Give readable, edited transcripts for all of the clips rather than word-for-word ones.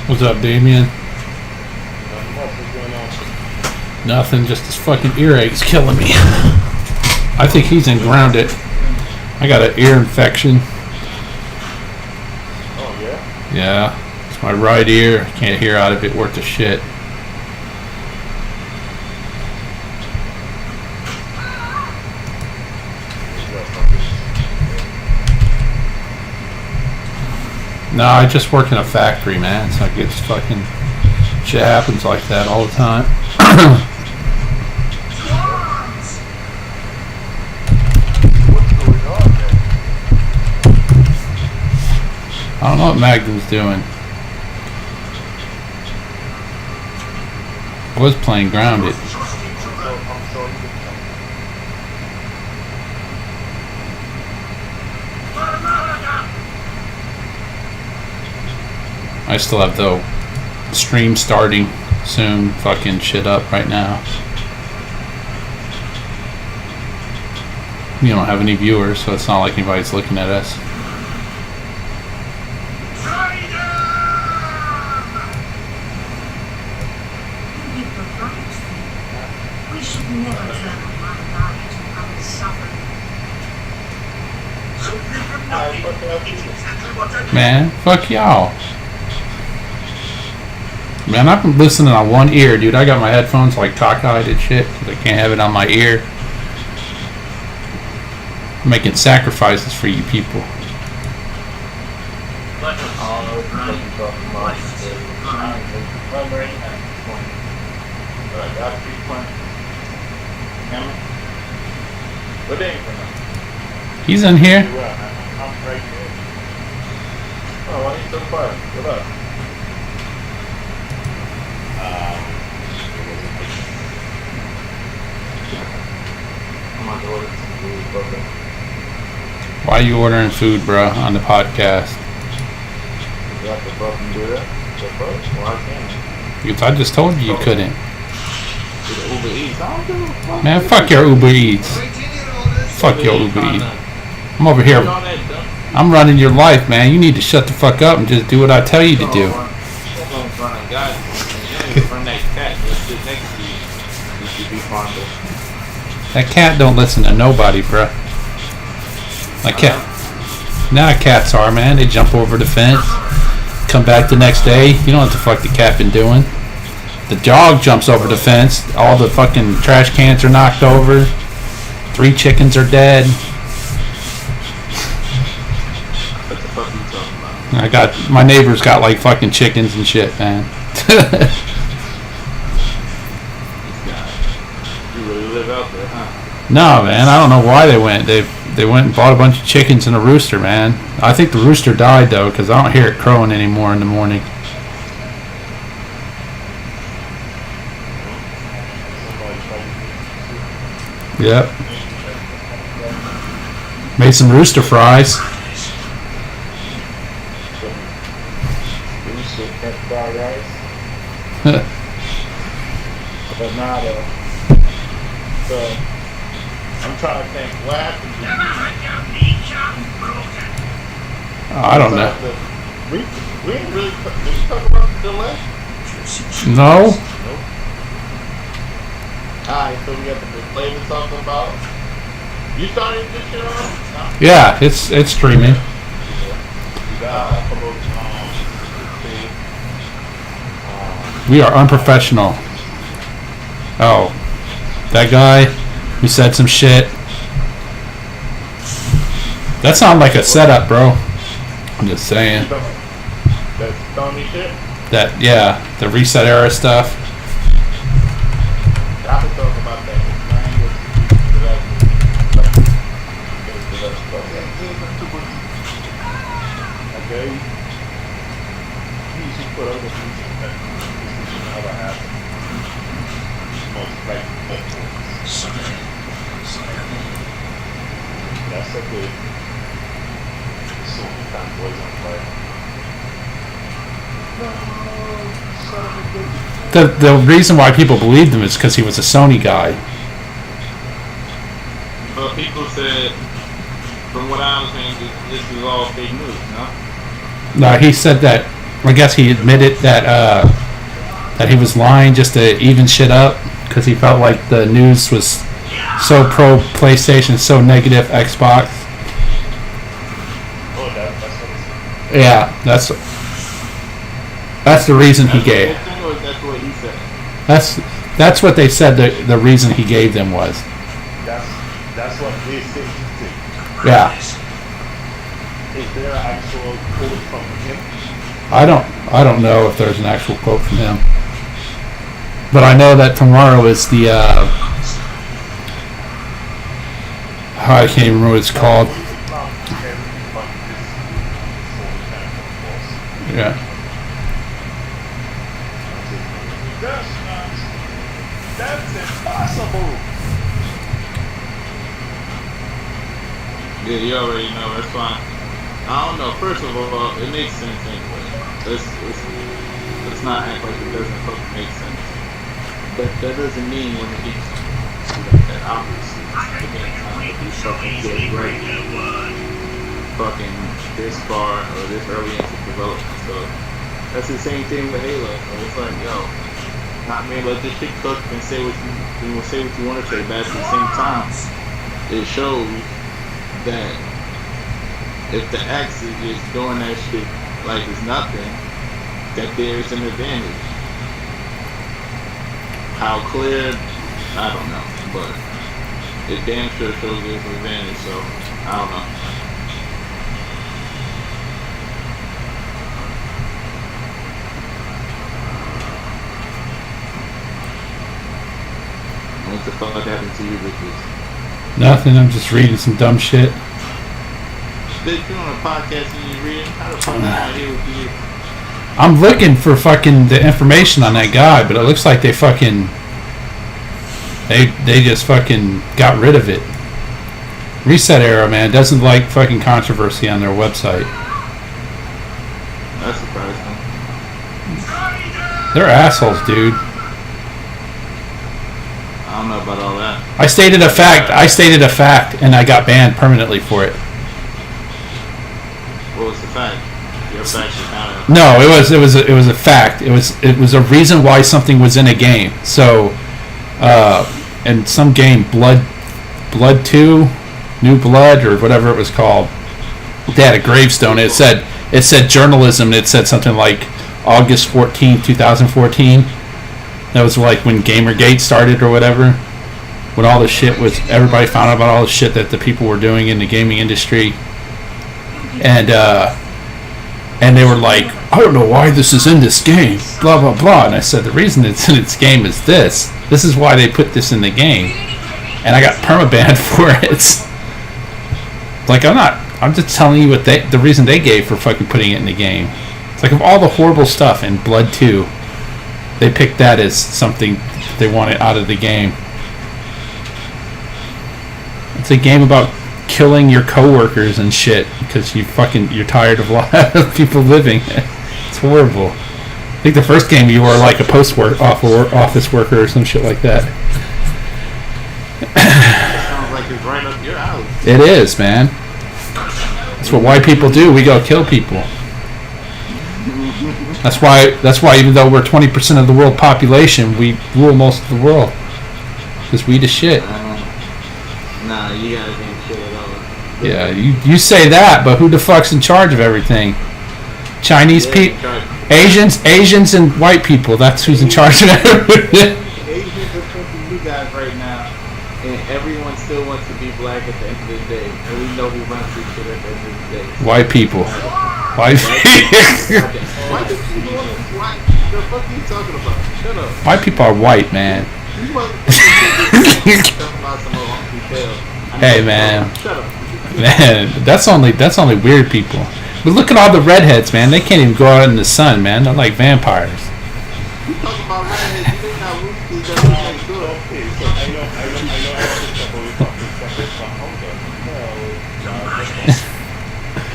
What's up, Damien? Nothing, just this fucking earache's killing me. I think he's in grounded. I got an ear infection. Oh, yeah? Yeah. It's my right ear. I can't hear out of it worth a shit. No, I just work in a factory, man. So I get fucking shit happens like that all the time. I don't know what Magnum's doing. I was playing Grounded. I still have the stream starting soon. Fucking shit up right now. You don't have any viewers, so it's not like anybody's looking at us. Man, fuck y'all. Man, I've been listening on one ear, dude. I got my headphones like cockeyed and shit because I can't have it on my ear. I'm making sacrifices for you people. He's in here. Oh, why are you so quiet? What up? Why are you ordering food, bro, on the podcast? You have to fucking do that? Why can't you? Because I just told you couldn't. Uber Eats. I don't give a fuck. Man, fuck your Uber Eats. Fuck your Uber Eats. I'm over here. I'm running your life, man. You need to shut the fuck up and just do what I tell you to do. That cat don't listen to nobody, bruh. Like cat. Now cats are, man. They jump over the fence, come back the next day. You know what the fuck the cat been doing. The dog jumps over the fence. All the fucking trash cans are knocked over. 3 chickens are dead. I got my neighbor's got like fucking chickens and shit, man. You really live out there, huh? No, man. I don't know why they went. They went and bought a bunch of chickens and a rooster, man. I think the rooster died though, because I don't hear it crowing anymore in the morning. Yep. Made some rooster fries. But not so I'm trying to think what happened. I don't know. We didn't really did we talk about the delay? No. Nope. Alright, so we got the delay to talk about. You started this shit on? No? Yeah, it's streaming. You got We are unprofessional. Oh, that guy who said some shit. That sounded like a setup, bro. I'm just saying. That Stony shit? That, yeah, the reset era stuff. I could talk about that. Okay. You should put other things in that. This is never happen. Most likely. That's a good. So many times boys on fire. The reason why people believed him is because he was a Sony guy. But people said, from what I was saying, this is all fake news, no? No, he said that. I guess he admitted that that he was lying just to even shit up because he felt like the news was so pro PlayStation, so negative Xbox. Oh, that's what it's. Yeah, that's the reason he gave. That's what he said. That's what they said. The reason he gave them was. That's what they say. Yeah. Is there an actual quote from him? I don't know if there's an actual quote from him, but I know that tomorrow is the I can't even remember what it's called. Yeah. That's impossible. Yeah, you already know. That's fine. I don't know. First of all, it makes sense anyway. Let's not act like it doesn't fucking make sense. But that doesn't mean when it gets that obviously it makes time to be fucking good right fucking this far or this early into development. So that's the same thing with Halo. So it's like, yo, not man, let this shit cook and say what you want to say, but at the same time, it shows that if the X is just doing that shit like it's nothing, that there's an advantage. How clear, I don't know, but it damn sure shows there's an advantage, so I don't know. What the fuck happened to you, bitches? Nothing. I'm just reading some dumb shit. Bitch, you on a podcast and you reading? How the fuck am I here with you? I'm looking for fucking the information on that guy, but it looks like they fucking they just fucking got rid of it. Reset Era, man, doesn't like fucking controversy on their website. That's surprising. They're assholes, dude. I don't know about all that. I stated a fact, and I got banned permanently for it. What was the fact? Your fact is kind of... No, it was a fact. It was a reason why something was in a game. So, in some game, Blood 2, New Blood, or whatever it was called, they had a gravestone. It said journalism. And it said something like August 14, 2014. That was like when Gamergate started or whatever. When all the shit was, everybody found out about all the shit that the people were doing in the gaming industry. And they were like, I don't know why this is in this game, blah, blah, blah. And I said, the reason it's in its game is this. This is why they put this in the game. And I got permabanned for it. Like, I'm just telling you what the reason they gave for fucking putting it in the game. It's like, of all the horrible stuff in Blood 2, they picked that as something they wanted out of the game. It's a game about killing your coworkers and shit because you're tired of a lot of people living. It's horrible. I think the first game you were like a office worker or some shit like that. That sounds like it's right up your alley. It is, man. That's what white people do. We go kill people. That's why even though we're 20% of the world population, we rule most of the world. Because we the shit. Nah, you guys ain't shit at all. Yeah, you say that, but who the fuck's in charge of everything? Chinese people, Asians and white people. That's who's in charge of everything. Asians are pushing you guys right now, and everyone still wants to be black at the end of the day. And we know who runs this shit at the end of the day. White people. White people. White people? What the fuck are you talking about? Shut up. White people are white, man. You motherfuckers talking about some old Uncle Phil. Hey, man. Shut up. Man, that's only weird people. But look at all the redheads, man. They can't even go out in the sun, man. They're like vampires. You talking about redheads? You ain't got roosters that look like good. Okay, so I know we're talking separate from hunger.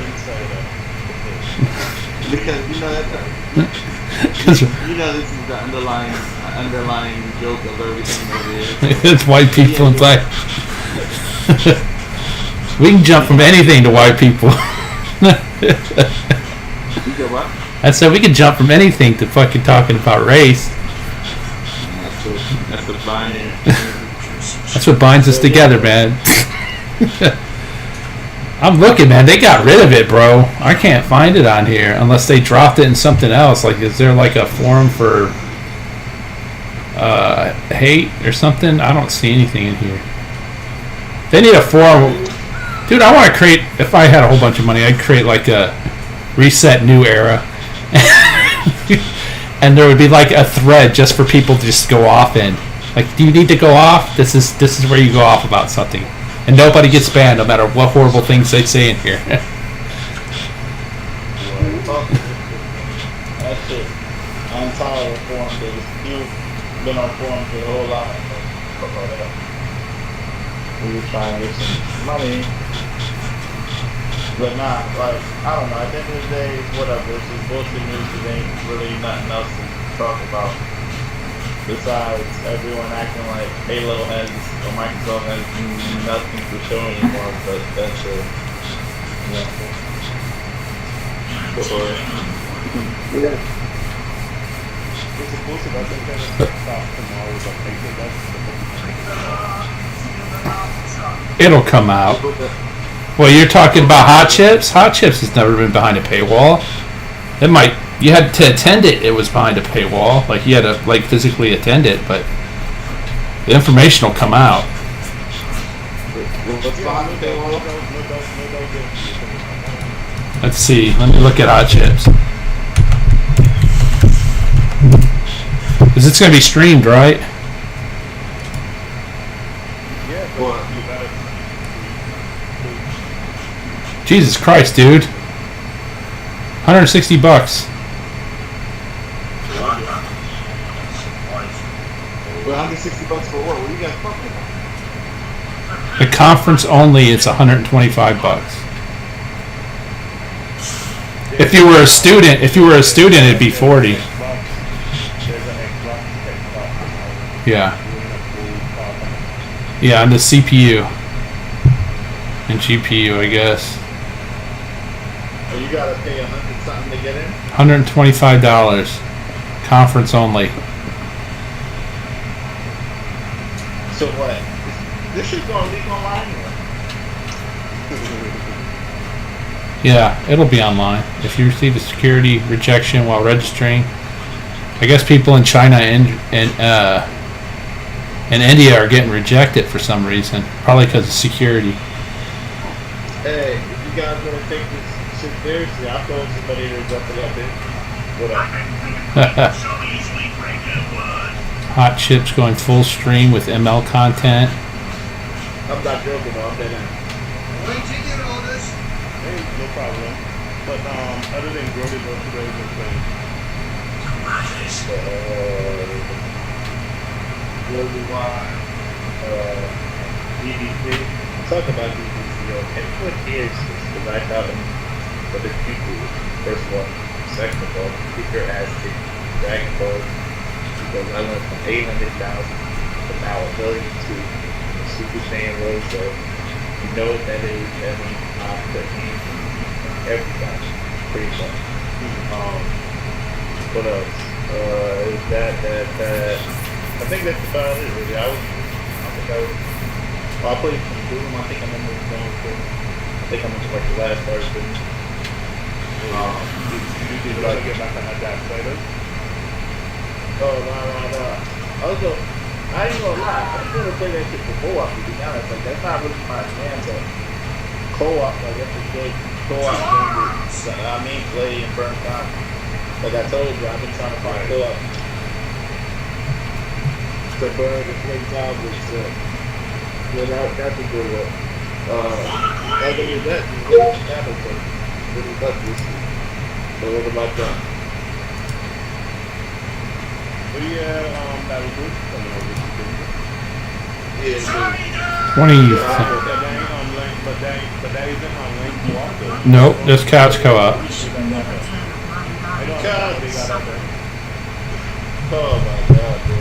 Inside Because you know that. You know this is the underlying joke of everything that it is. It's white people and black. We can jump from anything to white people. You get what? I said we can jump from anything to fucking talking about race. That's the binding. That's what binds us together, man. I'm looking, man. They got rid of it, bro. I can't find it on here unless they dropped it in something else. Like, is there like a forum for hate or something? I don't see anything in here. They need a forum. Dude, I want to create, if I had a whole bunch of money, I'd create like a reset new era. And there would be like a thread just for people to just go off in. Like, do you need to go off? This is where you go off about something. And nobody gets banned no matter what horrible things they say in here. That's it. I'm tired of forums. You've been on forums for a whole lot. We were trying to get some money. But nah, like, I don't know. At the end of the day, it's whatever. It's just bullshit news. There ain't really nothing else to talk about. Besides everyone acting like Halo has, or Microsoft has nothing to show anymore, but that's it. Yeah. Yeah. It's exclusive. I think that's stop tomorrow with a It'll come out. Well, you're talking about Hot Chips? Hot Chips has never been behind a paywall. It might. You had to attend it. It was behind a paywall. Like, you had to like physically attend it, but the information will come out. What's behind the paywall? Let's see. Let me look at Hot Chips. Because it's going to be streamed, right? Yeah, What? you gotta. Jesus Christ, dude. $160. Well, $160 for what? What are you guys talking about? The conference only, it's $125. If you were a student, it'd be 40. There's an Xbox. Yeah. Yeah, on the CPU and GPU, I guess. Oh, you gotta pay $100 something to get in? $125. Conference only. So what? This shit's gonna leak online anyway. Yeah, it'll be online. If you receive a security rejection while registering, I guess people in China and India are getting rejected for some reason. Probably because of security. Hey, if you guys gonna take this shit seriously, I told somebody to drop it up there. What up? Hot Chips going full stream with ML content. I'm not joking though, I'm dead end. Hey, no problem. But other than Grody, what today has been playing? BBC. Talk about BBC, okay? What is this? Because I thought for the people, first of all. Second of all, keep your ass kicked Dragon Ball. Because I went from 800,000 to now 1 million to Super Saiyan Rose. So you know what that is. That means I'm putting everybody, pretty much. What else? Is that I think that's about it really. I played some Doom. I think I'm in the zone too. I think I'm into like the last part of it. Did you get back on that Dark Fighter? Oh, no. I ain't gonna lie. I just wanna play that shit for co-op, to be honest. Like, that's not really my jam, but co-op, like, that's a good co-op thing that I mean, play and burn time. Like I told you, I've been trying to find co-op to burn and play time with, so yeah, that's a good one. Other than that, just really Sabotage. Really love this shit. So what about that? But yeah, that was good. Coming over to Yeah, 20. but that isn't on link co-op. Nope, just couch co-op. They got out there. oh my god, bro.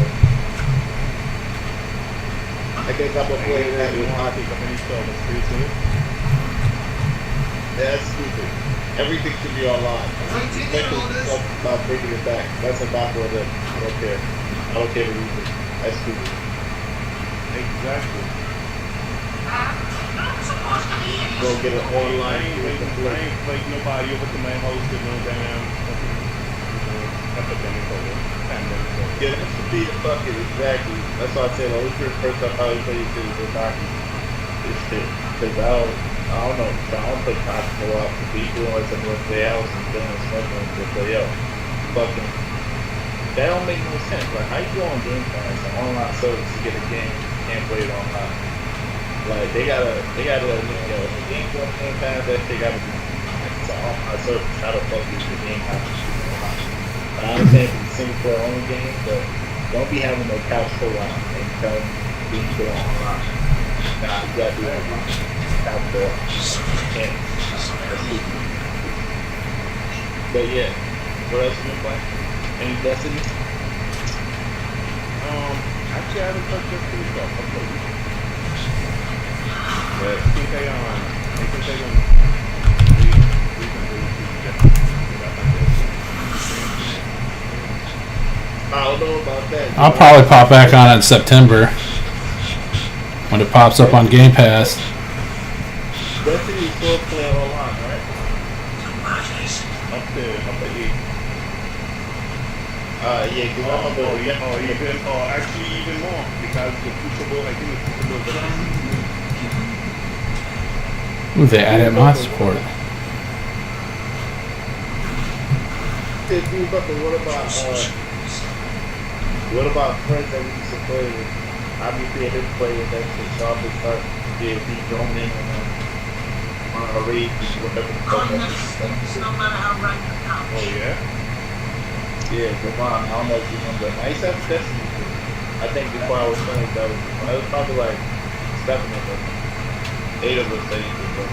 I guess I'm gonna play that with I hockey. think I'm in free too. That's stupid. Everything should be online. Especially stuff about bringing it back. That's a knock on them. I don't care. I don't care the reason. That's stupid. Exactly. Go get an I online. ain't like nobody over to my house with no damn fucking epidemic or pandemic. Yeah, that should be a fucking exactly. That's why I said the only first time I always play shit is hockey. This shit. Cause I don't know. I don't play cops go out to people or something at their house and doing something and just say, yo, fucking. That don't make no sense. Like, how you go on Game Pass, an online service to get a game, you can't play it online? Like, they gotta, yo, if the game's on Game Pass, that shit gotta be, like, it's an online service. How the fuck is the game have to be online? I understand it's a Singapore only game, but don't be having no couch co-op and tell them you can go online. Nah, you gotta do it online. Couch co-op. Can't. That's stupid. But yeah, what else you been playing? Any Destiny? Actually, I haven't touched this pretty stuff. I'm playing. But I think I don't know about that. I'll probably pop back on it in September when it pops up on Game Pass. Destiny is still playing online, right? up to 8. Yeah, because I remember. Actually even more because the pushable, I think the pushable. Ooh, they added mod support. What about friends that we used to play with? Obviously, I didn't play with that shit, so I'll just start be droning on a raid, whatever the fuck that is. No matter how right you come. Oh yeah. Yeah, Devon, I don't know if you remember. I used to have Destiny too. I think before I was playing that was probably like 7 of us. 8 of us that used to play.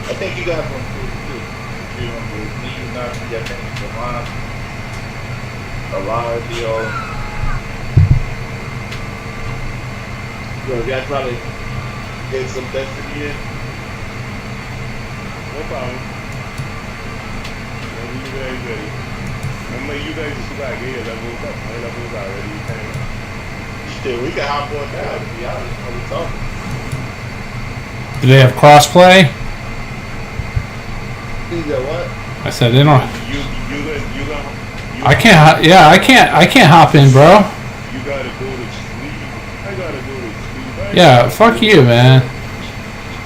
I think you guys went through too. If you remember, me, Nazi, I think Devon, Alive, Dio. Yo, you guys probably get some Destiny in. No problem. Whenever you guys ready. Remember you guys used to like get your levels up. My levels are already kind of. Shit, we can hop on now, to be honest, while we talking. Do they have crossplay? You got what? I said they don't. I can't hop in, bro. You gotta go to sleep. I gotta go to sleep. Yeah, fuck you, man.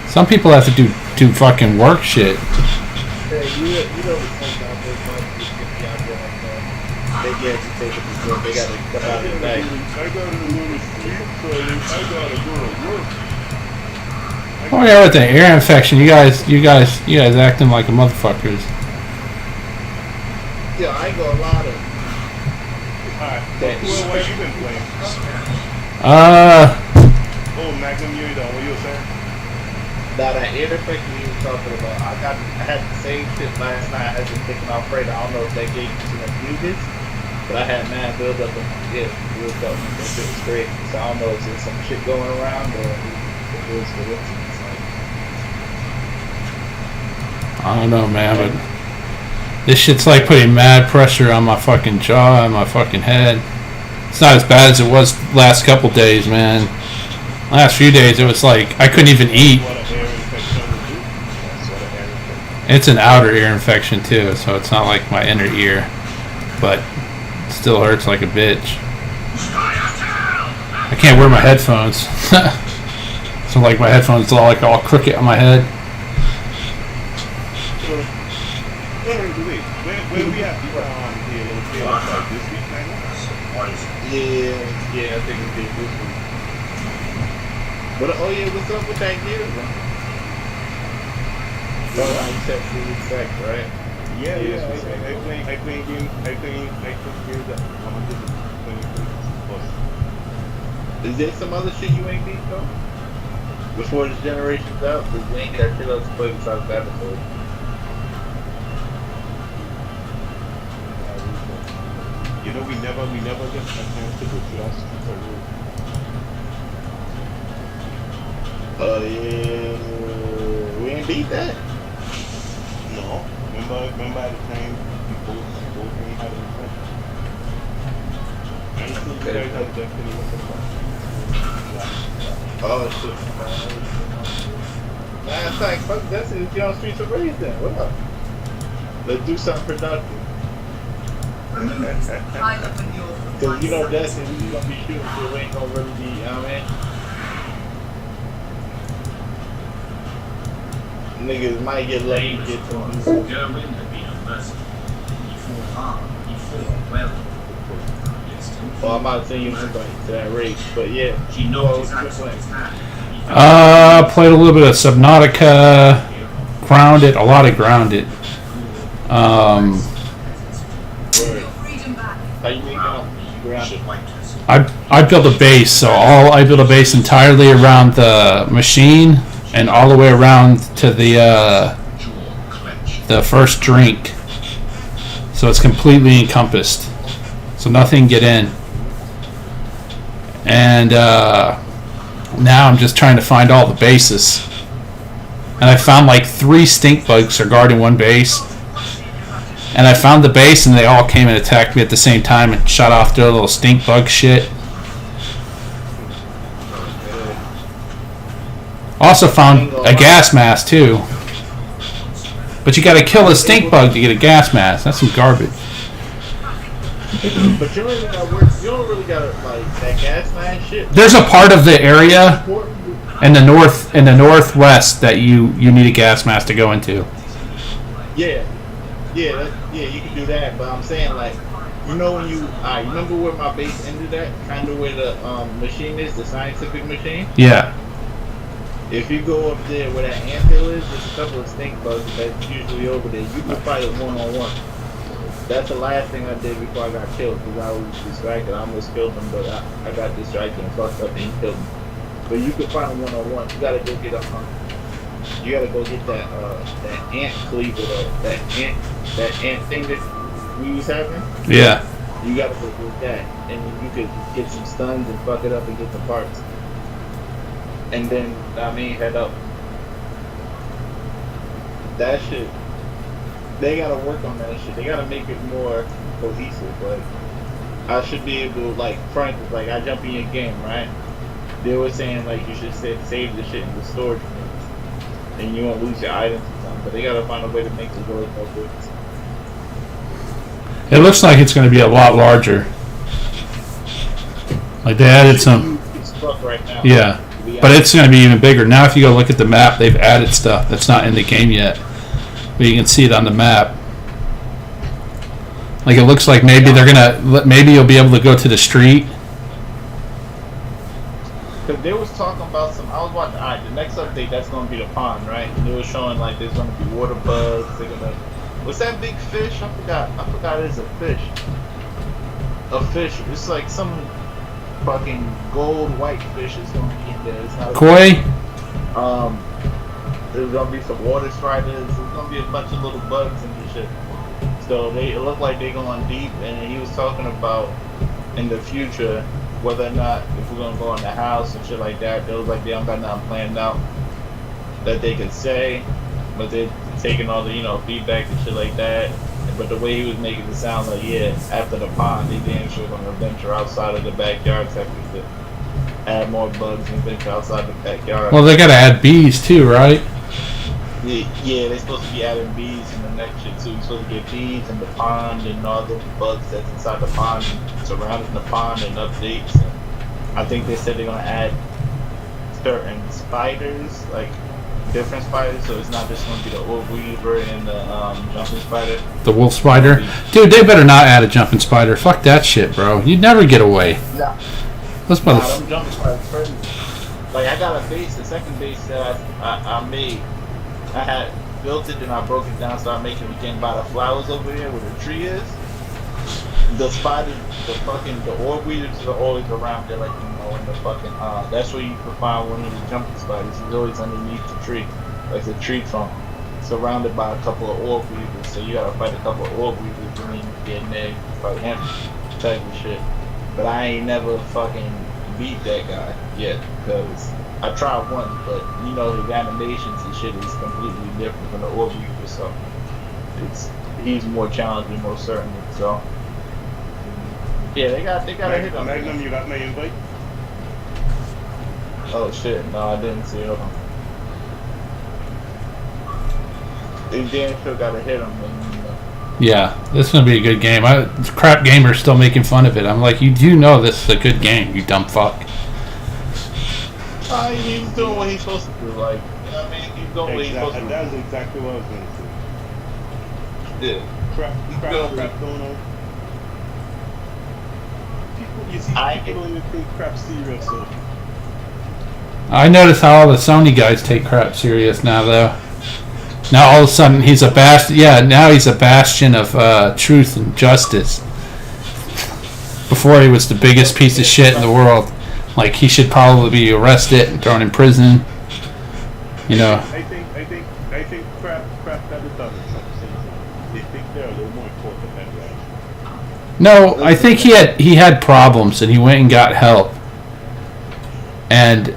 Some people have to do fucking work shit. Hey, you know the thing out there, man. Just get me out there like that. They get to take it before they gotta come out of the bag. I gotta go to sleep, so I gotta go to work. Oh yeah, with the ear infection, you guys acting like a motherfuckers. Yeah, I ain't gonna lie to you. Alright, what you been playing? Oh, Magnum, you done. What you were saying? Now that ear infection you was talking about, I had the same shit last night. I was just thinking about Fred. I don't know if that gave me too much mucus, but I had mad build up in my ear. It was up. That shit was great. So I don't know if there's some shit going around or if it was for instance. I don't know, man, but this shit's like putting mad pressure on my fucking jaw and my fucking head. It's not as bad as it was last couple days, man. Last few days, it was like I couldn't even eat. It's an outer ear infection too, so it's not like my inner ear, but it still hurts like a bitch. I can't wear my headphones, so like my headphones are like all crooked on my head. Where we at? Like this week, Yeah, I think we did this week. But what's up with that gear, bro? You said food sex, right? Yeah. I playing games that I'm just Is there some other shit you ain't beat though? Before this generation's out, because we ain't got shit else to play besides Battlefield. You know, we never get a chance to go to that super room. Oh yeah, we ain't beat that. Remember how to train both me how to defend? I used to you guys have definitely with the Oh shit. Matter of fact, fuck Destiny, if you're on Streets of Rage then. What up? Let's do something productive. Cause you know Destiny, we gonna be shooting, so we ain't gonna really be, you know what I mean? Niggas might get lucky and get to them. Well, I'm about to send you somebody to that race, but yeah. She knows exactly what's Played a little bit of Subnautica, Grounded, a lot of Grounded. How you make out grounded? I built a base, so I built a base entirely around the machine and all the way around to the first drink. So it's completely encompassed, so nothing can get in. And now I'm just trying to find all the bases. And I found like 3 stink bugs are guarding one base. And I found the base and they all came and attacked me at the same time and shot off their little stink bug shit. Also found a gas mask too. But you gotta kill a stink bug to get a gas mask. That's some garbage. But you don't really gotta work, you don't really gotta, like, that gas man shit. There's a part of the area in the northwest that you need a gas mask to go into. Yeah, you can do that. But I'm saying, like, you know when you remember where my base ended at, kind of where the machine is, the scientific machine. Yeah. If you go up there where that anthill is, there's a couple of stink bugs that's usually over there. You can fight it one-on-one. That's the last thing I did before I got killed, because I was distracted. I almost killed him, but I got distracted and fucked up and he killed me. But you can find him one-on-one. You gotta go get that that ant cleaver, that ant thing that we was having. Yeah. You gotta go get that, and then you could get some stuns and fuck it up and get the parts. And then head up. That shit. They gotta work on that shit. They gotta make it more cohesive. Like, I should be able to, like, for instance, like, I jump in your game, right? They were saying, like, you should save the shit in the storage rooms, and you won't lose your items or something. But they gotta find a way to make the storage more cohesive. It looks like it's going to be a lot larger. Like they added some. It's fuck right now. Yeah, but it's going to be even bigger now. If you go look at the map, they've added stuff that's not in the game yet, but you can see it on the map. Like it looks like maybe maybe you'll be able to go to the street. Cause they was talking about some. I was watching. Alright, the next update that's gonna be the pond, right? And they were showing like there's gonna be water bugs. They're gonna. What's that big fish? I forgot. It's a fish. A fish. It's like some fucking gold white fish is gonna be in there. It's not a Koi. There's gonna be some water striders. There's gonna be a bunch of little bugs and shit. So it looked like they're going deep, and he was talking about in the future whether or not if we're gonna go in the house and shit like that. It was like they don't got nothing planned out that they could say, but they're taking all the feedback and shit like that. But the way he was making it sound like after the pond, they damn sure gonna venture outside of the backyard technically, add more bugs and venture outside the backyard. Well, they got to add bees too, right? Yeah, they're supposed to be adding bees in the next shit too. You're supposed to get bees in the pond and all the bugs that's inside the pond and surrounding the pond and updates. And I think they said they're gonna add certain spiders, like different spiders, so it's not just gonna be the orb weaver and the jumping spider. The wolf spider, dude. They better not add a jumping spider. Fuck that shit, bro. You'd never get away. Nah. Let's Them jumping spiders crazy. Like I got a base, the second base that I made. I had built it and I broke it down, started making it again by the flowers over here where the tree is. The spiders, the orb weeders are always around there, like in the fucking that's where you can find one of the jumping spiders. He's always underneath the tree, like the tree trunk, surrounded by a couple of orb weavers. So you gotta fight a couple of orb weavers and then you get in there, fight him, type of shit. But I ain't never fucking beat that guy yet, because I tried once, but his animations and shit is completely different from the orb weaver, so he's more challenging, most certainly. So yeah, they got a hit on Magnum, him. you got my invite? Oh shit, no, I didn't see it. They damn sure got a hit on him. Yeah, this is gonna be a good game. Crap gamers still making fun of it. I'm like, you do know this is a good game, you dumb fuck. He's doing what he's supposed to do. Like, you know what I mean? He's doing what he's supposed to do. That's exactly what I was gonna say. Yeah. Crap don't know. You see, people don't even take crap serious. So. I notice how all the Sony guys take crap serious now, though. Now all of a sudden he's a bastion. Yeah, now he's a bastion of truth and justice. Before he was the biggest piece of shit in the world. Like he should probably be arrested and thrown in prison. You know. I think crap that is done. They think they're a little more important than that. No, I think he had problems and he went and got help. And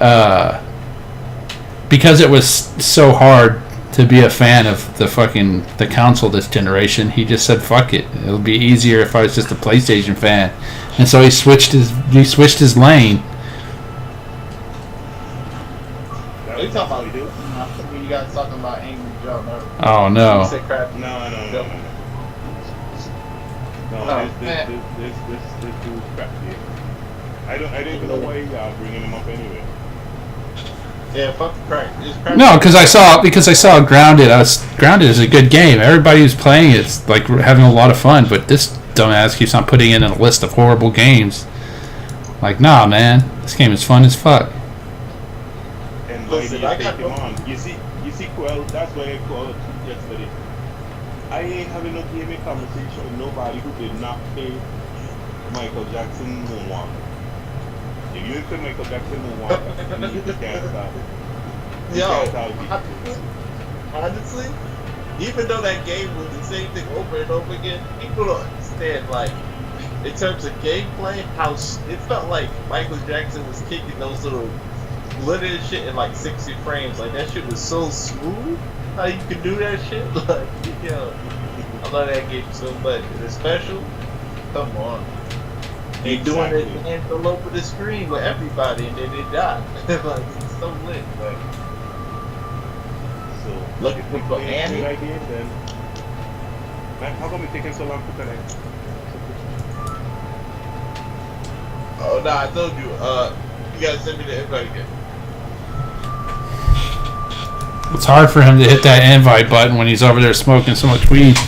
because it was so hard to be a fan of the console this generation, he just said fuck it. It'll be easier if I was just a PlayStation fan. And so he switched his lane. What are you talking about? You guys talking about Angry Joe? No. Oh no. You said crap. No. This dude's crap game. I don't even know why y'all bringing him up anyway. Yeah, fuck the crack. It's crap. No, because I saw Grounded. Grounded is a good game. Everybody who's playing it's like having a lot of fun. But this dumbass keeps on putting in a list of horrible games. Like, nah, man, this game is fun as fuck. And why do you take him on? You see, well, that's why I called yesterday. I ain't having no gaming conversation with nobody who did not play Michael Jackson Moonwalk. If you didn't play Michael Jackson Moonwalk, you can't stop. Honestly, even though that game was the same thing over and over again, people don't understand, like, in terms of gameplay, how it felt like Michael Jackson was kicking those little glitter shit in like 60 frames. Like, that shit was so smooth. How you can do that shit? Like, yo, I love that game so much. And it's special. Come on. They doing it and all over the screen with everybody, and then they die. Like, it's so lit. Like, so look at people. Annie. Idea, then. Man, how come it taking so long to connect? Oh no, I told you. You gotta send me the invite again. It's hard for him to hit that invite button when he's over there smoking so much weed.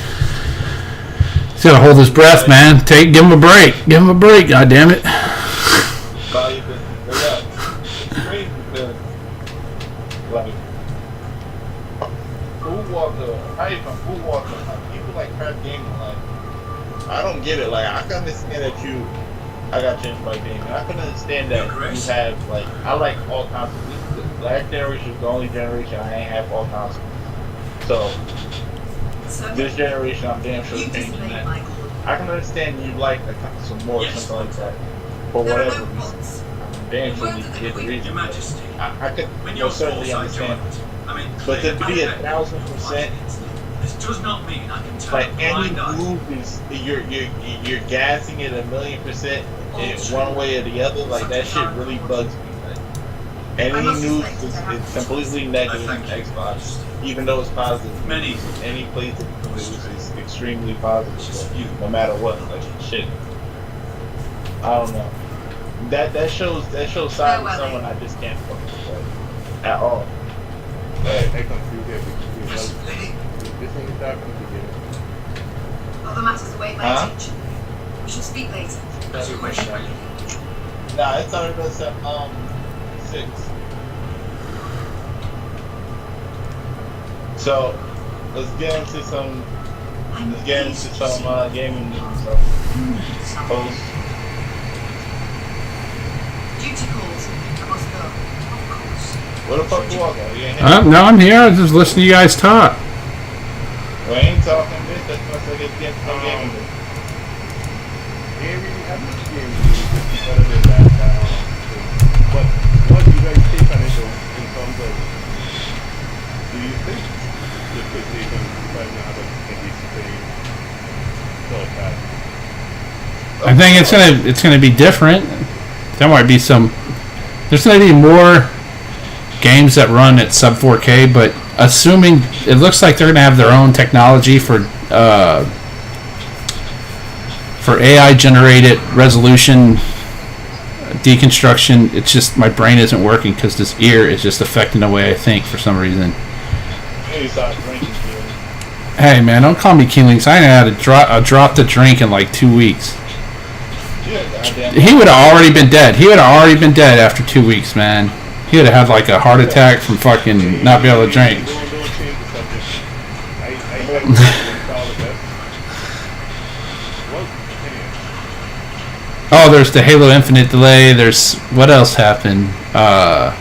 He's gotta hold his breath, man. Give him a break. Give him a break, goddammit. It's crazy because, like, Foodwalker, how you from Foodwalker, like, people like crap gaming, like, I don't get it. Like, I can understand that I got changed by gaming. I can understand that you have, like, I like all consoles. The last generation is the only generation I ain't have all consoles. So this generation, I'm damn sure changing that. I can understand you like a console more or something like that. For whatever reason. I'm damn sure you get the reason. I could most certainly understand it. But to be 1,000%, this does not mean I can tell like any move is you're gassing it 1,000,000% in one way or the other. Like that shit really bugs me. Like, any move is completely negative in Xbox, even though it's positive. Any place that you lose is extremely positive, no matter what. Like shit. I don't know. That shows signs of someone I just can't fuck with, like, at all. I confuse everything. This thing is happening to you. Other matters await my attention. We shall speak later. That's your question. Nah, it's already been set. 6. So let's get into some. Let's get into some gaming news and stuff. Post. Duty calls. I must go. Of course. Where the fuck you walking? You ain't here? No, I'm here. I was just listening to you guys talk. We ain't talking, bitch. That's why I said let's get some gaming news. They really have this game other than that. But what do you guys take on it in terms of, do you think the PlayStation is going to have a decent I think it's gonna be different. There might be some. There's gonna be more games that run at sub 4K, but assuming it looks like they're gonna have their own technology for AI generated resolution deconstruction. It's just my brain isn't working because this ear is just affecting the way I think for some reason. Hey man, don't call me Keelings. I had a drop to drink in like 2 weeks. He would have already been dead. He would have already been dead after 2 weeks, man. He would have had like a heart attack from fucking not being able to drink. Oh, there's the Halo Infinite delay. There's what else happened? Don't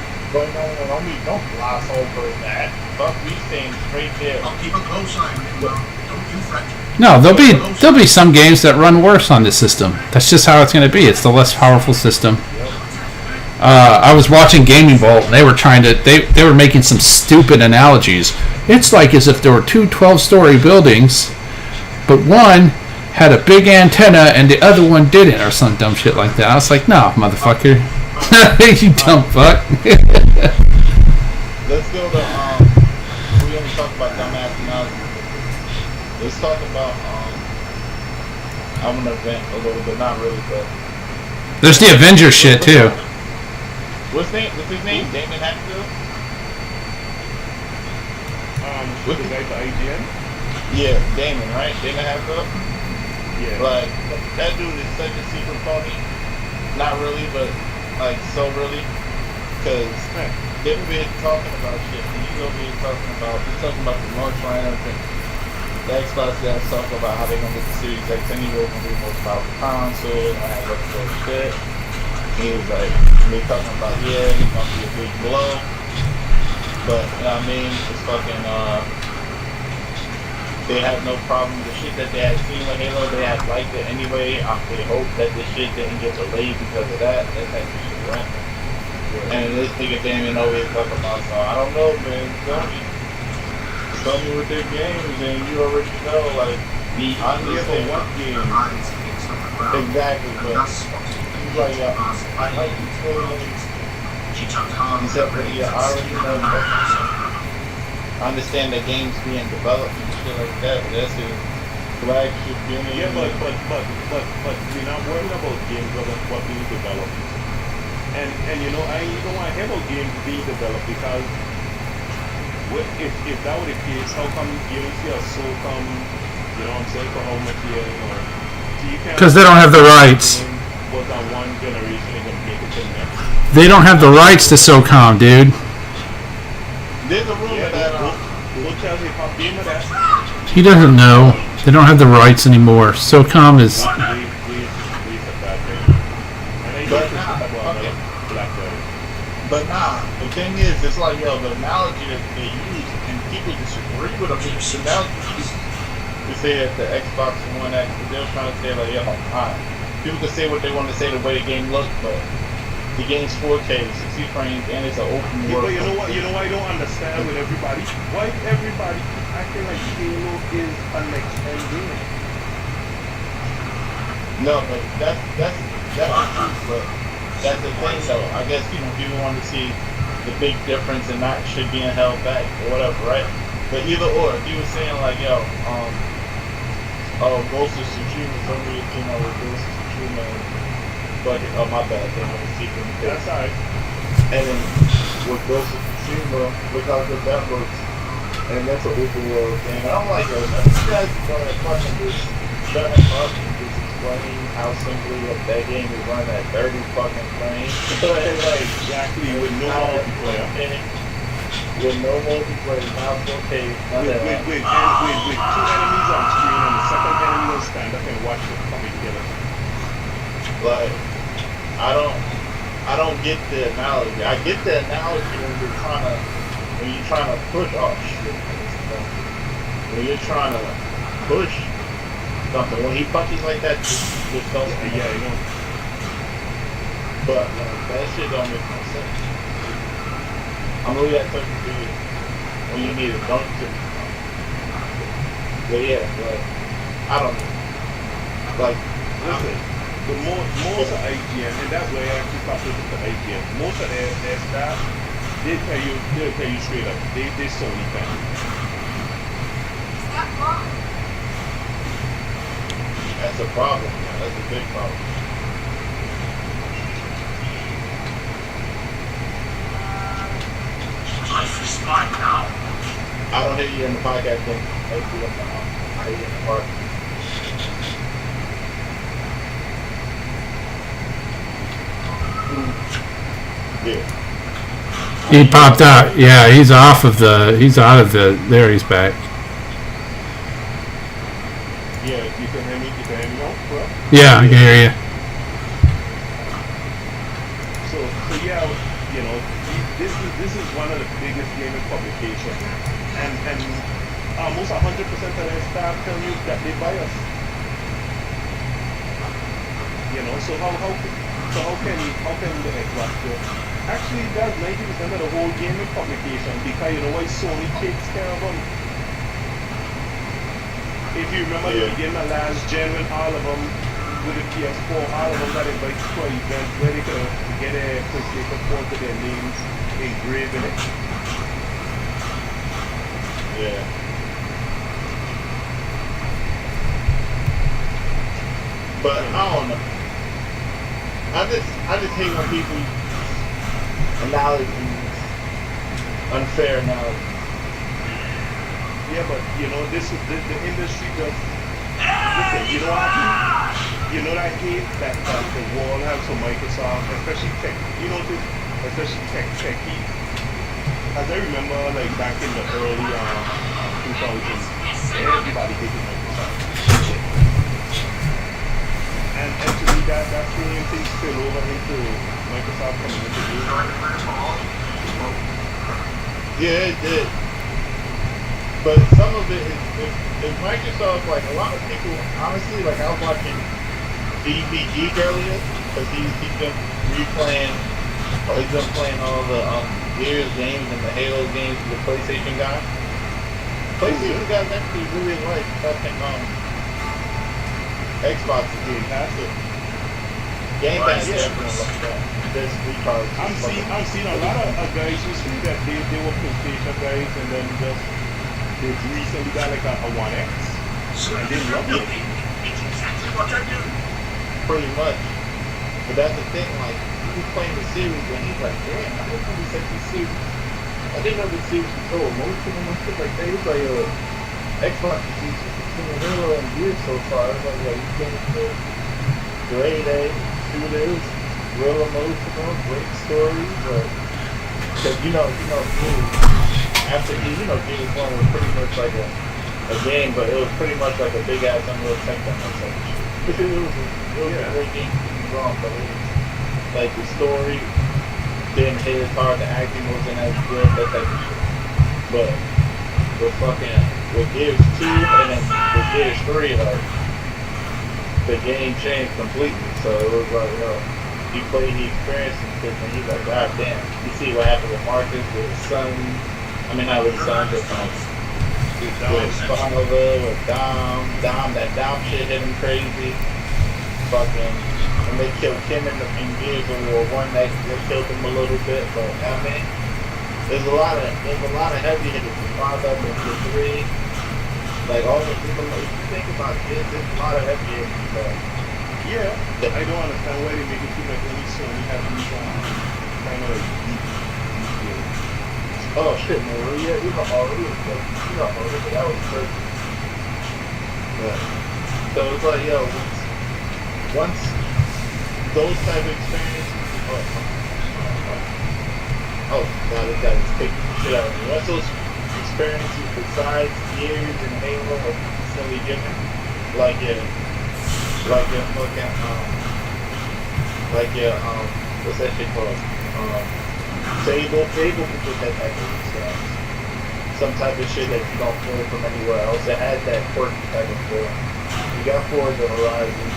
gloss over that. Fuck these things right there. I'll keep a close eye on him, don't you fret. No, there'll be some games that run worse on this system. That's just how it's going to be. It's the less powerful system. I was watching Gaming Vault, and they were they were making some stupid analogies. It's like as if there were two 12-story buildings, but one had a big antenna and the other one didn't, or some dumb shit like that. I was like, no, motherfucker. You dumb fuck. Let's go to, we only talk about dumbass analogies. Let's talk about, I'm gonna vent a little bit, not really, but. There's the Avengers shit, too. What's his name? Damon Hatfield? What's the guy for IGN? Yeah, Damon, right? Damon Hatfield? Yeah. Like, that dude is such a secret phony. Not really, but, like, so really. Because they've been talking about shit, and he's over here talking about the launch lineup, and the Xbox guys talking about how they're going to get the Series X anyway, going to be the most powerful console, they're going to have extra shit. He was like, they talking about, yeah, it's going to be a big blow. But, you know what I mean? It's fucking, they have no problem. The shit that they had seen with Halo, they had liked it anyway. They hope that this shit didn't get delayed because of that. That type of shit went. And this nigga Damien always talking about, so I don't know, man. Tell me with their games, and you already know, like, I understand what game. Exactly, but he's like, I like these feelings. He said, yeah, I already know. I understand that games being developed and shit like that, but that's his flagship game. Yeah, but we're not worried about games what being developed. And you know, I even want Halo games being developed because if that were the case, how come you don't see a SOCOM, you know what I'm saying, for how much year, or because they don't have the rights. Was on one generation and gonna make it to the next. They don't have the rights to SOCOM, dude. There's a rumor that we'll tell hip hop gamer that. He doesn't know. They don't have the rights anymore. SOCOM is. But nah, the thing is, it's like, yo, the analogy that they use, and people disagree with them. The analogy to say that the Xbox One X, they're trying to say like, yo, people can say what they want to say the way the game looks, but the game's 4K, 60 frames, and it's an open world. But you know what? I don't understand with everybody. Why everybody acting like Halo is a next gen game? No, but that's the truth. But that's the thing, though. I guess people want to see the big difference and not shit being held back or whatever, right? But either or, if you were saying like, yo, Ghost of Tsushima, somebody came out with Ghost of Tsushima. But my bad, they have a secret. That's alright. And then with Ghost of Tsushima, look how good that looks. And that's an open world thing. And I'm like, yo, you guys gonna fucking just shut up and just explain how simply that game is running at 30 fucking frames. Like, exactly, with no multiplayer. With no multiplayer, not 4K. With two enemies on screen and the second enemy will stand up and watch the fucking killer. Like, I don't get the analogy. I get the analogy when you're trying to push off shit. When you're trying to push something. When he punches like that, just don't. Yeah, you know. But that shit don't make no sense. I'm really that type of dude when you need a dunk to. But yeah, I don't know. Like, listen. But most of IGN, and that's why I actually stopped looking for IGN. Most of their staff, they'll tell you straight up, they Sony fans. Is that wrong? That's a problem. Man. That's a big problem. Life is mine now. I don't hear you in the podcast thing. I hear you in the park. Yeah. He popped out. Yeah, he's off of the. He's out of the. There, he's back. Yeah, you can hear me now, bro? Yeah, I can hear you. So yeah, you know, this is one of the biggest gaming publications, and almost 100% of their staff tell you that they buy us. You know, so how can the Xbox do? Actually, that's 90% of the whole gaming publication, because you know why Sony takes care of them. If you remember the beginning of last gen, when all of them with the PS4, all of them got invited to an event where they could get a PlayStation 4 with their names engraved in it. Yeah. But I don't know. I just hate when people analogies, unfair analogies. Yeah, but you know, the industry just listen. You know what? You know that I hate that the world has for Microsoft, especially tech. You know this, especially techies. As I remember, like back in the early 2000s, everybody hated Microsoft. And to me, that same thing spill over into Microsoft coming into gaming. Yeah, it did. But some of it is Microsoft, like a lot of people, honestly, like I was watching DBG earlier, because he's been replaying, or he's been playing all the Gears games and the Halo games with the PlayStation guy. PlayStation guys actually really like fucking Xbox Game Pass. Game Pass definitely like that. This retard. I'm seeing a lot of guys who say that they were PlayStation guys and then just they recently got like a 1X and they love it. It's exactly what I do. Pretty much. But that's the thing, like, he was playing the series and he's like, damn, I didn't know this actually series. I didn't know this series was so emotional and shit like that. He was like, Xbox is using Halo and Gears so far. I was like, you getting the grade A shooters, real emotional, great stories, but because you know, after Gears 1 was pretty much like a game, but it was pretty much like a big ass Unreal Tech that was like, it was a great game, don't get me wrong, but it was like the story didn't hit as hard, the acting wasn't as good, that type of shit. But with Gears 2 and then with Gears 3, like the game changed completely. So it was like, he played, he experienced some shit, and he's like, God damn. You see what happened with Marcus, with his son. I mean, not with his son, but with Spinova, with Dom, that Dom shit hit him crazy. Fucking, and they killed Kim in Gears of War 1, that killed him a little bit, but I mean, there's a lot of heavy hitters from 5 up into 3. Like all the people, if you think about this, there's a lot of heavy hitters. But yeah, I don't understand why they make it seem like only Sony have these kind of like deep games. Oh shit, Maria, you know Maria, that was crazy. Yeah. So it's like, once those type of experiences, oh god, this guy is taking the shit out of me. Once those experiences besides Gears and Halo are constantly given, like your fucking what's that shit called? Fable can get that type of stuff. Some type of shit that you don't feel from anywhere else. It has that quirky type of feel. You got Forza Horizon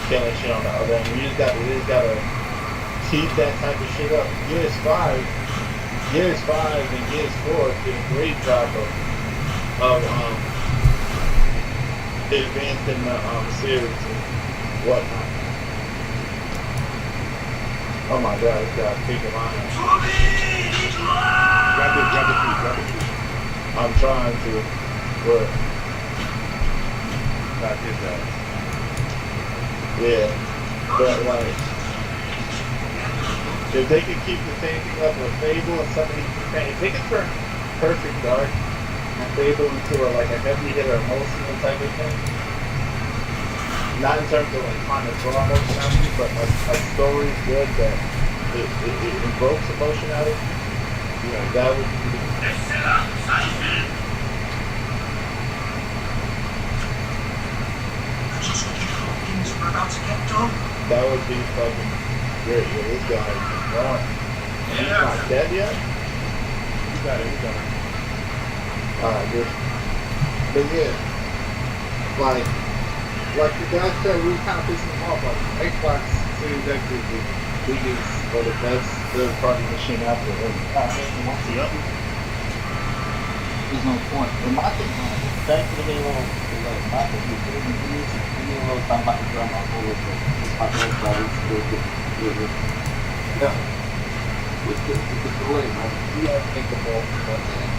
killing shit on the other end. You just gotta keep that type of shit up. Gears 5 and Gears 4 did a great job of advancing the series and whatnot. Oh my god, this guy's kicking mine. Grab the key, grab the key. I'm trying to. But, That's his ass. yeah. But, like, if they could keep the same thing up with Fable and somebody, if they could turn Perfect Dark and Fable into like a heavy hitter emotional type of thing, not in terms of like trying to draw emotion out of you, but a story is good that it invokes emotion out of you. Yeah, that would be. We're about to get done. That would be fucking great. Yeah, this guy is gone. He's not dead yet? You got it, you got it. Alright, good. But yeah, like the guy said, we were kind of pissing him off. Like, Xbox Series X is the biggest or the best third-party machine out there. Yep. There's no point. But my thing on back to the Halo, like my thing is Halo, I'm about to grab my whole with it's my old body, still good. Yeah. With the delay, right? You gotta think about one thing.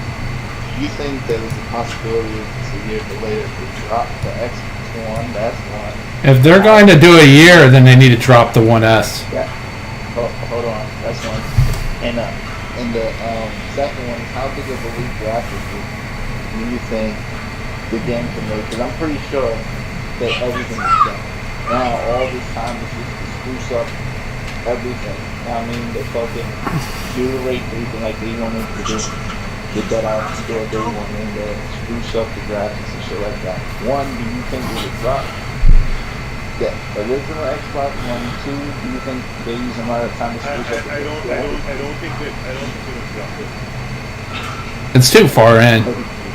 Do you think there's a possibility it's a year delay to drop the Xbox One? That's one. If they're going to do a year, then they need to drop the 1S. Yeah. Hold on. That's one. And the second one is how big of a leap graphically do you think the game can make? Because I'm pretty sure that everything is done. Now all this time is just to spruce up everything. I mean, they fucking do the ray tracing like they wanted to do. Get that out the door day one in there, spruce up the graphics and shit like that. One, do you think it would drop the original Xbox One? Two, do you think they use a lot of time to spruce up the I don't think it'll drop it. It's too far in.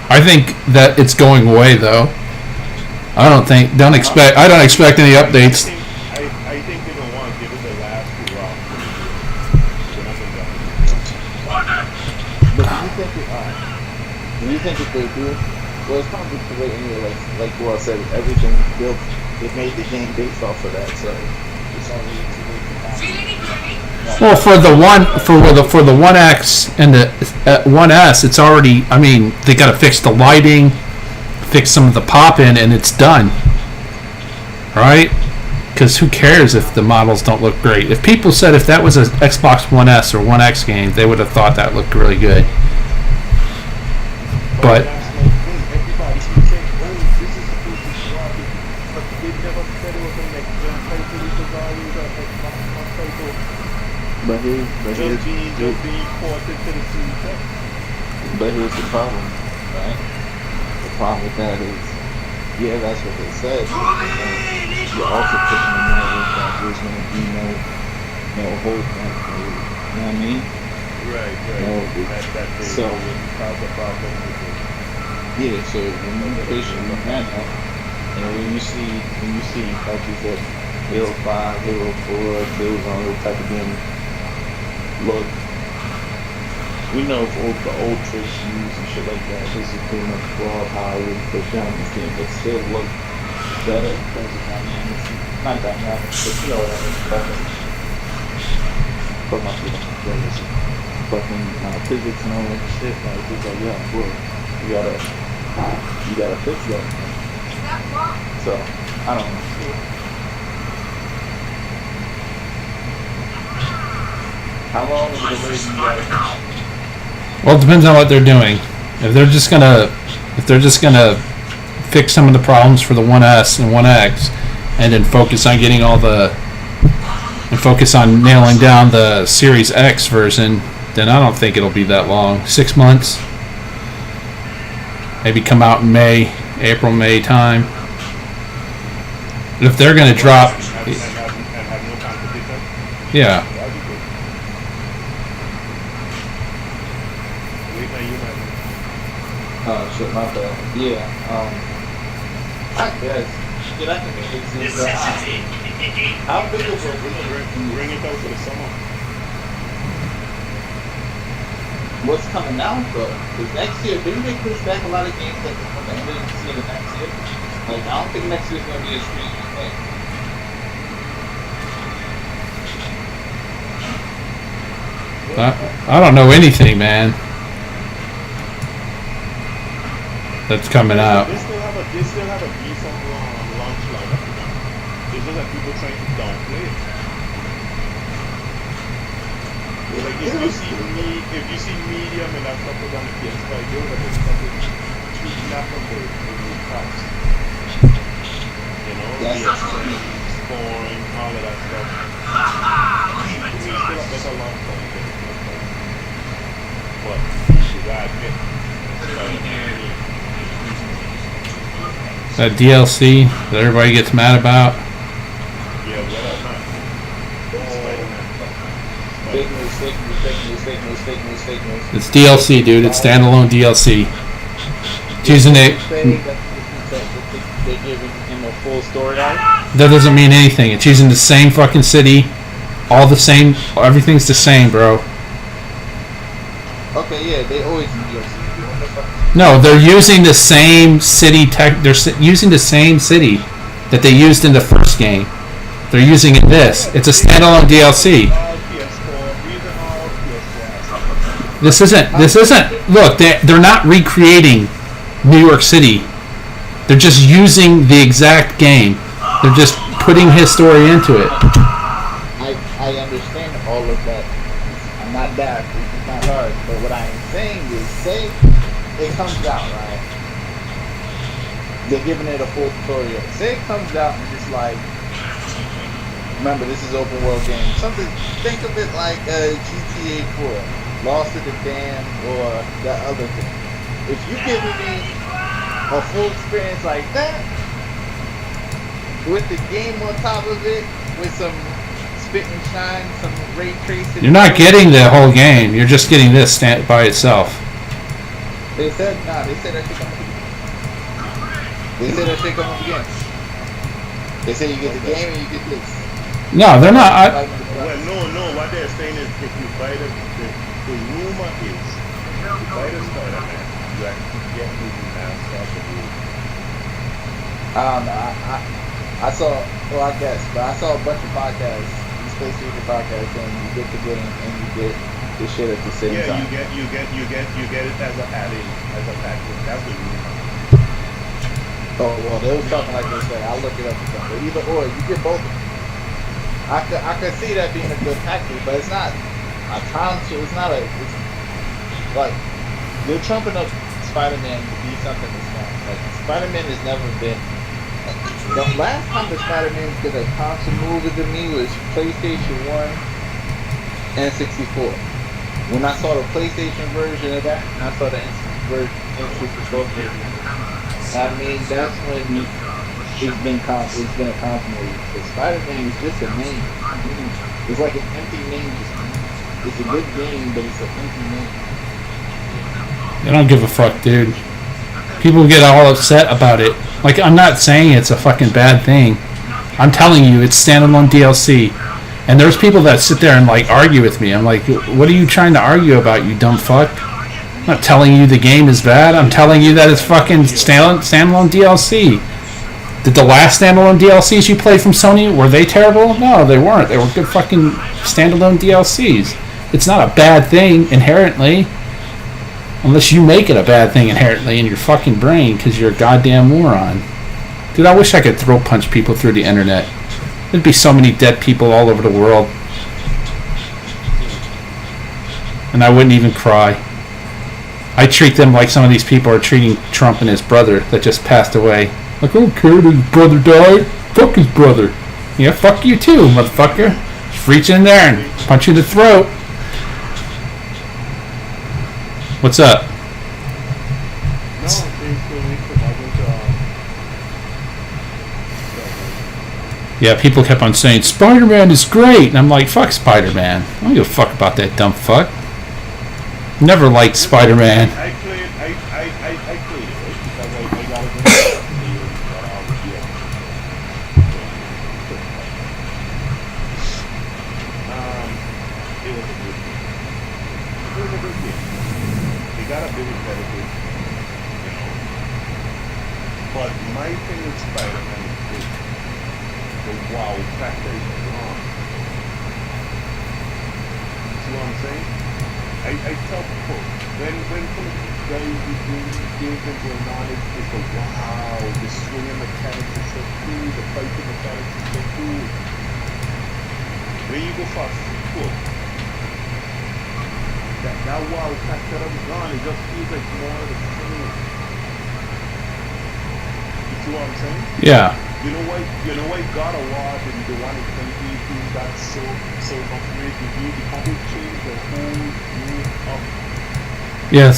I think that it's going away though. I don't expect any updates. I think they're gonna want to give it the last hurrah. But do you think if they do, well, it's probably too late anyway. Like Will said, everything's built. It made the game based off of that, so it's only too late to Well, for the 1X and the 1S, it's already. I mean, they got to fix the lighting, fix some of the pop-in, and it's done. Right? Because who cares if the models don't look great? If people said if that was an Xbox 1S or 1X game, they would have thought that looked really good. But everybody keeps saying, "Oh, this is supposed to drop it," but they never said it was a next gen title. It was always a Xbox One title. Just being ported to the Series X. But here's the problem, right? The problem with that is, yeah, that's what they said. You're also pushing the narrative that there's going to be no hope. You know what I mean? Right. So yeah, so when you push and you hand out, and when you see, like you said, Halo 5, Halo 4, Killzone, those type of games, look, we know the old tricks used and shit like that. This is pretty much raw how we push down this game, but still look better because of dynamics. Not dynamics, but you know what I mean. Better. But my fucking physics and all that shit. Like it's like, yeah, bro, you gotta fix that. So I don't know. How long is the waiting guys? well, it depends on what they're doing. If they're just gonna fix some of the problems for the 1S and 1X, and then focus on getting focus on nailing down the Series X version, then I don't think it'll be that long. 6 months. Maybe come out in April, May time. If they're going to drop... And have no competition. Yeah. That'd be good. Wait till you have Oh shit, my bad. Yeah, I guess. Shit, I think it's how big of a leap? bring it out for the summer. What's coming out though? Because next year, didn't they push back a lot of games that we didn't see in the next year? Like, I don't think next year's gonna be a streaming thing. I don't know anything, man. That's coming out. They still have a decent launch lineup. It's just that people trying to downplay it. Like if you see medium and that stuff is on the PS5, you would have expected tweaking that from the new parts. You know, the scoring, all of that stuff. To me, it's still a better launch line than the PS5. But you gotta admit, That DLC that everybody gets mad about. yeah, what not? Fake news, fake news, fake news, fake news, fake news, fake news. It's DLC, dude. It's standalone DLC. It's using it. They're giving him a full story arc. That doesn't mean anything. It's using the same fucking city, all the same. Everything's the same, bro. Okay, yeah, they always do DLC. No, they're using the same city tech. They're using the same city that they used in the first game. They're using it in this. It's a standalone DLC. This isn't. Look, they're not recreating New York City. They're just using the exact game. They're just putting his story into it. I understand all of that. I'm not daft. It's not hard. But what I am saying is, say it comes out, right? They're giving it a full tutorial. Say it comes out and it's like, remember, this is open world game. Something, think of it like GTA 4, Lost in the Dam, or that other thing. If you give me a full experience like that, with the game on top of it, with some spit and shine, some ray tracing. You're not getting the whole game. You're just getting this by itself. They said they said that shit come again. They said that shit come again. They said you get the game and you get this. No, they're not. Well, no. What they're saying is, if you buy the rumor is, if you buy the Spider-Man, you actually get movie mask off the movie. I don't know. I saw, well, I guess, but I saw a bunch of podcasts, these PlayStation podcasts, and you get the game and you get the shit at the same time. Yeah, you get it as a add-in, as a package. That's what you mean. Oh well, they was talking like they said. I'll look it up or something. But either or, you get both of them. I could see that being a good package, but it's not a console. It's not a. It's like they're trumping up Spider-Man to be something that's not. Like Spider-Man has never been. The last time the Spider-Man did a console movie to me was PlayStation 1 and 64. When I saw the PlayStation version of that, and I saw the N64 version, I mean, that's when it's been a console movie. But Spider-Man is just a name. It's like an empty name. It's a good game, but it's an empty name. They don't give a fuck, dude. People get all upset about it. Like, I'm not saying it's a fucking bad thing. I'm telling you, it's standalone DLC. And there's people that sit there and, like, argue with me. I'm like, what are you trying to argue about, you dumb fuck? I'm not telling you the game is bad. I'm telling you that it's fucking standalone DLC. Did the last standalone DLCs you played from Sony, were they terrible? No, they weren't. They were good fucking standalone DLCs. It's not a bad thing, inherently. Unless you make it a bad thing inherently in your fucking brain because you're a goddamn moron. Dude, I wish I could throw punch people through the internet. There'd be so many dead people all over the world. And I wouldn't even cry. I treat them like some of these people are treating Trump and his brother that just passed away. Like, I don't care that his brother died. Fuck his brother. Yeah, fuck you too, motherfucker. Just reach in there and punch you in the throat. What's up? Yeah, people kept on saying, Spider-Man is great. And I'm like, fuck Spider-Man. I don't give a fuck about that dumb fuck. Never liked Spider-Man. I played it because I got it. It was a good game. It was a good game. They got a bit repetitive, you know. But my thing with Spider-Man is the wow factor is gone. See what I'm saying? I tell people when some of these guys are doing these games and going on, it's a wow, the swinging mechanics is so cool, the fighting mechanics is so cool. When you go for a sequel, that wow factor is gone. It just feels like more of the same. You see what I'm saying? Yeah. You know why God of War and the one in 2018 got so much great review because they changed the whole game up. Yeah,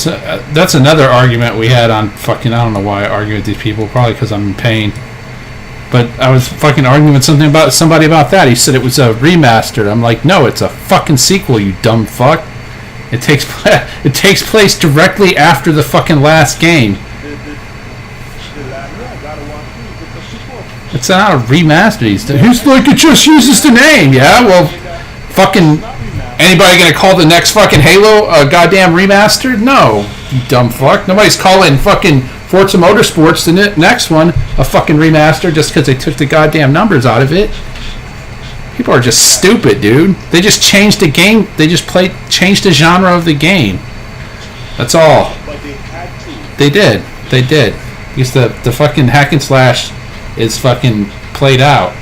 that's another argument we had on fucking. I don't know why I argue with these people. Probably because I'm in pain. But I was fucking arguing with somebody about that. He said it was a remastered. I'm like, no, it's a fucking sequel, you dumb fuck. It takes place directly after the fucking last game. It's not a remaster. Who's like, it just uses the name. Yeah, well, fucking anybody gonna call the next fucking Halo a goddamn remastered? No, you dumb fuck. Nobody's calling fucking Forza Motorsports the next one a fucking remaster just because they took the goddamn numbers out of it. People are just stupid, dude. They just changed the game. They just changed the genre of the game. That's all. But they had to. They did. Because the fucking hack and slash is fucking played out.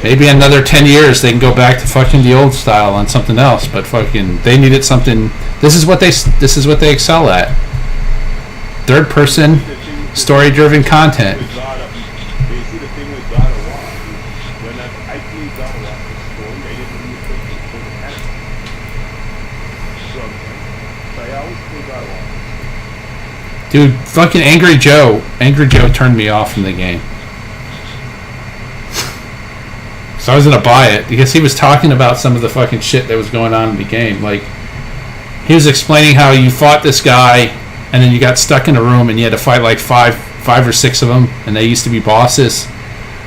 Maybe another 10 years they can go back to fucking the old style on something else. But fucking they needed something. This is what they excel at. Third person, story driven content. You see the thing with God of War is when I played God of War for story, I didn't really play for the mechanics. So I always play God of War. Dude, fucking Angry Joe turned me off from the game. So I was gonna buy it because he was talking about some of the fucking shit that was going on in the game. Like, he was explaining how you fought this guy and then you got stuck in a room and you had to fight like five or six of them, and they used to be bosses.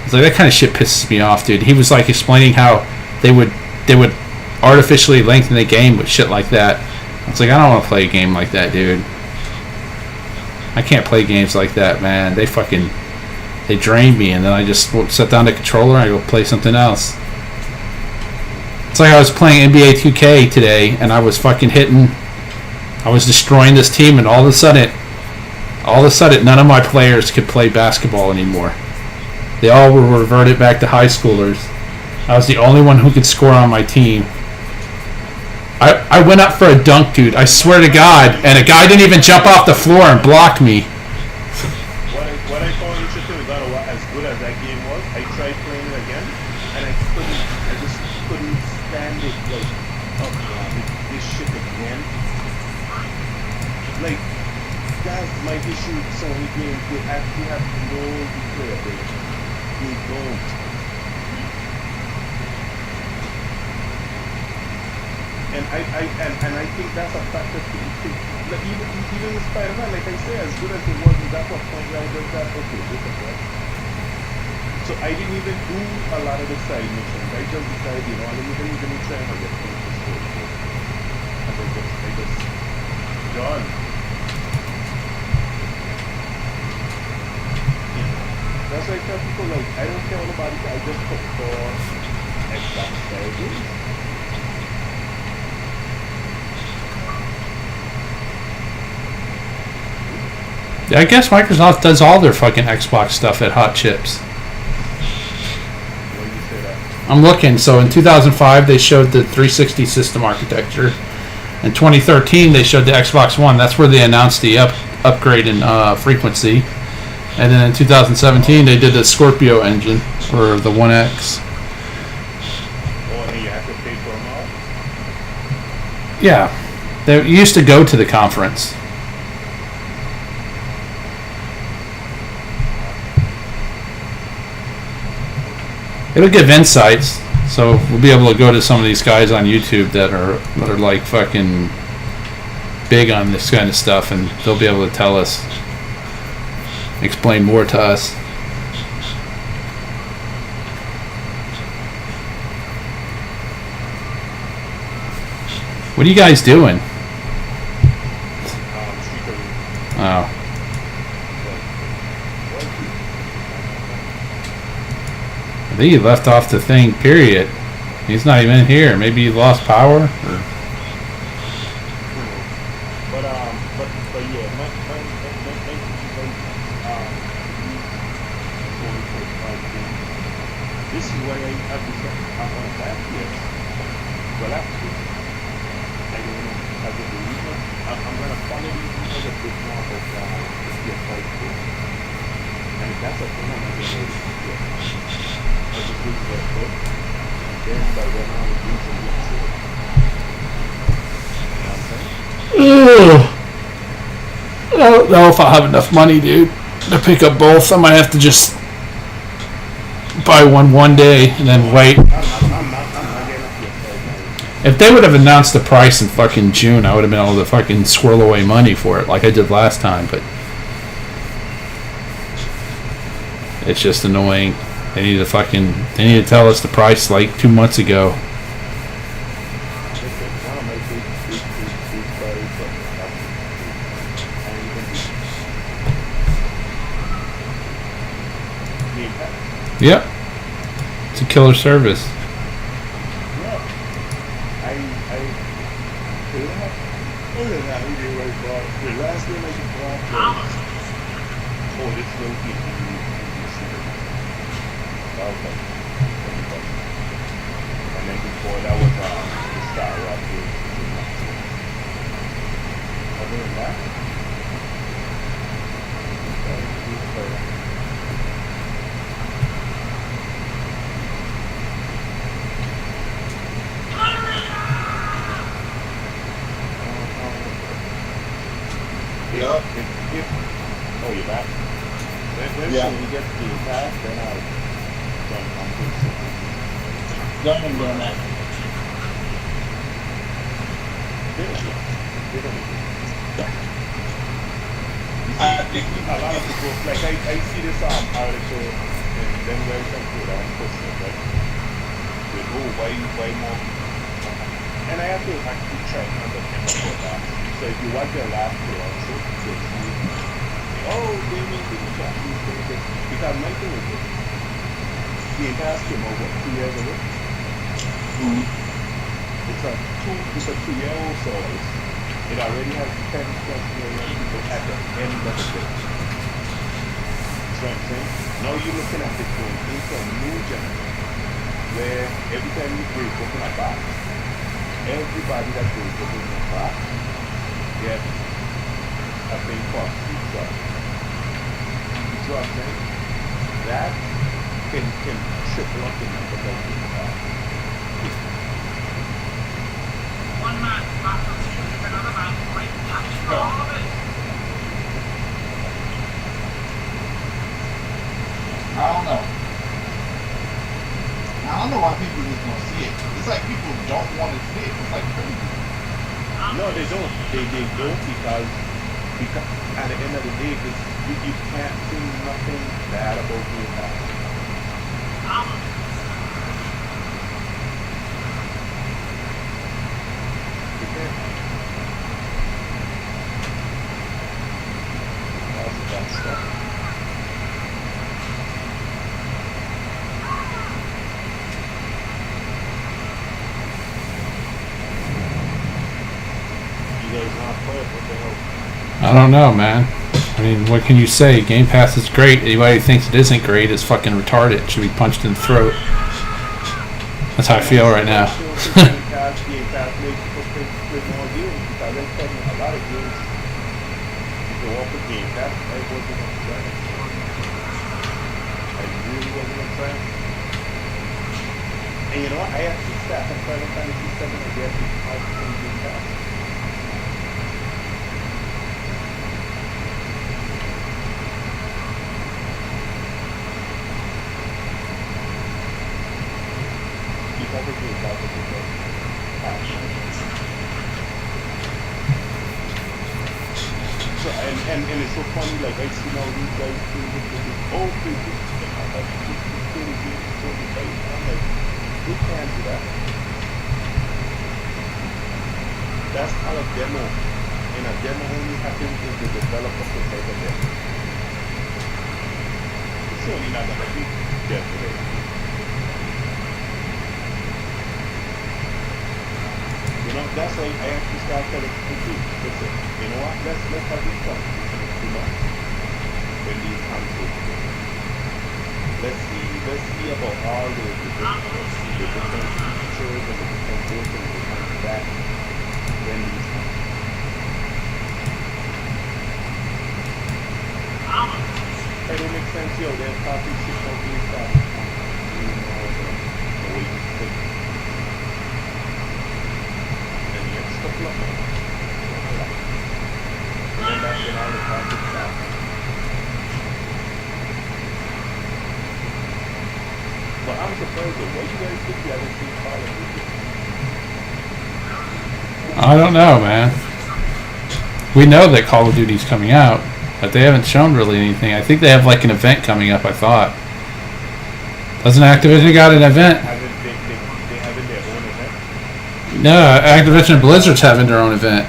It's like, that kind of shit pisses me off, dude. He was like explaining how they would artificially lengthen the game with shit like that. It's like, I don't want to play a game like that, dude. I can't play games like that, man. They drain me, and then I just set down the controller and I go play something else. It's like I was playing NBA 2K today, and I was fucking I was destroying this team, and all of a sudden, none of my players could play basketball anymore. They all were reverted back to high schoolers. I was the only one who could score on my team. I went up for a dunk, dude. I swear to God, and a guy didn't even jump off the floor and block me. What I found interesting with God of War, as good as that game was, I tried playing it again, and I just couldn't stand it. Like, oh god, this shit again. Like, that's my issue with Sony games. They actually have no replayability. They don't. And I think that's a factor to be taken. Like, even with Spider-Man, like I say, as good as it was, we got to a point where I just got, okay, this is right. So I didn't even do a lot of the side missions. I just decided, let me try and get things to score. And I just done. That's why I tell people, like, I don't care all about it. I just put for Xbox style games. I guess Microsoft does all their fucking Xbox stuff at Hot Chips. Why do you say that? I'm looking. So in 2005, they showed the 360 system architecture. In 2013, they showed the Xbox One. That's where they announced the upgrade in frequency. And then in 2017, they did the Scorpio engine for the One X. Oh, and you have to pay for them all? Yeah. They used to go to the conference. It'll give insights, so we'll be able to go to some of these guys on YouTube that are like fucking big on this kind of stuff, and they'll be able to tell us, explain more to us. What are you guys doing? Oh. I think he left off the thing, period. He's not even here. Maybe he lost power? Or but yeah, my this is why I have to say I'm on a bad yes. Well, actually, I don't know. As a believer, I'm gonna follow these people a bit more of the PS5 Pro. And if that's a thing, I'm gonna do it. I'll just do the book, and then by then I'll do some good shit. You know what I'm saying? Ugh. I don't know if I'll have enough money, dude, to pick up both. I might have to just buy one day and then wait. I'm not getting a PS5 now. If they would have announced the price in fucking June, I would have been able to fucking squirrel away money for it like I did last time, but it's just annoying. They need to tell us the price like 2 months ago. Yep. It's a killer service. The last game I could bought was this little piece of okay. And then before that was the Star Rock game. Other than that, oh, you're back? When Yeah. you get the pass, then I'll come to Don't even doing that. A lot of people, like I see this article and then where some people are posting, right? With, oh, why more people? And I have to actually try to understand about that. So if you watch the last two also, you'll see, oh, they mean to do that, because my thing is this. The entire came over 2 years ago. It's a 2-year-old service. It already has 10+ million people at the end of the day. See what I'm saying? Now you're looking at it going into a new generation where every time you break open a box, everybody that breaks open a box gets a thing called pizza. You see what I'm saying? That can triple up the number of people have. One man battles with another man might catch for all of it. I don't know. I don't know why people just don't see it. It's like people don't want to see it. It's like crazy. No, they don't. They don't because at the end of the day, you can't say nothing bad about Game Pass. You can't. That's that stuff. You guys not play it, what the hell? I don't know, man. I mean, what can you say? Game Pass is great. Anybody who thinks it isn't great is fucking retarded. It should be punched in the throat. That's how I feel right now. Game Pass makes people play more games because I'm telling you, a lot of games, if you want for Game Pass, I wasn't excited. I really wasn't excited. And you know what? I actually sat on Final Fantasy 7 again because of Game Pass. So and it's so funny, like I see now these guys doing this old people I'm like, they can't do that. That's called a demo. And a demo only happens if the developer puts out a demo. It's only not gonna be there today. You know that's why I have to start telling people, listen, you know what, let's have this conversation in 2 months when these consoles come. Let's see about all the different features and the different this and the different that when these come. Hey, it makes sense, yo, they're talking shit about these stuff. You know, the way you think. And you get stuff like that. And then that's when all the talking stuff. But I'm surprised though, why you guys think you haven't seen Call of Duty? I don't know, man. We know that Call of Duty's coming out, but they haven't shown really anything. I think they have like an event coming up, I thought. Doesn't Activision got an event? They having their own event? No, Activision and Blizzard's having their own event.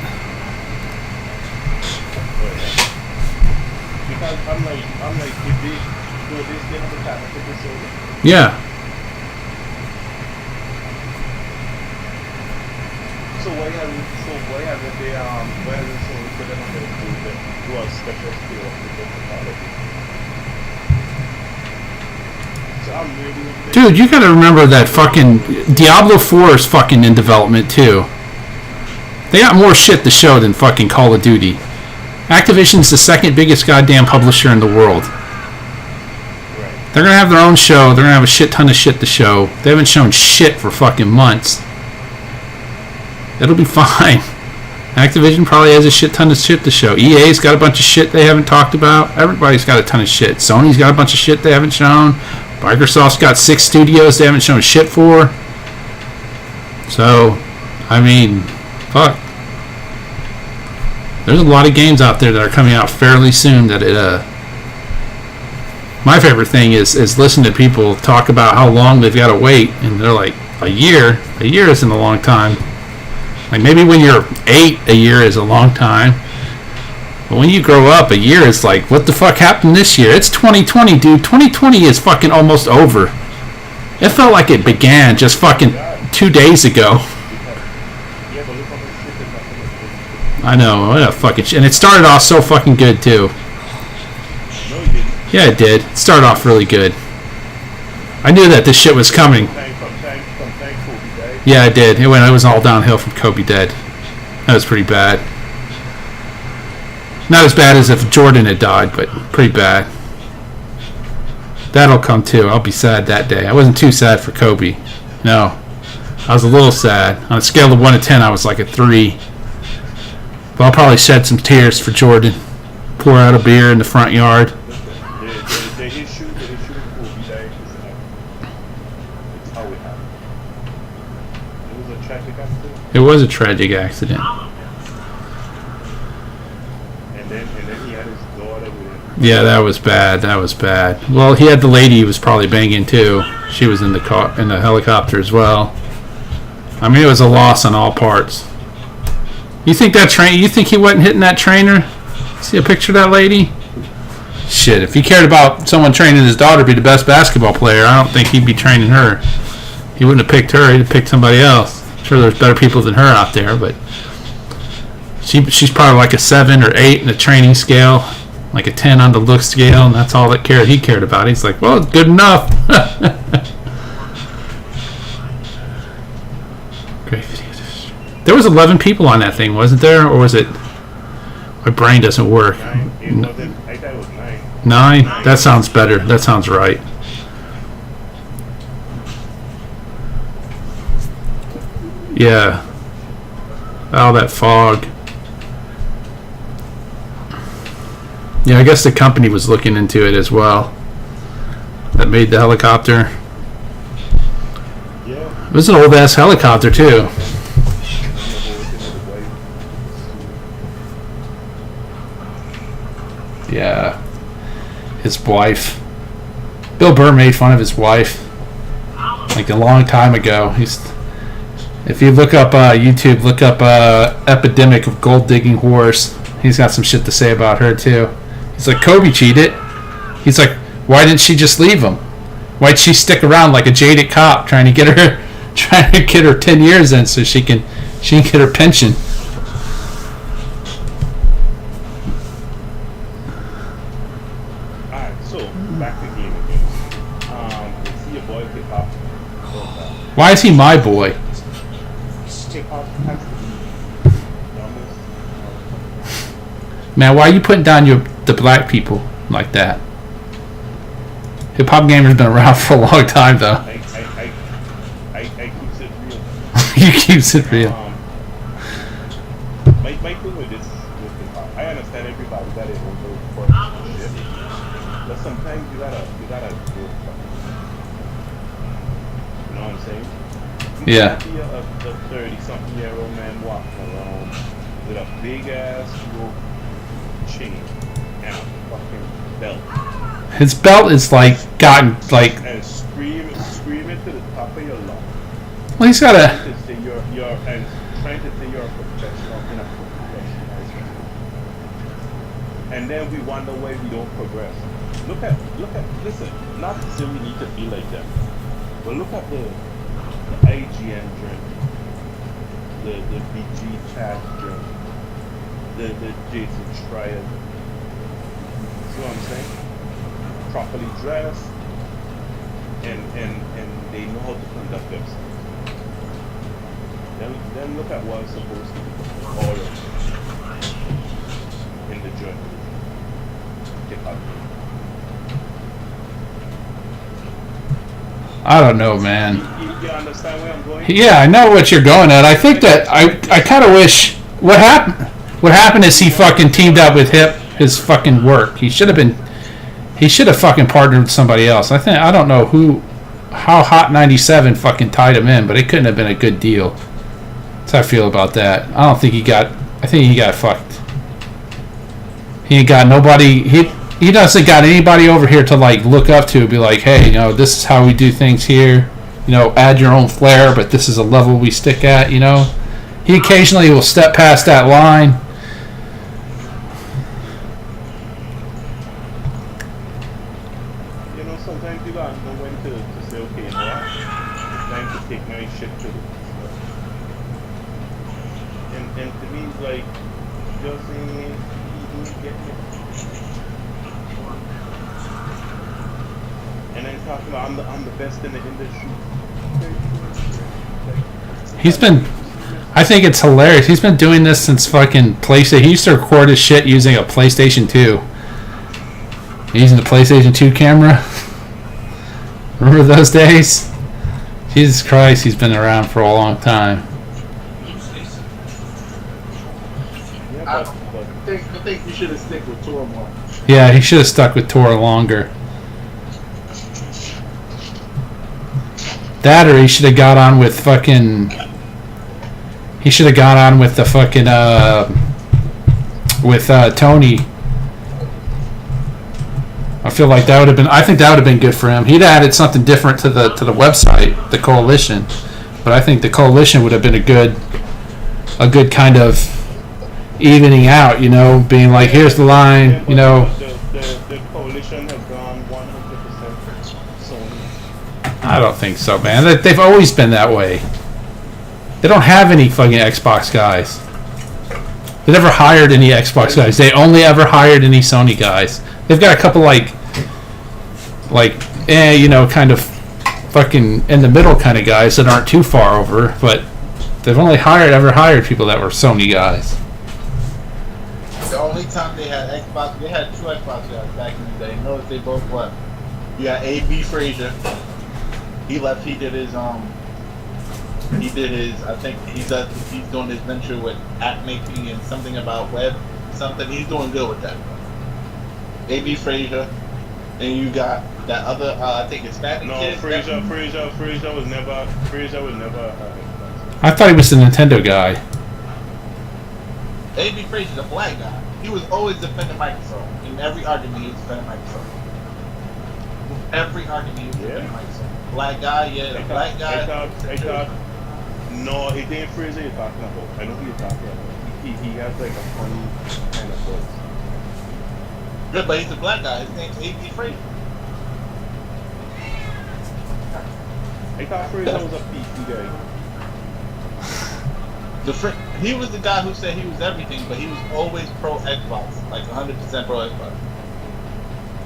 Because I'm like, if they do this, they have a time to this over. Yeah. So why haven't they someone put them on their do a special skill of the technology? So I'm really Dude, you gotta remember that fucking Diablo 4 is fucking in development too. They got more shit to show than fucking Call of Duty. Activision's the second biggest goddamn publisher in the world. They're gonna have their own show. They're gonna have a shit ton of shit to show. They haven't shown shit for fucking months. It'll be fine. Activision probably has a shit ton of shit to show. EA's got a bunch of shit they haven't talked about. Everybody's got a ton of shit. Sony's got a bunch of shit they haven't shown. Microsoft's got 6 studios they haven't shown shit for. So, I mean, fuck. There's a lot of games out there that are coming out fairly soon that my favorite thing is listen to people talk about how long they've got to wait, and they're like, a year isn't a long time. Like maybe when you're 8, a year is a long time, but when you grow up, a year is like, what the fuck happened this year? It's 2020, dude. 2020 is fucking almost over. It felt like it began just fucking 2 days ago. I know, what a fucking shit. And it started off so fucking good too. Yeah, it did. It started off really good. I knew that this shit was coming. Yeah, it did. It was all downhill from Kobe dead. That was pretty bad. Not as bad as if Jordan had died, but pretty bad. That'll come too. I'll be sad that day. I wasn't too sad for Kobe. No. I was a little sad. On a scale of 1 to 10, I was like a 3. But I'll probably shed some tears for Jordan. Pour out a beer in the front yard. The issue with Kobe died is it's how it happened. It was a tragic accident. It was a tragic accident. And then he had his daughter with him. Yeah, that was bad. That was bad. Well, he had the lady he was probably banging too. She was in the car, in the helicopter as well. I mean, it was a loss on all parts. You think he wasn't hitting that trainer? See a picture of that lady? Shit, if he cared about someone training his daughter to be the best basketball player, I don't think he'd be training her. He wouldn't have picked her. He'd have picked somebody else. I'm sure there's better people than her out there, but she's probably like a 7 or 8 in the training scale, like a 10 on the look scale, and that's all that he cared about. He's like, well, it's good enough. Great video. There was 11 people on that thing, wasn't there? Or was it... My brain doesn't work. 9. I thought it was 9. 9? That sounds better. That sounds right. Yeah. Oh, that fog. Yeah, I guess the company was looking into it as well. That made the helicopter. Yeah. It was an old-ass helicopter, too. Yeah. His wife. Bill Burr made fun of his wife like a long time ago. If you look up YouTube, look up Epidemic of Gold Digging Whores. He's got some shit to say about her too. He's like, Kobe cheated. He's like, why didn't she just leave him? Why'd she stick around like a jaded cop trying to get her 10 years in so she can She didn't get her pension. Alright, so back to game again. You see your boy hip hop. Why is he my boy? Hip hop has to be dumbest. Man, why are you putting down the black people like that? Hip hop gamer's been around for a long time, though. I keeps it real. He keeps it real. My thing with this with hip hop, I understand everybody got it over for shit, but sometimes you gotta go. You know what I'm saying? You Yeah. can't be a 30-something-year-old man walking around with a big ass rope chain and a fucking belt. His belt is like gotten like. And screaming to the top of your lungs. Well, he's got a. To say you're and trying to say you're a professional in a professional. And then we wonder why we don't progress. Look at listen, not to say we need to be like them, but look at the IGN journey, the BG chat journey, the Jason Schreier. See what I'm saying? Properly dressed and they know how to conduct themselves. Then look at what's supposed to be all of in the journey. I don't know, man. You understand where I'm going? Yeah, I know what you're going at. I think that I kind of wish what happened is he fucking teamed up with his fucking work. He should have fucking partnered with somebody else. I don't know how Hot 97 fucking tied him in, but it couldn't have been a good deal. That's how I feel about that. I think he got fucked. He ain't got nobody. He doesn't got anybody over here to like look up to, be like, hey, you know, this is how we do things here. You know, add your own flair, but this is a level we stick at. You know, he occasionally will step past that line. You know, sometimes you gotta know when to say, okay, you know what? It's time to take my shit to the and to me, it's like, just saying, he get me. And then talking about I'm the best in the industry. He's been. I think it's hilarious. He's been doing this since fucking PlayStation. He used to record his shit using a PlayStation 2. Using the PlayStation 2 camera. Remember those days? Jesus Christ, he's been around for a long time. I think you should have stuck with Tor more. Yeah, he should have stuck with Tor longer. That, or he should have got on with fucking. He should have got on with the fucking with Tony. I feel like that would have been. I think that would have been good for him. He'd added something different to the website, the coalition. But I think the coalition would have been a good kind of evening out. You know, being like, here's the line. You know. The coalition has gone 100% Sony. I don't think so, man. They've always been that way. They don't have any fucking Xbox guys. They never hired any Xbox guys. They only ever hired any Sony guys. They've got a couple you know, kind of fucking in the middle kind of guys that aren't too far over, but they've only ever hired people that were Sony guys. The only time they had Xbox, they had two Xbox guys back in the day. Notice they both left. You got A.B. Frazier. He left. He did his I think he's doing his venture with app making and something about web something. He's doing good with that. A.B. Frazier. And you got that other I think Hispanic kid. Frazier was never I thought he was the Nintendo guy. A.B. Frazier's a black guy. He was always defending Microsoft. In every argument he was defending Microsoft. Every argument he was defending Microsoft. Black guy, yeah, black guy. I thought no, it ain't Fraser you're talking about. I know who you're talking about. He has like a funny kind of voice. Good, but he's a black guy. His name's A.B. Frazier. I thought Fraser was a PC guy. He was the guy who said he was everything, but he was always pro Xbox, like 100% pro Xbox.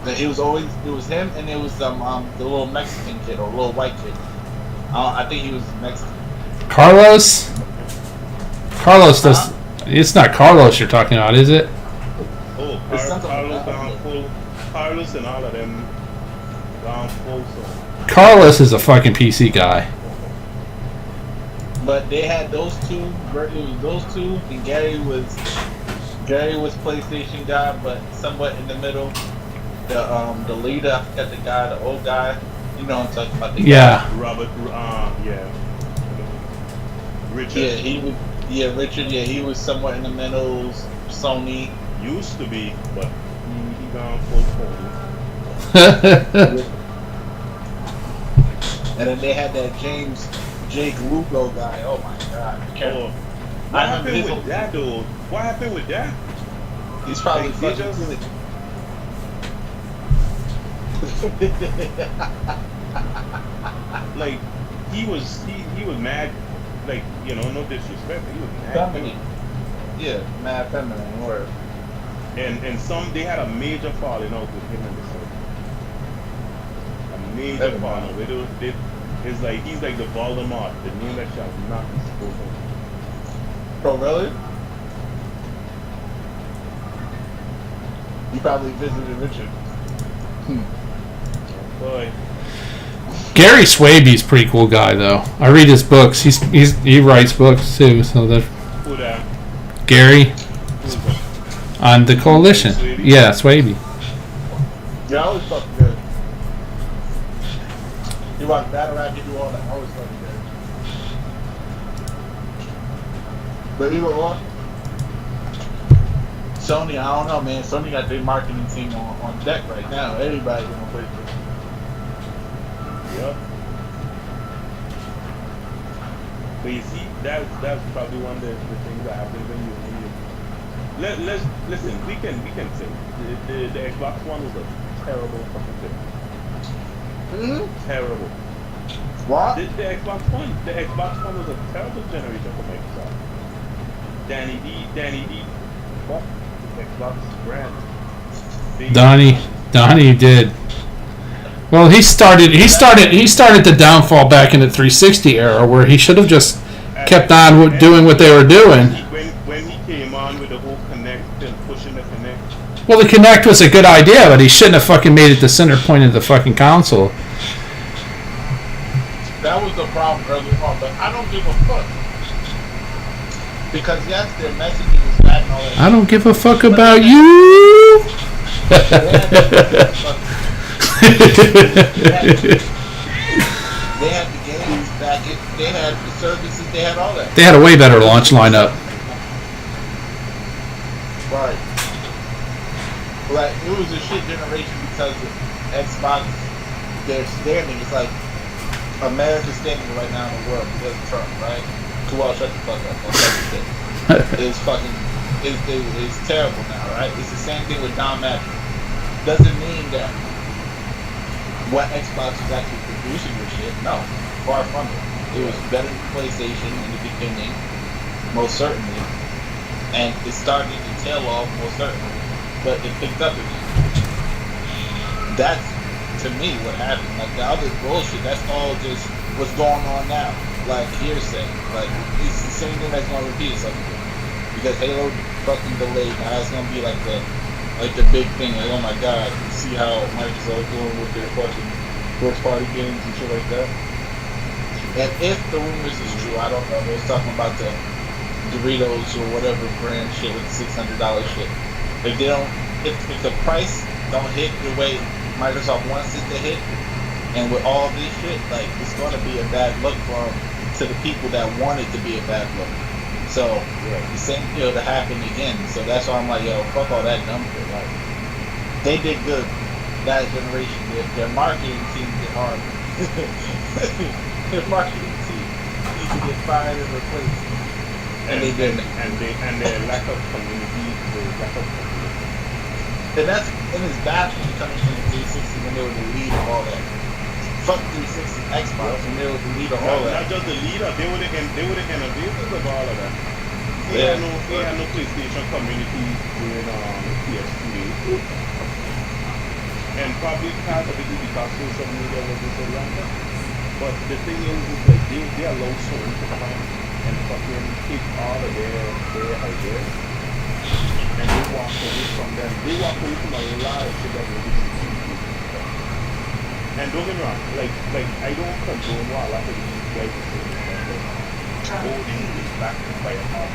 That it was him, and it was the little Mexican kid or little white kid. I think he was Mexican. Carlos. Carlos does. It's not Carlos you're talking about, is it? Oh, Carlos gone full. Carlos and all of them gone full. So. Carlos is a fucking PC guy. But they had those two. It was those two, and Gary was PlayStation guy, but somewhat in the middle. The leader, I forgot the guy, the old guy. You know what I'm talking about? Yeah. Robert. Yeah. Richard. Yeah, he was. Yeah, Richard. Yeah, he was somewhat in the middle. Sony used to be, but he gone full Sony. And then they had that Jake Lugo guy. Oh my God! What happened with that dude? What happened with that? He's probably fucking. Like he was mad, like, you know, no disrespect, but he was mad. Feminine. Yeah, mad feminine word. And they had a major falling out with him and the son. A major falling out. It's like he's like the Voldemort, the name that shall not be spoken. Oh really? You probably visited Richard. Boy. Gary Swaby's a pretty cool guy, though. I read his books. He writes books too. So that. Who that? Gary. On the Coalition. Yeah, Swaby. Yeah, I always fucking good. You watch battle rap, you do all that. I always fucking good. But you know what? Sony, I don't know, man. Sony got their marketing team on deck right now. Everybody's gonna play this. Yep. But you see, that's probably one of the things that happens when you let's listen. We can say the Xbox One was a terrible fucking thing. Mm-hmm. Terrible. What? The Xbox One was a terrible generation for Microsoft. Danny D. What? The Xbox brand. Donnie did. Well, he started the downfall back in the 360 era, where he should have just kept on doing what they were doing. When he came on with the whole Kinect and pushing the Kinect. Well, the Kinect was a good idea, but he shouldn't have fucking made it the center point of the fucking console. That was the problem early on, but I don't give a fuck. Because yes, their messaging is bad and all that. I don't give a fuck about you. They had the games back. They had the services. They had all that. They had a way better launch lineup. Right. Like it was a shit generation because of Xbox. Their standing is like America's standing right now in the world because of Trump, right? Well, shut the fuck up. It's fucking. It's terrible now, right? It's the same thing with Don Madden. Doesn't mean that what Xbox was actually producing this shit. No, far from it. It was better than PlayStation in the beginning, most certainly, and it started to tail off, most certainly, but it picked up again. That's, to me, what happened. Like the other bullshit, that's all just what's going on now. Like hearsay. Like it's the same thing that's gonna repeat itself again. Because Halo fucking delayed. Now it's gonna be like the big thing. Like, oh my god, see how Microsoft doing with their fucking first party games and shit like that. And if the rumors is true, I don't know. They was talking about the Doritos or whatever brand shit with the $600 shit. If they don't, if the price don't hit the way Microsoft wants it to hit, and with all this shit, like it's gonna be a bad look for them, to the people that want it to be a bad look. So the same deal to happen again. So that's why I'm like, yo, fuck all that dumb shit. Like they did good that generation. Their marketing team did hard. Their marketing team needs to get fired and replaced. And they did. And their lack of community. And it's baffling coming from the 360 when they were the lead of all that. Fuck 360 Xbox, and they were the leader of all Not that. just the leader, they were the innovators of all of that. They Yeah, had no PlayStation community during PS2 days. And probably part of it is because social media wasn't so rampant. But the thing is like they allow Sony to come and fucking take all of their ideas and they walk away from them. They walk away from a lot of shit that they used to do. And don't get me wrong, like I don't condone what a lot of these guys are saying about like, oh, they need it back to fight hard.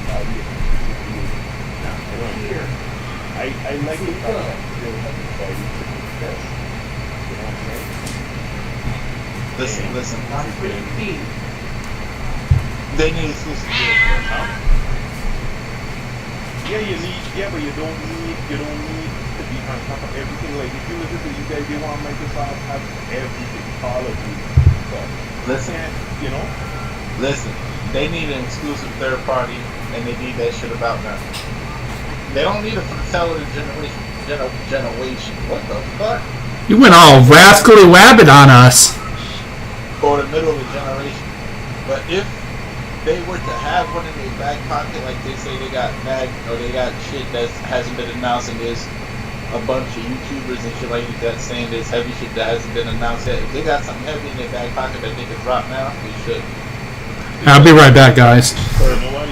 Nah, I don't care. I like the fact that they're having fighting to the best. You know what I'm saying? listen. Not 3 feet. They need exclusive deals, huh? Yeah, but you don't need to be on top of everything. Like if you listen to these guys, they want Microsoft have everything, all of you. But Listen, you know, listen. They need an exclusive third party, and they need that shit about now. They don't need it for the television generation. What the fuck? You went all rascally wabbit on us. Or the middle of the generation. But if they were to have one in their back pocket, like they say they got mad or they got shit that hasn't been announced, and there's a bunch of YouTubers and shit like that saying there's heavy shit that hasn't been announced yet. If they got something heavy in their back pocket that they can drop now, they should. I'll be right back, guys.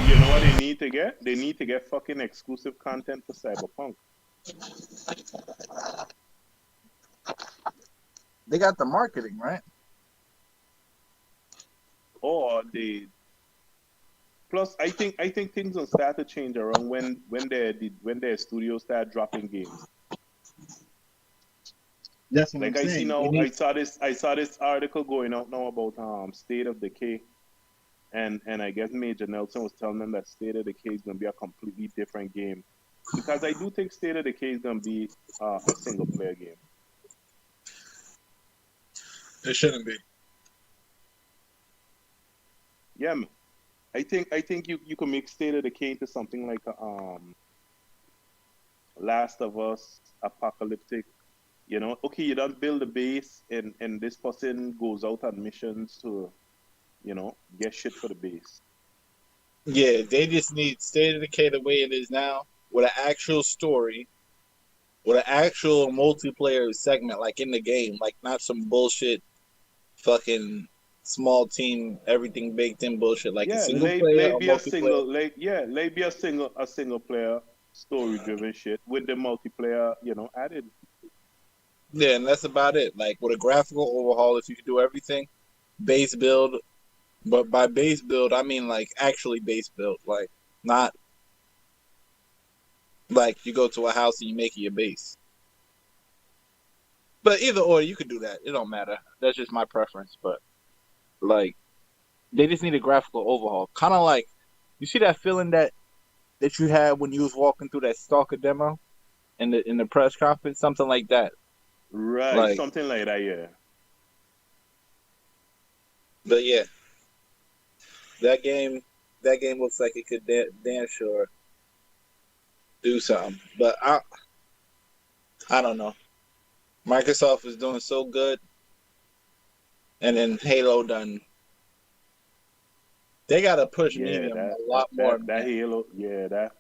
you know what they need to get? They need to get fucking exclusive content for Cyberpunk. They got the marketing, right? Or they plus I think things will start to change around when their studios start dropping games. That's what Like I'm I saying. see now, I saw this article going out now about State of Decay, and I guess Major Nelson was telling them that State of Decay is gonna be a completely different game, because I do think State of Decay is gonna be a single player game. It shouldn't be. Yeah, man. I think you can make State of Decay into something like a Last of Us apocalyptic. You know, okay, you don't build a base, and this person goes out on missions to, you know, get shit for the base. Yeah, they just need State of Decay the way it is now, with an actual story, with an actual multiplayer segment, like in the game, like not some bullshit, fucking small team, everything baked in bullshit, like a single player or multiplayer. Maybe a single player story driven shit with the multiplayer, you know, added. Yeah, and that's about it. Like with a graphical overhaul, if you could do everything, base build. But by base build, I mean like actually base build, like not like you go to a house and you make it your base. But either or, you could do that. It don't matter. That's just my preference. But like, they just need a graphical overhaul. Kind of like, you see that feeling that you had when you was walking through that Stalker demo in the press conference, something like that. Right, Like, something like that, yeah. But yeah, that game looks like it could damn sure do something. But I don't know. Microsoft is doing so good, and then Halo done. They gotta push medium a lot more. That Halo, that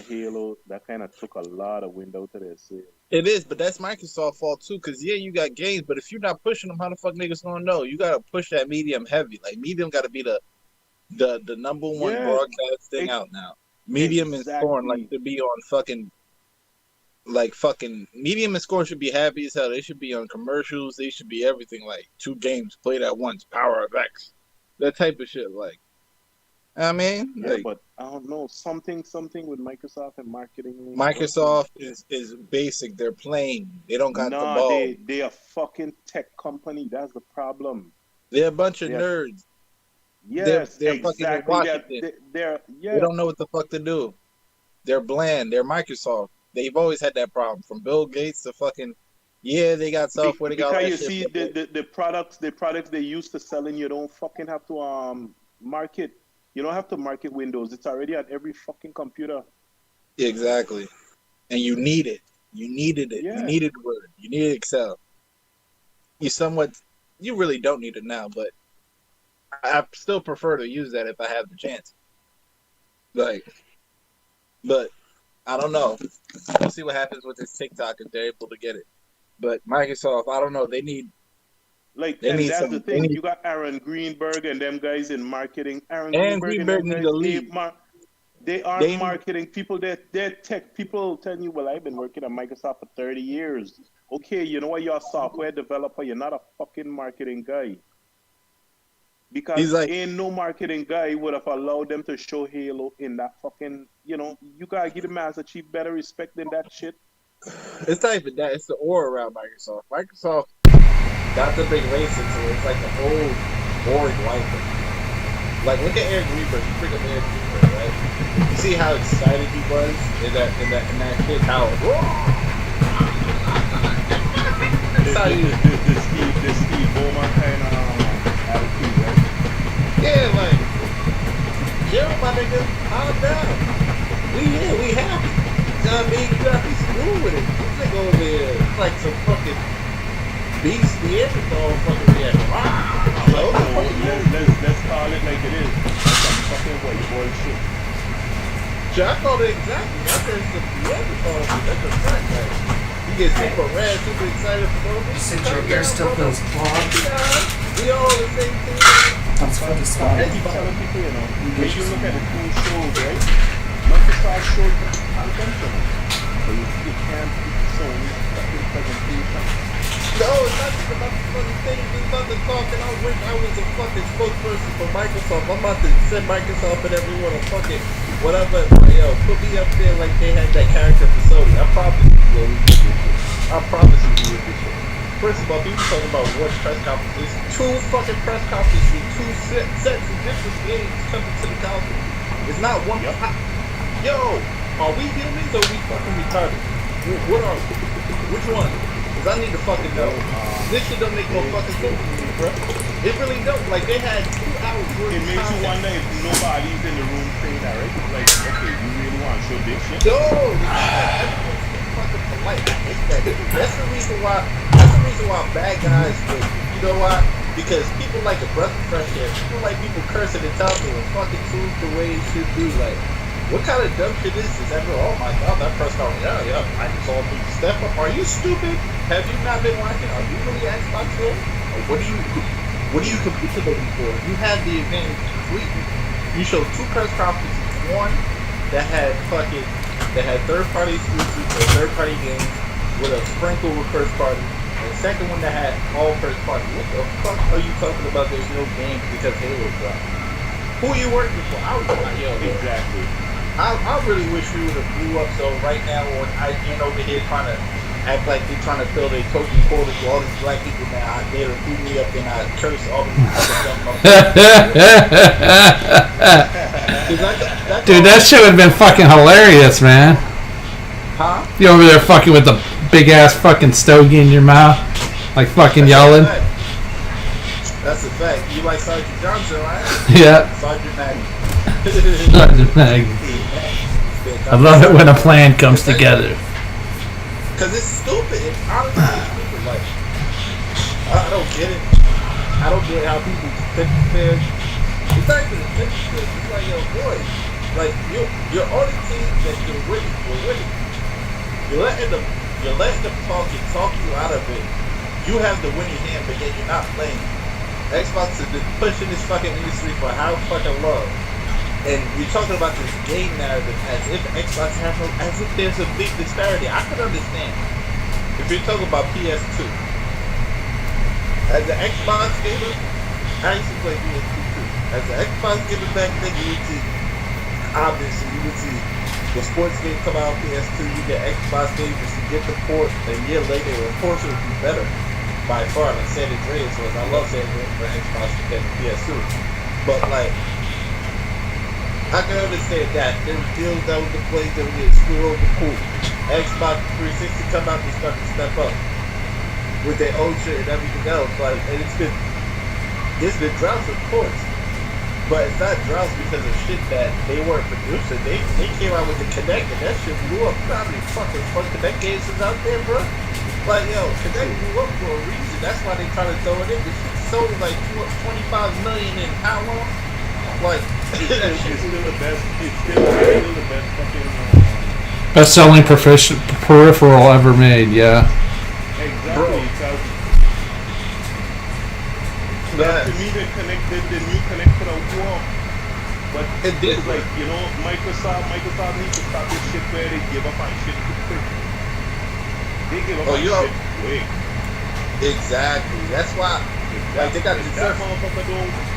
Halo, that kind of took a lot of wind out of their sails. It is, but that's Microsoft fault too. Cause yeah, you got games, but if you're not pushing them, how the fuck niggas gonna know? You gotta push that medium heavy. Like medium gotta be the number one broadcast thing out now. Medium and scoring like to be on fucking medium and scoring should be happy as hell. They should be on commercials. They should be everything. Like 2 games played at once, power of X, that type of shit. Like, I mean, yeah, like, but I don't know, something with Microsoft and marketing. Microsoft is basic. They're plain. They don't got the ball. They a fucking tech company. That's the problem. They're a bunch of nerds. Yes, they're exactly. fucking Washington. They don't know what the fuck to do. They're bland. They're Microsoft. They've always had that problem. From Bill Gates to fucking they got software. They got all that because you shit, see the products they used to selling. You don't fucking have to market. You don't have to market Windows. It's already on every fucking computer. Exactly. And you need it. You needed it. Yeah. You needed Word. You needed Excel. You somewhat you really don't need it now, but I still prefer to use that if I have the chance. Like, but I don't know. We'll see what happens with this TikTok if they're able to get it. But Microsoft, I don't know. They need Like, they and need that's the some. They thing. need, You got Aaron Greenberg and them guys in marketing. Aaron and Greenberg and them Greenberg need guys to lead. they are They need, marketing people. They're tech people telling you, well, I've been working at Microsoft for 30 years. Okay, you know what? You're a software developer. You're not a fucking marketing guy. Because he's like, ain't no marketing guy would have allowed them to show Halo in that fucking, you gotta give the Master Chief better respect than that shit. it's not even that. It's the aura around Microsoft. Microsoft got the big race into it. It's like the old, boring white thing. Like, look at Aaron Greenberg. You bring up Aaron Greenberg, right? You see how excited he was in that shit. How This Steve Bowman kind of attitude, right? yeah, like, chill, my nigga, calm down. We happy. You know what I mean? You gotta be smooth with it. This nigga over here, it's like some fucking beast Neanderthal fucking reaction. Let's call it like it is. That's some fucking white boy shit. I called it exactly. I said it's some Neanderthal shit. That's a fact, like. You get super red, super excited for no reason. Since your ear still feels clogged, We all the same thing. I'm supposed to stop. I keep telling people, when you look at the two shows, right? Microsoft showed convention. So you can't keep Sony fucking presentation. No, it's not just about the fucking thing. It's about the talk, and I wish I was a fucking spokesperson for Microsoft. I'm about to send Microsoft and everyone a fucking whatever. Yo, put me up there like they had that character for Sony. I promise you, we did this shit. I promise you, we did this shit. First of all, people talking about one press conferences, 2 fucking press conferences with 2 sets of different games coming to the conference. It's not one. Yep. Yo, are we humans or are we fucking retarded? What are we? Which one? Because I need to fucking know. This shit don't make no fucking sense to me, bro. It really don't. Like, they had 2 hours worth It of makes you content. wonder if nobody's in the room saying that, right? Like, okay, you really want to show this shit? No, everyone's fucking polite. I hate that. That's the reason why. That's the reason why bad guys win. You know why? Because people like a breath of fresh air. People like people cursing and talking and fucking food the way it should be. Like, what kind of dumb shit is this? Oh my god, that press conference. Yeah, Microsoft needs to step up. Are you stupid? Have you not been watching? Are you really Xbox fan? Or what do you compete to them for? You have the advantage completely. You showed 2 press conferences. One that had third-party exclusives or third-party games with a sprinkle with first party. And the second one that had all first party. What the fuck are you talking about? There's no games because Halo dropped. Who are you working for? I was like, yo, Exactly. I really wish we would have blew up. So right now on IGN over here trying to act like they're trying to fill their token quotas with all these black people now. They'll boot me up and I curse all these other Dude, that shit would have been fucking hilarious, man. Huh? You over there fucking with the big ass fucking stogie in your mouth, like fucking yelling. That's a fact. You like Sergeant Johnson, right? Yeah. Sergeant Maggie. I love it when a plan comes together. Because it's stupid. It's honestly stupid. Like, I don't get it. I don't get how people think it's not even attention. It's like, yo, boys, like, your only team that you're winning, You're letting them talk you out of it. You have the winning hand, but yet you're not playing. Xbox has been pushing this fucking industry for how fucking long. And you're talking about this game narrative as if Xbox has as if there's a big disparity. I could understand if you're talking about PS2. As an Xbox gamer, I used to play PS2 too. As an Xbox gamer back then, you would see, obviously, you would see the sports game come out on PS2, you get Xbox games, you get the port, a year later, the port would be better by far than San Andreas was. I love San Andreas for Xbox compared to PS2. But, like, I can understand that. There were deals that were played that would get screwed over cool. Xbox 360 come out and start to step up with their own shit and everything else. Like, and it's been droughts, of course. But it's not droughts because of shit that they weren't producing. They came out with the Kinect and that shit blew up. How many fucking fun Kinect games is out there, bro? Like, yo, Connect grew up for a reason. That's why they try to throw it in. This shit sold like 25 million in how long? Like, that shit It's still the best. It's still the best fucking. Best-selling peripheral ever made. Yeah. Exactly. Because to me, they connected the new Connect to the wall. But it's like, you know, Microsoft needs to stop this shit where they give up on shit too quick. They give up on shit quick. Exactly. That's why. Like, they got if that motherfucker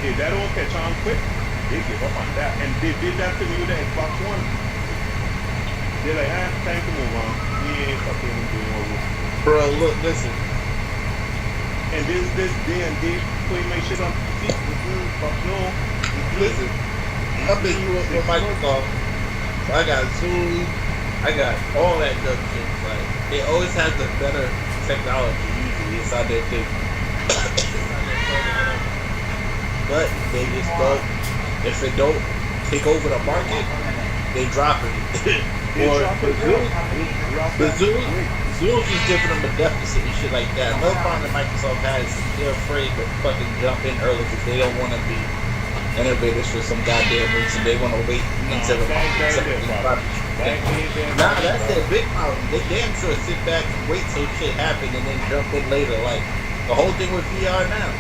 if that don't catch on quick, they give up on that. And they did that to me with the Xbox One. They're like, time to move on. We ain't fucking doing all this. Bro, look, listen. And this day and day play my shit on PC. Fuck no. Listen. I've been with Microsoft. So I got Zoom. I got all that dumb shit. Like, they always have the better technology usually inside their thing. But they just don't. If it don't take over the market, they drop it. Zoom's just giving them a deficit and shit like that. Another problem that Microsoft has is they're afraid to fucking jump in early because they don't want to be innovators for some goddamn reason. They want to wait until the Nah, that's their big problem. They damn sure sit back and wait till shit happens and then jump in later. Like, the whole thing with VR now.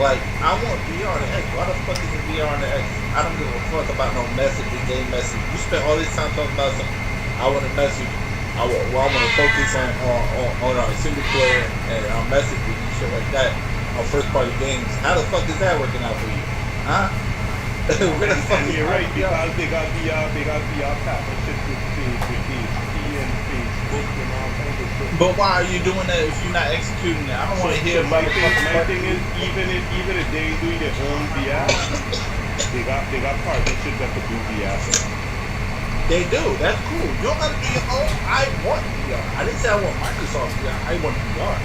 Like, I want VR on the X. Why the fuck is it VR on the X? I don't give a fuck about no messaging, game message. You spend all this time talking about something. I want to message. I want to focus on our single player and our messaging and shit like that on first party games. How the fuck is that working out for you? Huh? And you're right, because they got VR partnerships with PhD and Facebook and all kinds of shit. But why are you doing that if you're not executing it? I don't want to hear my about thing is, even if they doing their own VR, they got partnerships that could do VR. They do. That's cool. You don't gotta do your own. I want VR. I didn't say I want Microsoft VR. I want VR.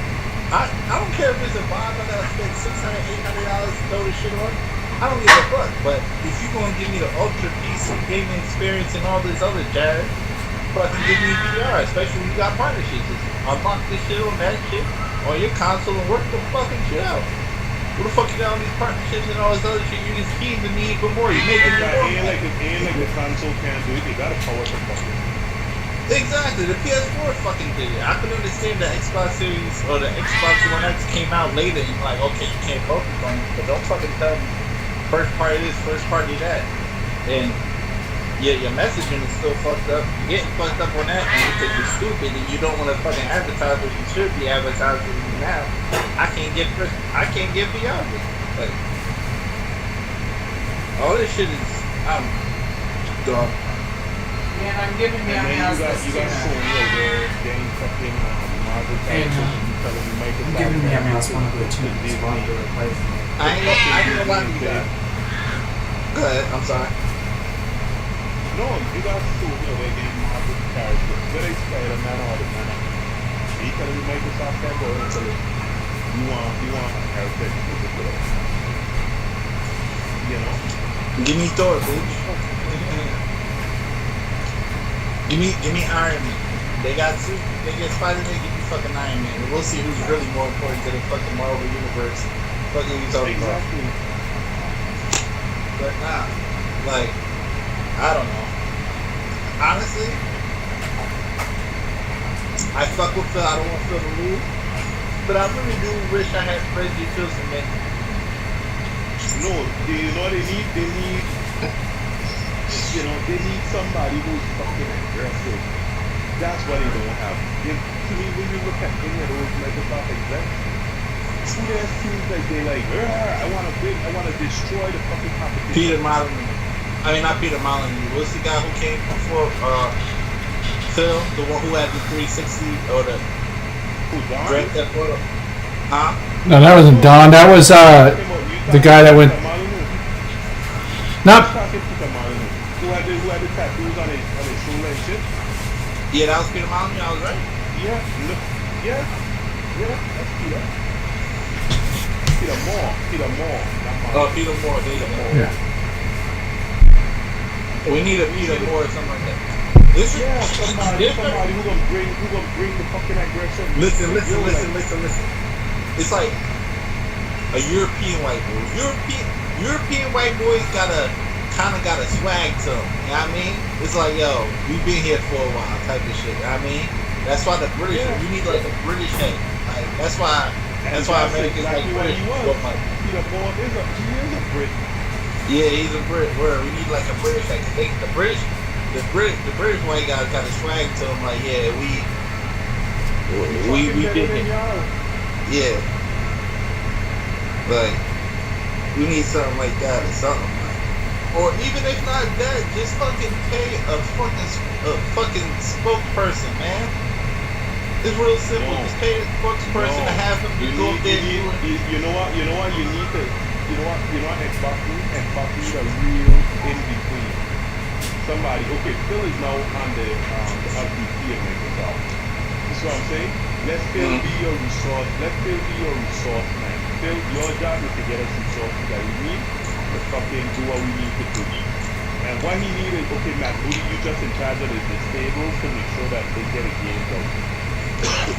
I don't care if it's a vibe. I gotta spend $600, $800 to throw this shit on. I don't give a fuck. But if you're gonna give me the ultra PC gaming experience and all this other jazz, fucking give me VR, especially when you got partnerships. Just unlock this shit on that shit on your console and work the fucking shit out. What the fuck you got all these partnerships and all this other shit? You just keep the need for more. You make it ain't like the console can't do it. They gotta power the fucking. Exactly. The PS4 fucking did it. I can understand the Xbox Series or the Xbox One X came out later and like, okay, you can't focus on it, but don't fucking tell me first party this, first party that. And yeah, your messaging is still fucked up. You're getting fucked up on that because you're stupid and you don't want to fucking advertise what you should be advertising now. I can't get VR. Like, all this shit is, I'm dumb. Man, I'm giving me a house. You got Sony out there getting fucking Marvel titles and telling me Microsoft. I'm giving me a mouse one of the two to replace. I ain't gonna lie to you guys. Go ahead, I'm sorry. No, you got Sony out there getting Marvel characters. Whether it's Spider-Man or the man. He telling me Microsoft can't go until you want a character to put it up. You know? Give me Thor, bitch. Give me Iron Man. They got Spider-Man, give me fucking Iron Man. And we'll see who's really more important to the fucking Marvel universe. Fucking you talking about. But nah, like, I don't know. Honestly, I fuck with Phil. I don't want Phil to lose, but I really do wish I had Reggie Wilson, man. No, you know they need. You know, they need somebody who's fucking aggressive. That's what they don't have. To me, when you look at any of those Microsoft execs, who there seems like they like, I want to destroy the fucking competition. Peter Molyneux. I mean, not Peter Molyneux. What's the guy who came before Phil? The one who had the 360 or the Grand Theft Auto? Huh? No, that wasn't Don. That was the guy that went. Not. Who had the tattoos on his shoulder and shit? Yeah, that was Peter Molyneux. I was right. Yeah, that's Peter. Peter Moore. Oh, Peter Moore. There you go. Yeah. We need a Peter Moore or something like that. This is Yeah, somebody different. who gonna bring the fucking aggression. Listen. Like, yo, like, It's like a European white boy. European white boys got a swag to them. You know what I mean? It's like, yo, we've been here for a while type of shit. You know what I mean? That's why the British, Yeah. we need like a British head. Like, that's why Americans exactly like what British. he was. He is a Brit. Yeah, he's a Brit. Word. We need like a British head. The British white guys got a swag to them. Like, yeah, we Fucking did better than it. y'all. Yeah. Like, we need something like that or something. Or even if not that, just fucking pay a fucking spokesperson, man. It's real simple. No. Just pay a spokesperson to have him go there. You know what? You need to. You know what? Xbox need a real in between. Somebody. Okay, Phil is now on the LPP of Microsoft. You see what I'm saying? Let's Phil be your resource. Let Phil be your resource, man. Phil, your job is to get us resources that we need to fucking do what we need to do. And what he needed, okay, Matt, you just in charge of the stables to make sure that they get a game done.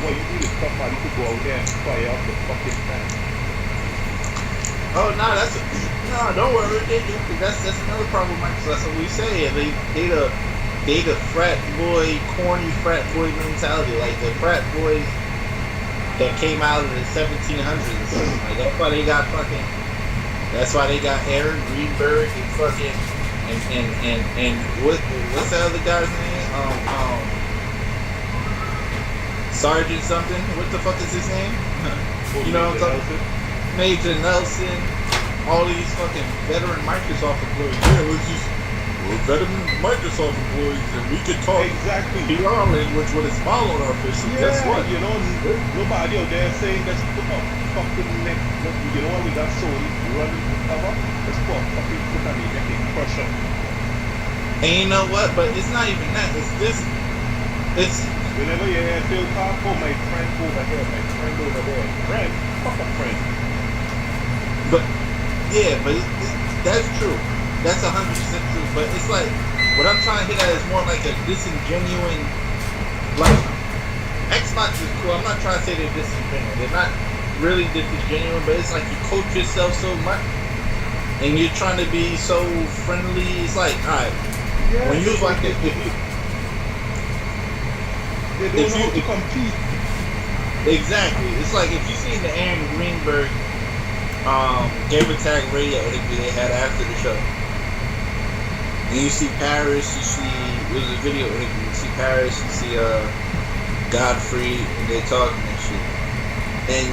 What you need is somebody to go out there and fire up the fucking fans. Oh no, don't worry. That's another problem, Microsoft. That's what we say. They the frat boy, corny frat boy mentality. Like the frat boys that came out of the 1700s and stuff. Like that's why they got Aaron Greenberg and fucking and what's that other guy's name? Sergeant something. What the fuck is his name? You know what I'm talking about? Major Nelson. All these fucking veteran Microsoft employees. Yeah, we're veteran Microsoft employees and we can talk exactly PR language when it's following our officials. Yeah, Guess what? you know, nobody out there saying let's put a fucking neck. You know what? We got Sony running the cover. Let's put a fucking foot on the neck and crush them. And you know what? But it's not even that. It's this. It's whenever you hear Phil talk, oh my friend over here, my friend over there, friend, fuck a friend. But yeah, but that's true. That's 100% true. But it's like what I'm trying to hit at is more like a disingenuine. Like Xbox is cool. I'm not trying to say they're disingenuine. They're not really disingenuine, but it's like you coach yourself so much, and you're trying to be so friendly. It's like, all right, when you like it, they don't know how to compete. Exactly. It's like if you seen the Aaron Greenberg Gamer Tag radio interview they had after the show. And you see Paris, it was a video interview, you see Paris, you see Godfrey, and they're talking and shit. And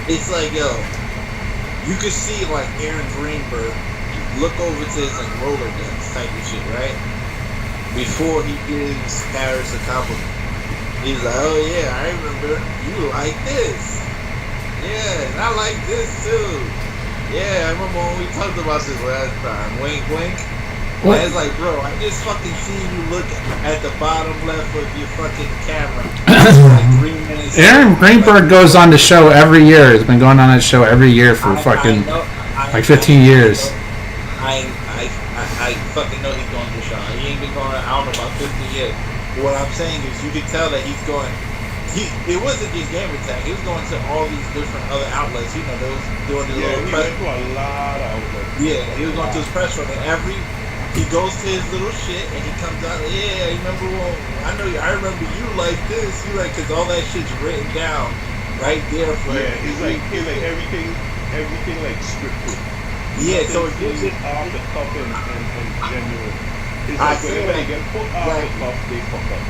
it's like, yo, you could see like Aaron Greenberg look over to his like Rolodex type of shit, right? Before he gives Paris a compliment. He's like, oh yeah, I remember you like this. Yeah, and I like this too. Yeah, I remember when we talked about this last time. Wink, wink. What? And it's like, bro, I just fucking seen you look at the bottom left of your fucking camera. Like 3 minutes. Aaron Greenberg goes on the show every year. He's been going on that show every year for fucking 15 years. I fucking know he's going to the show. He ain't been going, I don't know, about 50 years. But what I'm saying is you can tell that he's going. It wasn't just Gamer Tag. He was going to all these different other outlets. You know, they was doing his little press. He went to a lot of outlets. Yeah, he was going to his press run, and he goes to his little shit, and he comes out. Yeah, I remember you like this. You like, because all that shit's written down right there for him. He's like everything like scripted. Yeah, so it gives it off the cuff and genuine. It's I like whenever they get put off the cuff, they fuck up.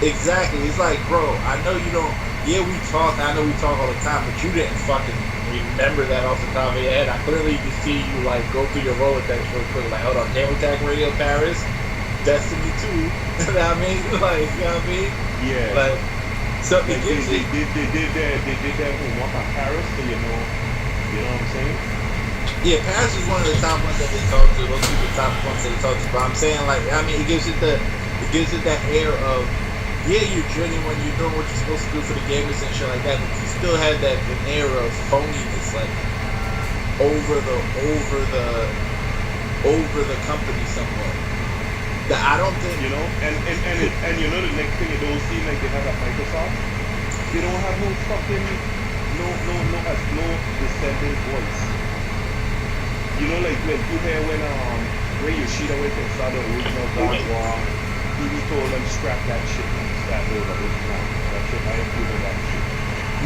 Exactly. It's like, bro, I know you don't. Yeah, we talk. I know we talk all the time, but you didn't fucking remember that off the top of your head. I clearly just see you like go through your Rolodex real quick. Like, hold on, Gamer Tag Radio Paris, Destiny 2. You know what I mean? Like, you know what I mean? Yeah. Like, so they did that homework on Paris, so you know what I'm saying? Yeah, Paris is one of the top ones that they talk to. Those are the top ones that they talk to. But I'm saying, like, I mean, it gives it that air of. Yeah, you're genuine, you're doing what you're supposed to do for the gamers and shit like that, but you still had that veneer of phoniness, like over the company somewhat. That I don't think, you know, and and you know the next thing you don't see like they have at Microsoft, they don't have no fucking no descendant voice. You know, like when you hear when Yoshida went and saw the original God War, he told them scrap that shit and start over this now. That shit, I ain't doing that shit.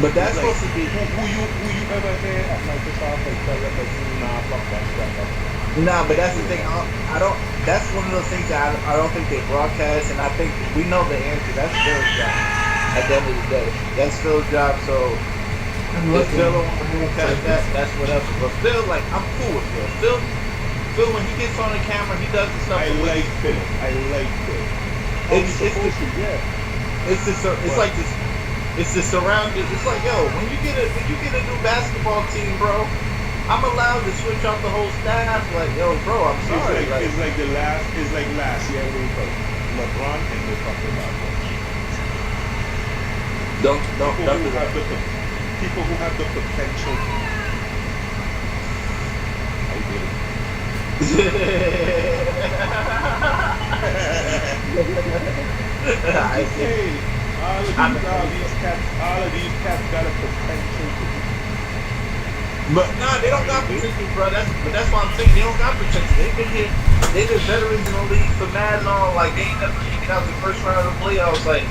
But that's It's like, supposed to be. who you ever hear at Microsoft and tell them like, nah, fuck that, scrap that. Nah, but that's the thing. I don't. That's one of those things that I don't think they broadcast, and I think we know the answer. That's Phil's job. At the end of the day, that's Phil's job. So if Phil don't want to broadcast that, that's whatever. But Phil, like, I'm cool with Phil. Phil, when he gets on the camera, he does the stuff. I like Phil. It's like this. It's the surroundings. It's like, yo, when you get a new basketball team, bro, I'm allowed to switch out the whole staff. Like, yo, bro, I'm sorry. It's like last year we put LeBron and the fucking basketball. People who have the potential. I did it. I'm just saying, all of these cats got a potential to be. But nah, they don't got potential, bro. That's what I'm saying. They don't got potential. They've been here. They've been veterans in the league for mad long. Like, they ain't never taken out the first round of the playoffs. Like,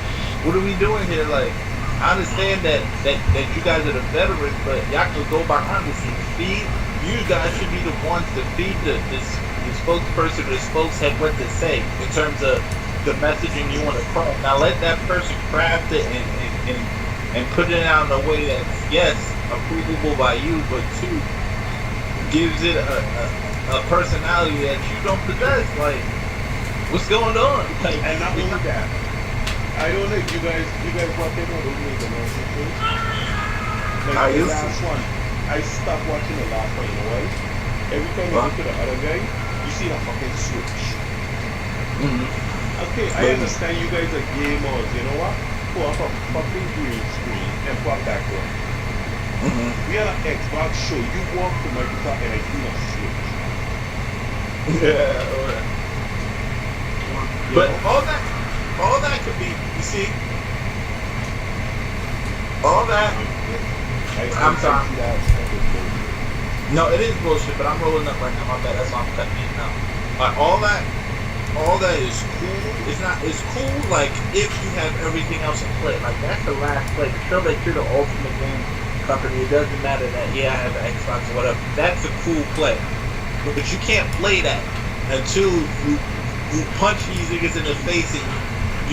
what are we doing here? Like, I understand that you guys are the veterans, but y'all can go behind the scenes. You guys should be the ones to feed the spokesperson or the spokeshead what to say in terms of the messaging you want to cross. Now let that person craft it and put it out in a way that's, yes, approvable by you, but two, gives it a personality that you don't possess. Like, what's going on? Like, and not only that, I don't know if you guys watch any of those Mega Man shows. Like the last one, I stopped watching the last one. You know why? Every time you go to the other guy, you see that fucking switch. Okay, I understand you guys are gamers. You know what? Pull up a fucking green screen and put that one. We had an Xbox show. You walk to Microsoft and I see a switch. Yeah, alright. But all that could be, you see, all that. I'm sorry. No, it is bullshit, but I'm rolling up right now. My bad. That's why I'm cutting it now. Like, all that is cool. It's cool. Like, if you have everything else in play, like, that's the last play to show that you're the ultimate game company. It doesn't matter that I have an Xbox or whatever. That's a cool play, but you can't play that until you punch these niggas in the face and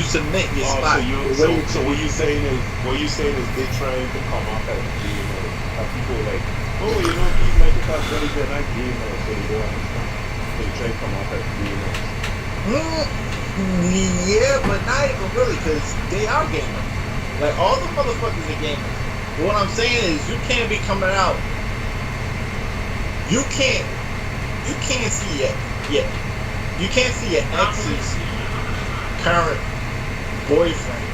you submit your spot. So what you saying is they trying to come up as gamers. People like, oh, you know, these Microsoft guys, they're not gamers, so they don't understand. So they try to come up as gamers. Yeah, but not even really, because they are gamers. Like, all the motherfuckers are gamers. But what I'm saying is, you can't be coming out. You can't see it yet. You can't see your ex's current boyfriend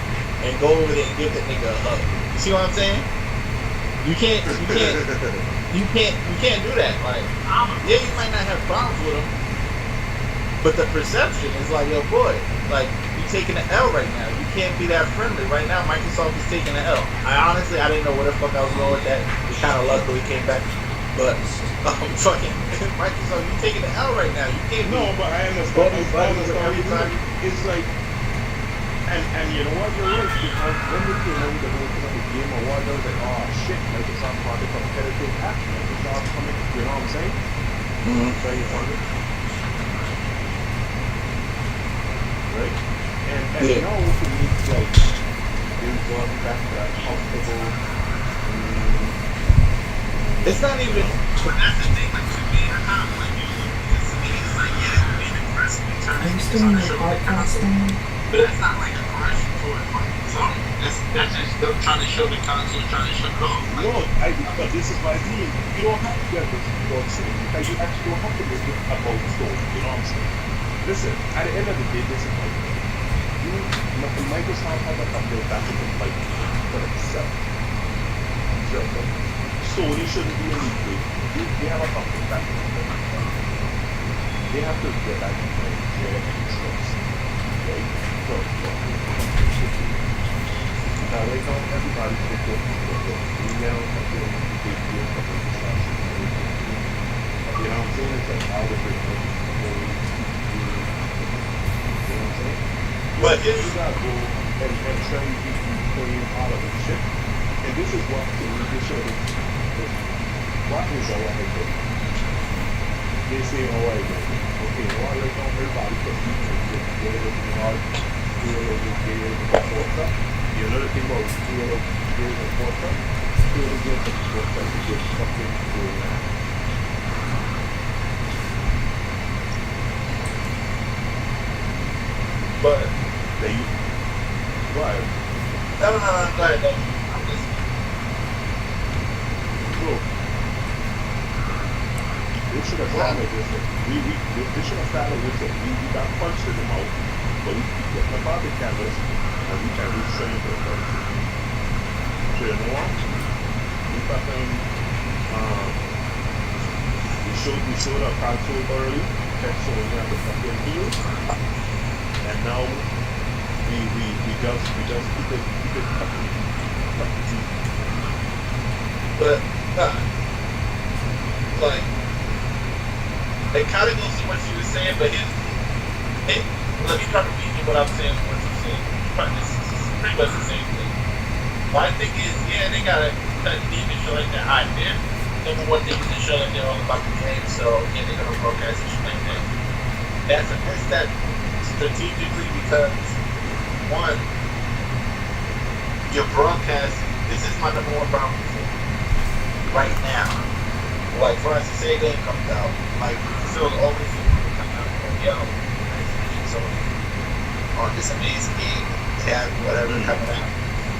and go over there and give that nigga a hug. You see what I'm saying? You can't do that. Like, yeah, you might not have problems with him, but the perception is like, yo, boy, like, you taking an L right now. You can't be that friendly right now. Microsoft is taking an L. I didn't know where the fuck I was going with that. It kind of luckily came back, but fucking Microsoft, you taking an L right now. You can't. No, but I understand. It's like, and you know what, you're right, because when they came out with the notion of the Game Awards, I was like, oh shit, Microsoft brought the competitive action. Microsoft coming, you know what I'm saying? Very funny. Right? And you know, to me, it's like, they've gone back to that comfortable. It's not even, but that's the thing, like, to me, I kind of like, it's like, yeah, being aggressive in terms of. Are you still in the podcast thing? But that's not like aggression towards Microsoft. That's just them trying to show the console, trying to show it off. No, but this is what I mean. You don't have to get this about story, because you actually don't have to make it about story. You know what I'm saying? Listen, at the end of the day, this is like, Microsoft has a company that can fight for themselves. Sony shouldn't be any good. They have a company that can fight for themselves. They have to get that in their interest. Right? So everybody should go to email and then you can do a couple of discussions. You know what I'm saying? It's like all different ways to go. You know what I'm saying? But You gotta go and try to be playing all of the shit. And this is what to me, this show is what is all right then? They say all right then. Okay, well let's not everybody because we can get together with the art, together with the porta. You know the thing about together with the porta? Together with the porta to get something going on. But They right. no, go ahead. No. I'm listening. So they should have started with it. They should have started with it. We got punched in the mouth, but we get the body canvas and we trained for it. So you know what? We fucking we showed up console early, and so we have the fucking heel, and now we just keep it fucking deep. But like it kind of goes to what you were saying, but let me try to read you what I'm saying and what you're saying. It's pretty much the same thing. My thing is, yeah, they gotta need to show like that high there. Number one thing is to show that they're all about the game, so yeah, they're gonna broadcast and shit like that. That's that strategically because one, your broadcast. This is my number one problem right now. Like for instance, say a game comes out, like Phil always comes out like, yo, so on this amazing game, they have whatever coming out,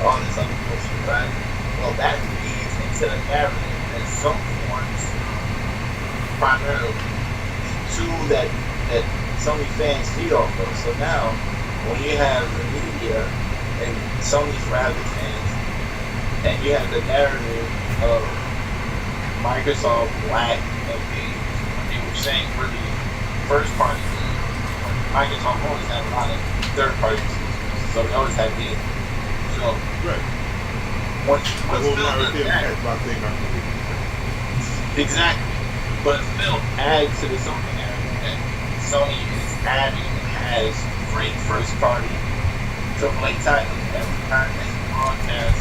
all this other bullshit, right? Well, that leads into the narrative that some forms primarily the tool that Sony fans feed off of. So now, when you have the media and Sony's rabid fans, and you have the narrative of Microsoft lack of games, when they were saying really first party games, Microsoft always had a lot of third party games, so they always had games. So Right. once The whole Phil does narrative that, has one thing on the exactly. But Phil adds to the Sony narrative that Sony is adding and has great first party AAA titles. Every time they broadcast,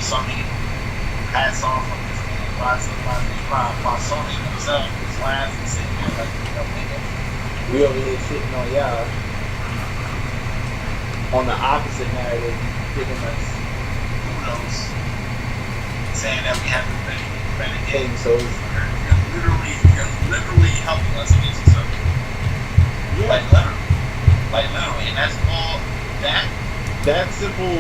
Sony hats off on this game, while Sony themselves is laughing, sitting there like, nigga, we over here shitting on y'all. On the opposite narrative, giving us kudos, saying that we have to better game, so you're literally helping us against each other. Yeah. Like literally, and that's all that simple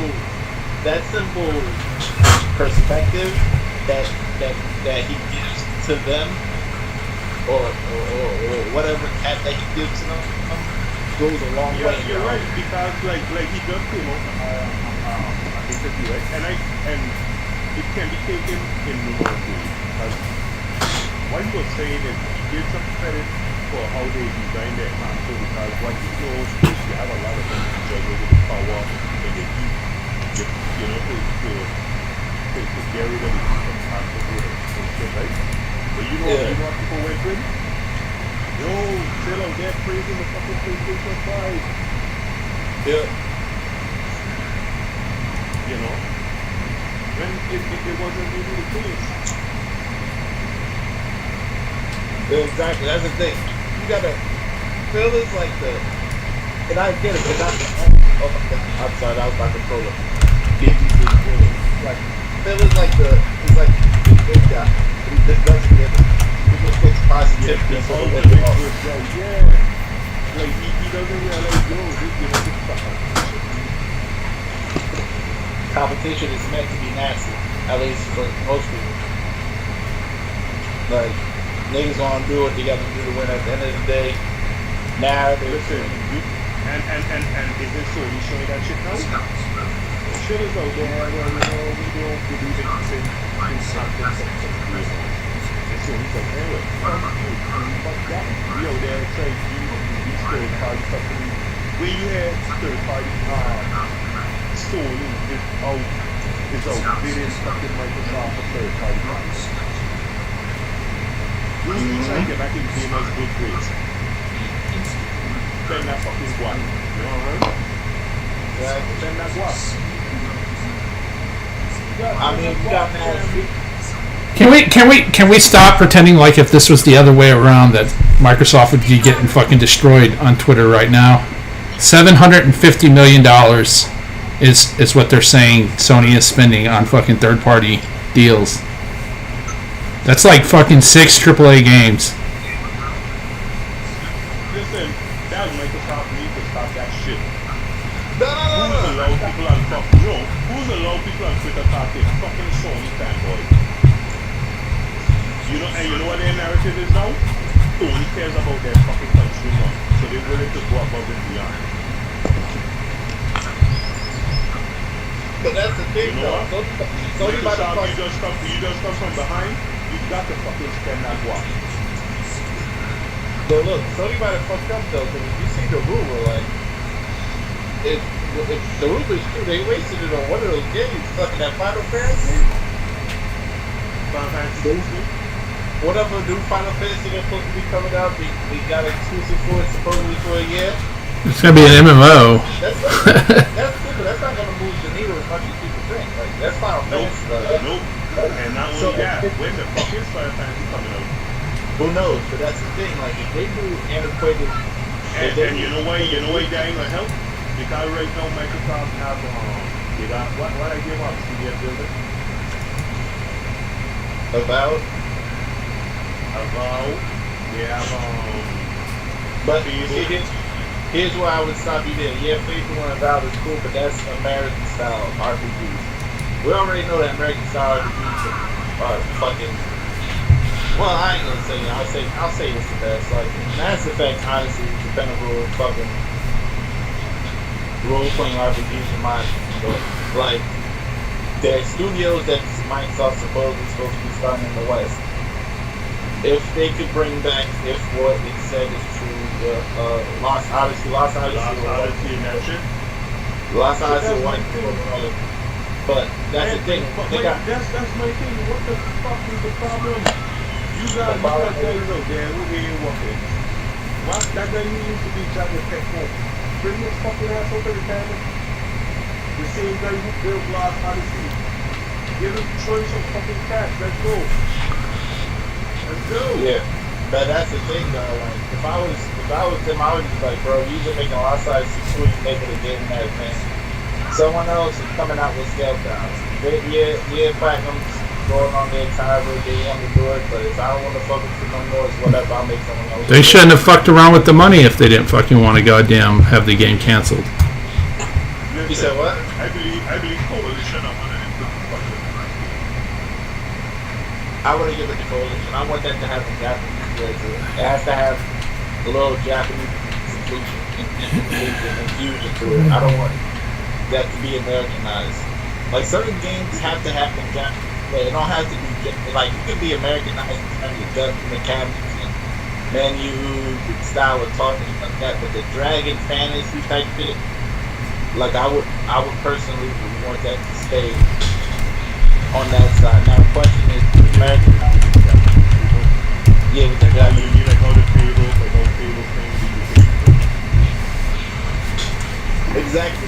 perspective that he gives to them, or whatever cat that he gives to them, goes a long way. You're right, because like he just came out an interview, right? And it can be taken in numerous ways. Because what he was saying is he gives some credit for how they designed their console, because what he knows is you have a lot of things to juggle with the power and the heat, you know, to get rid of the heat from console and shit, right? But you know what people went with? Yo, still out there praising the fucking PlayStation 5. Yeah. You know? When it wasn't really the case. Exactly, that's the thing. You gotta, Phil is like and I get it, because I'm sorry, I was about to throw the big. Like, Phil is like he's like the big guy, but he just doesn't get it. He just puts positivity Yeah, so all he the gets it off. yeah. Like, he doesn't realize, yo, this stuff. Competition is meant to be nasty, at least for most people. Like, niggas gonna do what they gotta do to win at the end of the day. Narrative. Listen, and is this so? You showing that shit now? Shit is out there, well, you know, we don't believe in concepts of reason. And so he's like, anyway, fuck that. We out there trying to use these third party companies. When you had third party stolen is outbidding fucking Microsoft for third party games. Who's trying to get back in gamers' good grades? Spend that fucking guap. You know what I mean? Yeah, spend that guap. I mean, you got mad. Can we stop pretending like if this was the other way around that Microsoft would be getting fucking destroyed on Twitter right now? $750 million is what they're saying Sony is spending on fucking third party deals. That's like fucking 6 AAA games. Listen, that Microsoft need to stop that shit. No. Who's allowed people on fucking who's allowed people on Twitter talking fucking Sony fanboys? You know, and you know what their narrative is now? Sony cares about their fucking consumer, so they're willing to go above and beyond. But that's the thing, You know though. what? Sony about to Microsoft, you just come from behind. You got to fucking spend that guap. But look, Sony about to fuck up though, because if you see the rumor, like, if the rumor is true, they wasted it on one of those games, fucking that Final Fantasy. Final Fantasy. Whatever new Final Fantasy that's supposed to be coming out, they got exclusive for it supposedly for a year. It's gonna be an MMO. That's good, but that's not gonna move the needle as much as people think. Like, that's Final Fantasy. Nope. And not only that, when the fuck is Final Fantasy coming out? Who knows? But that's the thing. Like, if they do antiquated, and you know why that ain't gonna help? Because right now Microsoft have they got what I give up CDS building about they have but see, here's where I would stop you there. Yeah, Fable and Avowed is cool, but that's American style RPGs. We already know that American style RPGs are fucking. Well, I ain't gonna say. I'll say it's the best. Like Mass Effect, honestly, is the pinnacle of fucking role-playing RPGs in my opinion. But like, the studios that Microsoft supposedly supposed to be starting in the West. If they could bring back, if what it said is true, Lost Odyssey, and that shit. Lost Odyssey, White People, but that's the thing. That's my thing. What the fuck is the problem? You got guys out there who ain't working. What? That guy needs to be job with Tech Home. Bring this fucking ass over the camera. The same guy who built Lost Odyssey. Give him choice of fucking cash. Let's go. Let's go. Yeah, but that's the thing though. Like, if I was them, I would just like, bro, you've been making a lot of size swings, making a game and everything. Someone else is coming out with scale down. Platinum's going on their time where they want to do it, but if I don't want to fuck with you no more, it's whatever. I'll make someone else. They shouldn't have fucked around with the money if they didn't fucking want to goddamn have the game canceled. You said what? I believe Coalition of I want to give it to Coalition. I want that to have some Japanese flair to it. It has to have a little Japanese infusion to it. I don't want that to be Americanized. Like, certain games have to have some Japanese flair. It don't have to be, like, it could be Americanized in terms of gun mechanics and menu, style of talking and like that. But the Dragon Fantasy type shit, like, I would personally want that to stay on that side. Now the question is, American. Yeah, with the guy. You mean like all the tables, things. Exactly.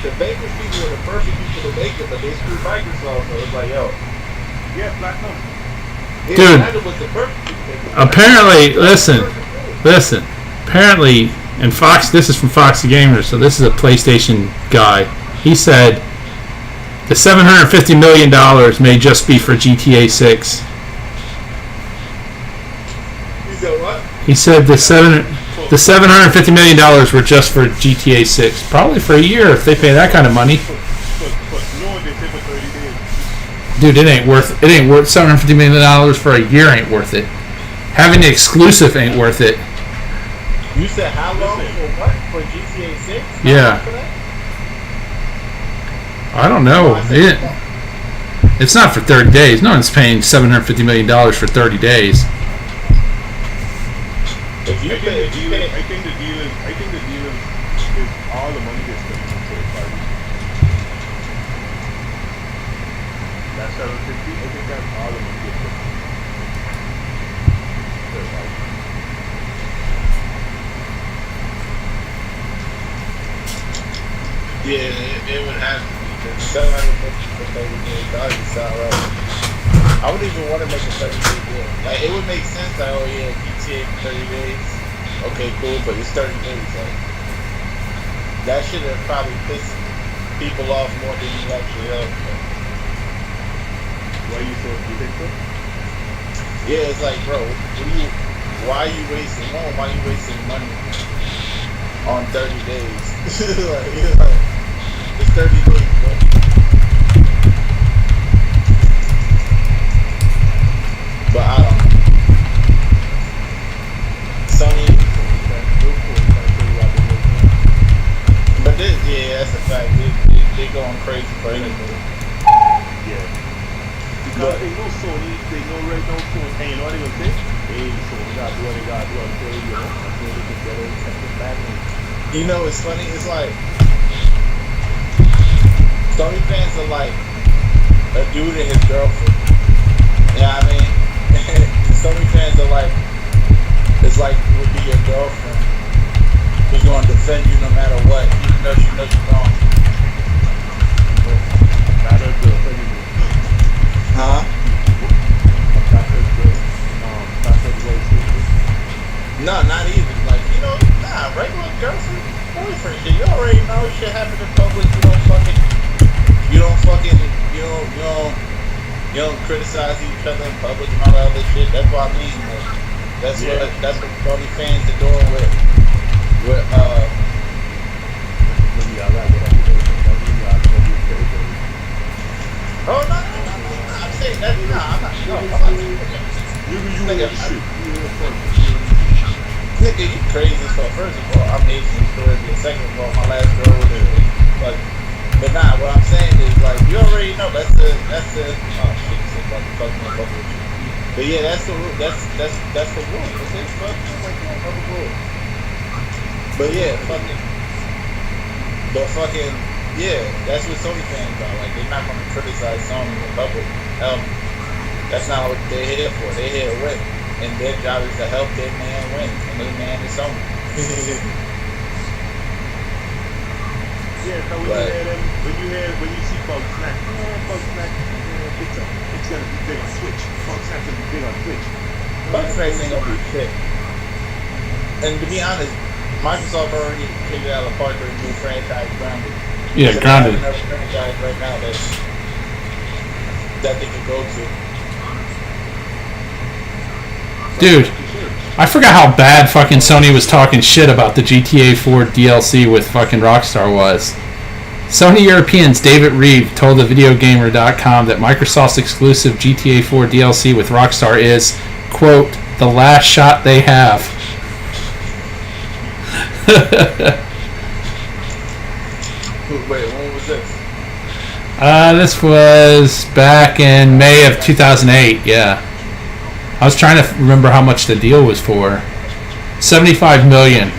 The Bakers people were the perfect people to make it, but they screwed Microsoft. So it's like, yo. Yeah, Platinum. Dude. Platinum was the perfect people to make it. Apparently, listen. Apparently, and Fox. This is from Fox Gamer, so this is a PlayStation guy. He said the $750 million may just be for GTA 6. You said what? He said the $750 million were just for GTA 6. Probably for a year if they pay that kind of money. But no, they say for 30 days. Dude, it ain't worth $750 million for a year. Ain't worth it. Having the exclusive ain't worth it. You said how long for what? For GTA 6? Yeah. I don't know. It's not for 30 days. No one's paying $750 million for 30 days. I think the deal is all the money they're spending on third parties. that all of them get it. Yeah, it would have to be. Because $750 sound right. I would even want to make a 30-day deal. Like, it would make sense. Like, oh yeah, GTA for 30 days. Okay, cool, but it's 30 days. Like, that should have probably pissed people off more than you actually helped. Why you think so? Yeah, it's like, bro, why are you wasting money on 30 days? like, it's 30 days, bro. But I don't know. Sony, but this, yeah, that's a fact. They going crazy for anything. Yeah. Because they know Sony, they know right now Sony, and you know what they gonna say? Hey, Sony gotta do what they gotta do until, you know, until they can get it, something back in. You know, it's funny, it's like, Sony fans are like a dude and his girlfriend. You know what I mean? Sony fans are like, it's like would be your girlfriend who's going to defend you no matter what, even though she knows you're wrong. Not her girlfriend anymore. Huh? Not her girl. Not her boyfriend. No, not even. Like, you know, regular girlfriend, boyfriend shit. You already know shit happen in public. You don't criticize each other in public and all that other shit. That's what I mean. Like, that's what Sony fans are doing with Oh no! I'm saying that. No, I'm not. You nigga, nigga, you crazy. So first of all, I'm Asian Caribbean. Second of all, my last girl was like. But nah, what I'm saying is like you already know that's the oh shit, but yeah, that's the rule. That's the rule. Okay, fuck, like another rule. But yeah, fucking yeah, that's what Sony fans are. Like they're not gonna criticize Sony in public. That's not what they're here for. They're here to win, and their job is to help their man win, and their man is Sony. Yeah, so when you see Bug Snack, it's gonna be big on Twitch. Bug Snack's gonna be big on Twitch. Bug Snack ain't gonna be shit. And to be honest, Microsoft already figured out a part for a new franchise, Grounded. Yeah, Grounded. Another franchise right now that they can go to. Dude, I forgot how bad fucking Sony was talking shit about the GTA 4 DLC with fucking Rockstar was. Sony Europeans David Reeve told thevideogamer.com that Microsoft's exclusive GTA 4 DLC with Rockstar is, quote, the last shot they have. Wait, when was this? This was back in May of 2008, yeah. I was trying to remember how much the deal was for. 75 million.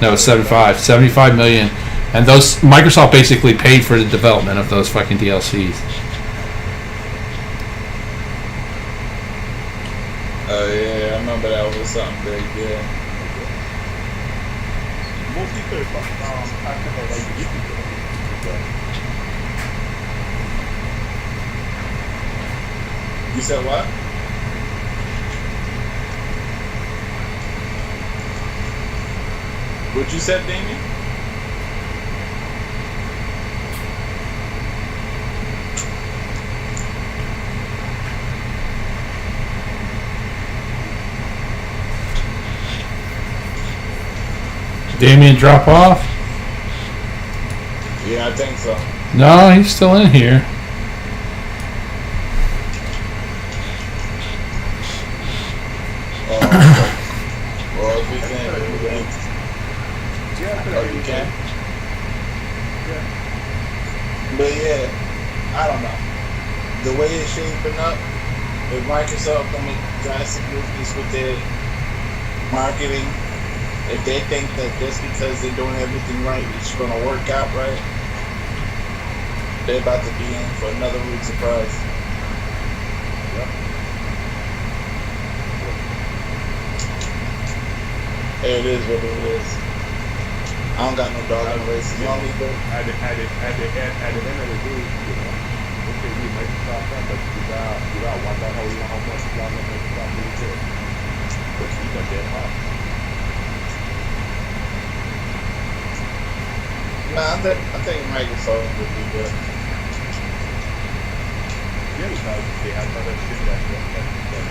No, 75 million. And those Microsoft basically paid for the development of those fucking DLCs. Oh yeah, I remember that was something big, yeah. Mostly third party. You said what? What you said, Damien? Damien drop off? Yeah, I think so. No, he's still in here. Well, if we can. Oh, you can? Yeah. But yeah, I don't know. The way it's shaping up, if Microsoft don't make drastic movements with their marketing, if they think that just because they're doing everything right, it's going to work out right, they're about to be in for another rude surprise. It is what it is. I don't got no dog in the race. As long as they At the end of the day, okay, we might start that, but you got wonder how much longer Microsoft will take. But you got that hard. Nah, I think Microsoft would be good. Yeah, because they have other shit that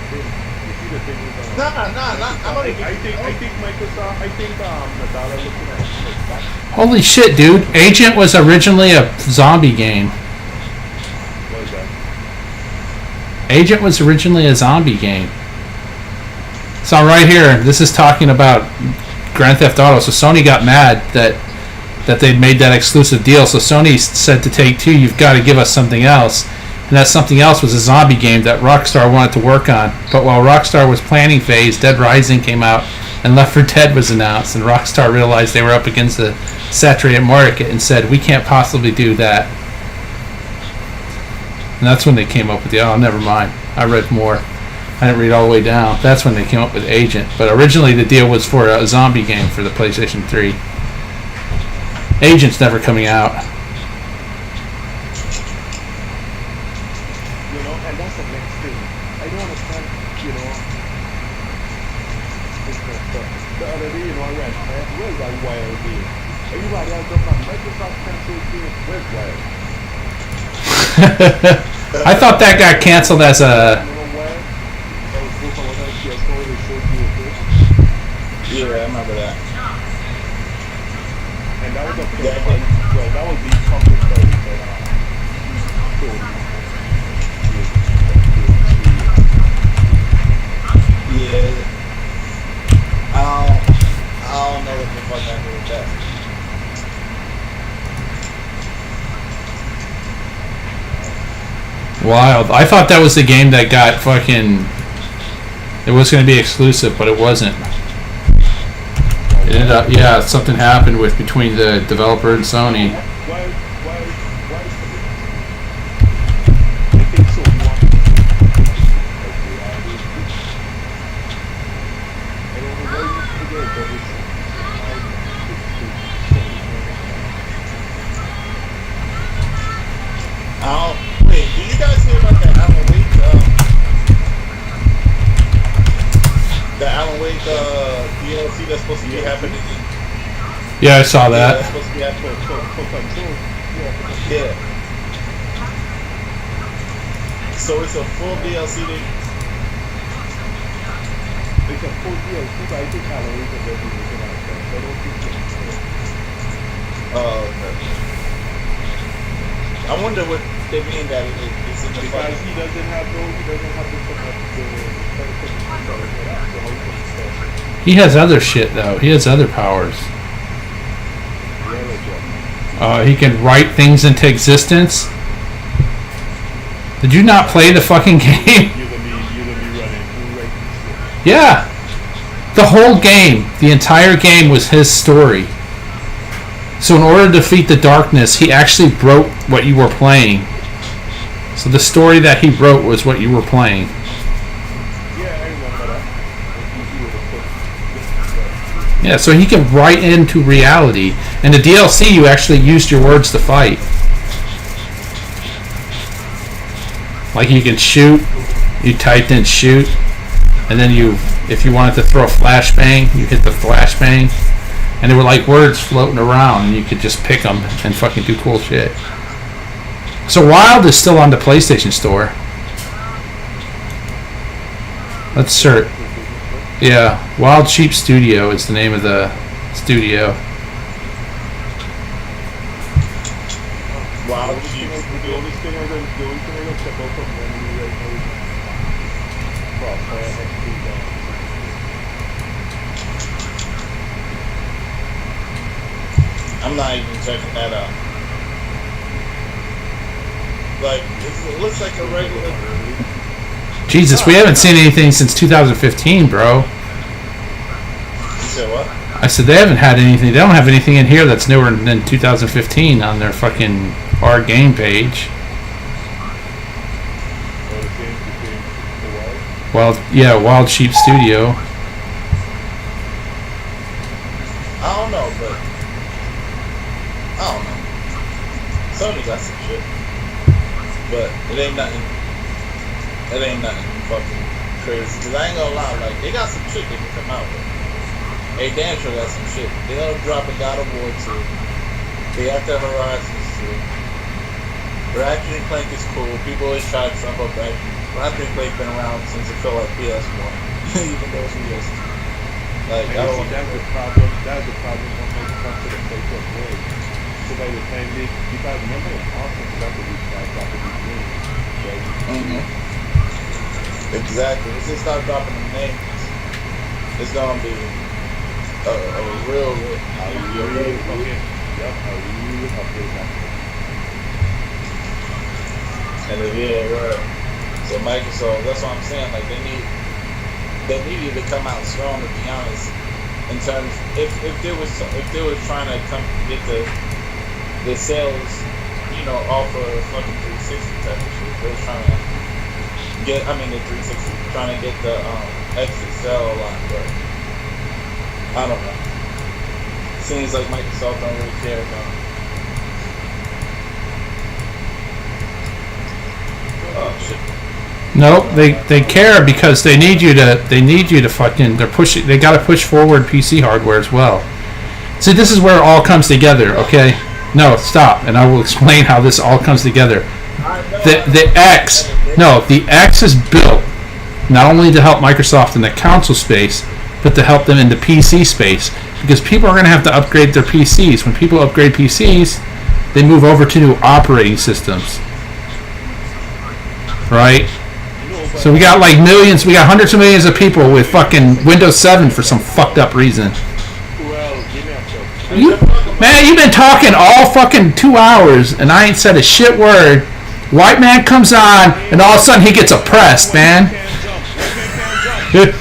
thing. You see the thing with Nah. I think Microsoft. I think Nadal looking at it. Holy shit, dude! Agent was originally a zombie game. What is that? Agent was originally a zombie game. So right here, this is talking about Grand Theft Auto. So Sony got mad that they'd made that exclusive deal. So Sony said to Take-Two, "You've got to give us something else." And that something else was a zombie game that Rockstar wanted to work on. But while Rockstar was planning phase, Dead Rising came out and Left 4 Dead was announced, and Rockstar realized they were up against a saturated market and said, "We can't possibly do that." And that's when they came up with the, oh, never mind. I read more. I didn't read all the way down. That's when they came up with Agent. But originally the deal was for a zombie game for the PlayStation 3. Agent's never coming out. And that's the next thing. I don't understand, this kind of stuff. The other day, I read, where's that Wild game? Everybody else don't know. Microsoft canceled game. Where's Wild? I thought that got canceled as a... Yeah, I remember that. And that was a that was the public story Yeah. I don't know what the fuck I do with that. Wild. I thought that was the game that got fucking... It was going to be exclusive, but it wasn't. It ended up... Yeah, something happened with between the developer and Sony. Wait, do you guys hear about that Alan Wake? The Alan Wake DLC that's supposed to be happening. Yeah, I saw Yeah, that. that's supposed to be happening for Control. Yeah. So it's a full DLC. It's a full DLC, but I think Alan Wake is already looking at it. I don't think Oh, okay. I wonder what they mean that it's in the because fight. he doesn't have the He has other shit, though. He has other powers. He can write things into existence. Did you not play the fucking game? You're gonna be running through right shit. Yeah. The whole game, the entire game was his story. So in order to defeat the darkness, he actually wrote what you were playing. So the story that he wrote was what you were playing. Yeah, I remember that. Yeah, so he can write into reality. And the DLC, you actually used your words to fight. Like you can shoot, you typed in shoot, and then you, if you wanted to throw a flashbang, you hit the flashbang. And they were like words floating around, and you could just pick them and fucking do cool shit. So Wild is still on the PlayStation Store. Let's search. Yeah, Wild Sheep Studio is the name of the studio. Wild Sheep. The only thing I don't check out from memory right now is Crossfire XP. I'm not even checking that out. Like, it looks like a regular. Jesus, we haven't seen anything since 2015, bro. You said what? I said they haven't had anything. They don't have anything in here that's newer than 2015 on their fucking our game page. Wild Sheep Studio. I don't know, but I don't know. Sony got some shit, but it ain't nothing. It ain't nothing fucking crazy. Cause I ain't gonna lie, like they got some shit they can come out with. They damn sure got some shit. They gonna drop a God of War 2. They After Horizons 2. Ratchet and Clank is cool. People always try to trump up Ratchet and Clank been around since it felt like PS1, even though it's PS2. Like I don't. That's the problem. That's the problem when it comes to the Facebook word. So by the time they, because remember it's awesome to drop these games, right? Mm-hmm. Exactly. If they start dropping the names, it's gonna be a real fucking and right. So Microsoft, that's what I'm saying. Like they needed to come out strong, to be honest. In terms, if they was trying to come get the sales, off of fucking 360 type of shit. They was trying to get, the 360, trying to get the X to sell a lot, but I don't know. Seems like Microsoft don't really care about it. Oh shit. No, they care because they need you to fucking, they gotta push forward PC hardware as well. See, this is where it all comes together, okay? No, stop, and I will explain how this all comes together. The X is built not only to help Microsoft in the console space, but to help them in the PC space, because people are going to have to upgrade their PCs. When people upgrade PCs, they move over to new operating systems, right? So we got like millions, we got hundreds of millions of people with fucking Windows 7 for some fucked up reason. Man, you've been talking all fucking 2 hours and I ain't said a shit word. White man comes on and all of a sudden he gets oppressed, man. Man,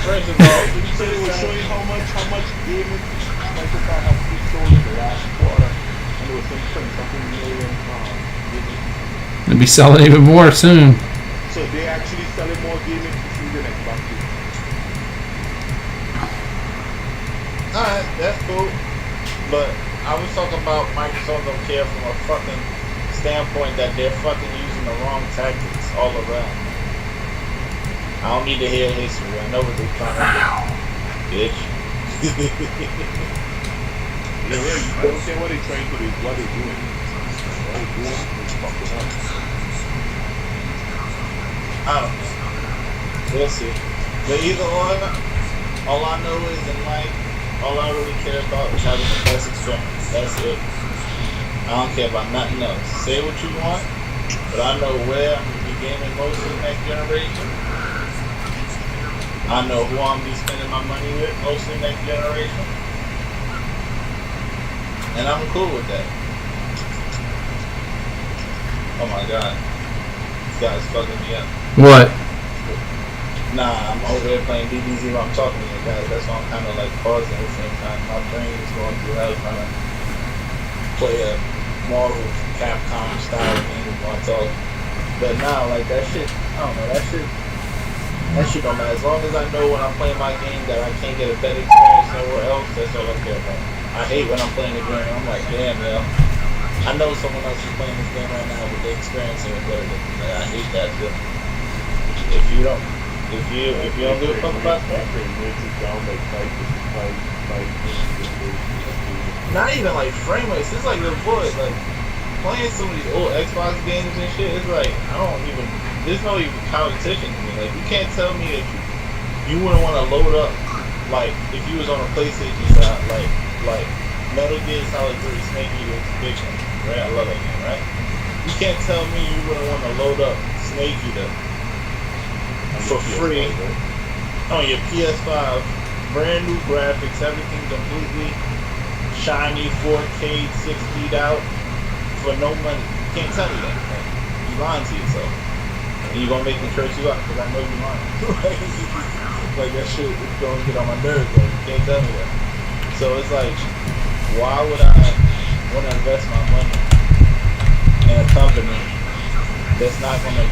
first of all, so it was showing how much gaming Microsoft has sold in the last quarter, and it was something million gaming. They'll be selling even more soon. So they actually selling more gaming PCs than Xbox. Alright, that's cool. But I was talking about Microsoft don't care from a fucking standpoint that they're fucking using the wrong tactics all around. I don't need to hear history. I know what they're trying to do. Bitch. Yeah, right. I don't care what they're trying to do, what they're doing. What they're doing is fucking up. I don't know. We'll see. But either or, all I know is in life, all I really care about is having the best experience. That's it. I don't care about nothing else. Say what you want, but I know where I'm going to be gaming most of the next generation. I know who I'm going to be spending my money with most of the next generation. And I'm cool with that. Oh my god. This guy's fucking me up. What? Nah, I'm over there playing DBZ while I'm talking to you guys. That's why I'm kind of like pausing at the same time. My brain is going through hell trying to play a Marvel Capcom style game while I'm talking. But nah, like that shit, I don't know, that shit don't matter. As long as I know when I'm playing my game that I can't get a better experience nowhere else, that's all I care about. I hate when I'm playing the game, I'm like, damn, yo. I know someone else is playing this game right now, but they're experiencing it better than me. Like, I hate that shit. If you don't give a fuck about that, not even like frame rates. It's like the boy, like playing some of these old Xbox games and shit. It's like there's no even competition to me. Like you can't tell me if you wouldn't want to load up, like if you was on a PlayStation side, like Metal Gear Solid 3 Snake Eater big one, right? I love that game, right? You can't tell me you wouldn't want to load up Snake Eater for free on your PS5, brand new graphics, everything completely shiny, 4K, 6 feet out, for no money. You can't tell me that. Like, you lying to yourself. And you're gonna make me curse you out because I know you're lying. Like that shit is gonna get on my nerves. Like, you can't tell me that. So it's like, why would I want to invest my money in a company that's not gonna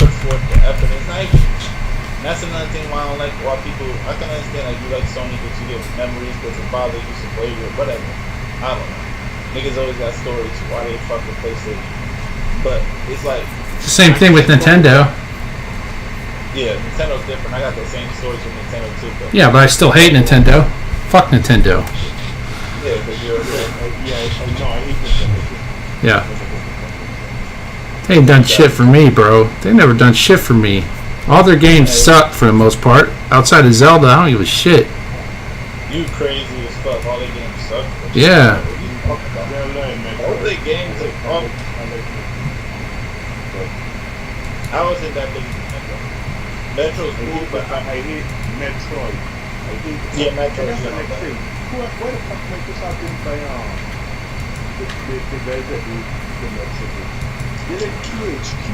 put forth the effort. It's not even. And that's another thing why I don't like why people. I can understand like you like Sony because you get memories because your father used to play with whatever. I don't know. Niggas always got stories why they fuck with PlayStation. But it's like It's the same thing with Nintendo. yeah, Nintendo's different. I got the same stories with Nintendo too. But Yeah, but I still hate Nintendo. Fuck Nintendo. yeah, because you're No, I hate this. Yeah. They ain't done shit for me, bro. They never done shit for me. All their games suck for the most part. Outside of Zelda, I don't give a shit. you crazy as fuck. All the games suck. Yeah. What are you talking about? All the games are I wasn't that big into Metro. Metro's cool, but I hate Metroid. I hate yeah, Metro's that's the not next bad. thing. Why the fuck Microsoft didn't buy the guys that do the Metroid? They did THQ.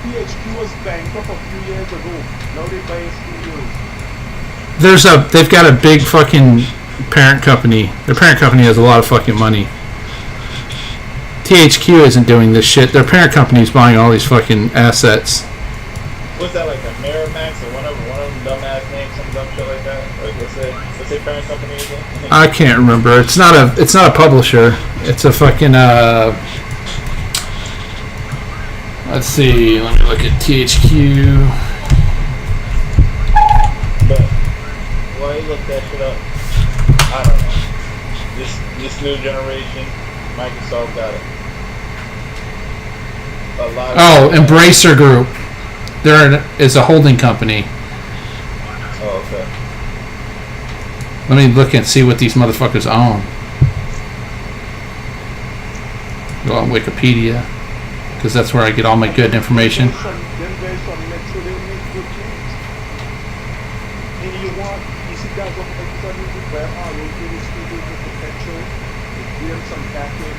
THQ was bankrupt a few years ago. Now they buy studios. They've got a big fucking parent company. Their parent company has a lot of fucking money. THQ isn't doing this shit. Their parent company's buying all these fucking assets. What's that like a Miramax or one of them dumbass names, some dumb shit like that? Like what's their parent company again? I can't remember. It's not a publisher. It's a fucking let's see. Let me look at THQ. But why you look that shit up? I don't know. This new generation, Microsoft got it. A lot. Oh, Embracer Group. Is a holding company. Oh, okay. Let me look and see what these motherfuckers own. Go on Wikipedia, because that's where I get all my good information. Them guys from Metro, they make good games. And you see guys what Microsoft uses where they do the studios with potential. They give them some backing.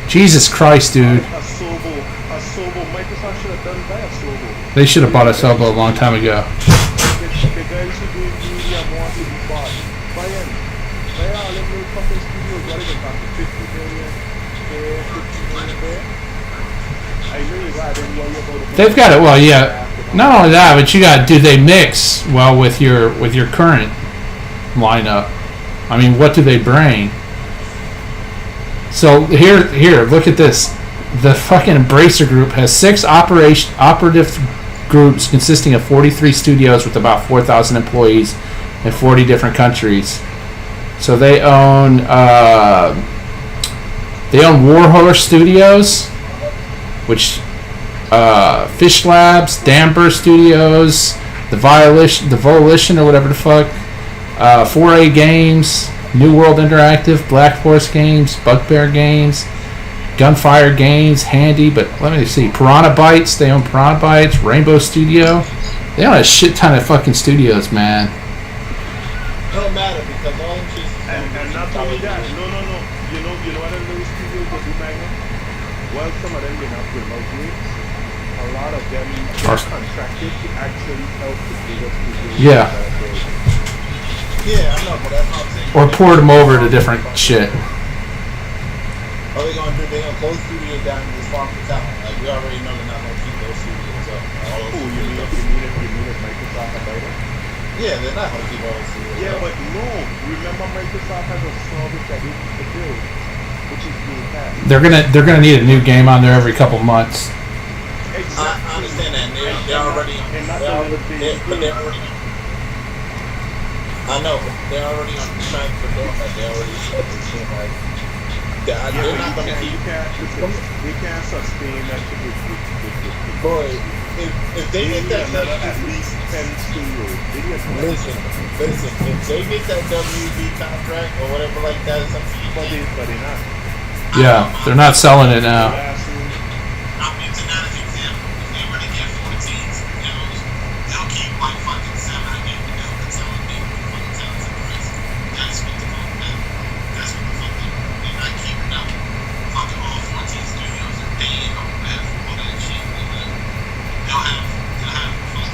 Jesus Christ, dude. A Sobo, Microsoft should have done by a Sobo. They should have bought a Sobo a long time ago. The guys who do media want to be bought. Buy all them little fucking studios, what is it, about 50 million there, 50 million there? I know you got them while you're about to They've got it. Well, yeah. Not only that, but you got. Do they mix well with your current lineup? I mean, what do they bring? So here, look at this. The fucking Embracer Group has 6 operative groups consisting of 43 studios with about 4,000 employees in 40 different countries. So they own Warhorse Studios, which Fish Labs, Damber Studios, the Volition or whatever the fuck, 4A Games, New World Interactive, Black Forest Games, Bugbear Games, Gunfire Games, Handy, but let me see, Piranha Bytes, they own Piranha Bytes, Rainbow Studio. They own a shit ton of fucking studios, man. It don't matter because all them shit. And not only that, no. You know what those studios that do Magnum? Well, some of them they not remote games. A lot of them are contracted to actually help the bigger studios. Yeah. Yeah, I know, but that's not saying. Or port them over to different shit. All they gonna do, they gonna close studios down and just farm for talent. Like we already know they're not gonna keep those studios up. All those You studios mean if Microsoft are better? Yeah, they're not gonna keep all those studios Yeah, up. but no. Remember, Microsoft has a service that they need to build, which is Game Pass. They're gonna need a new game on there every couple months. I understand that. They're already. I know, but they're already on track for doing that. They already seem like. They're not gonna keep. They can't sustain that shit with Boy, if they get that at least 10 studios. Listen, if they get that WB contract or whatever like that, it's up to you. But they're not. Yeah, they're not selling it now. I'm using that as an example. If they were to get 14 studios, they'll keep like fucking 7 of them and they'll consolidate the fucking talents and the rest. That's what the fuck they're not keeping up. Fucking all 14 studios are paying or whatever for all that shit.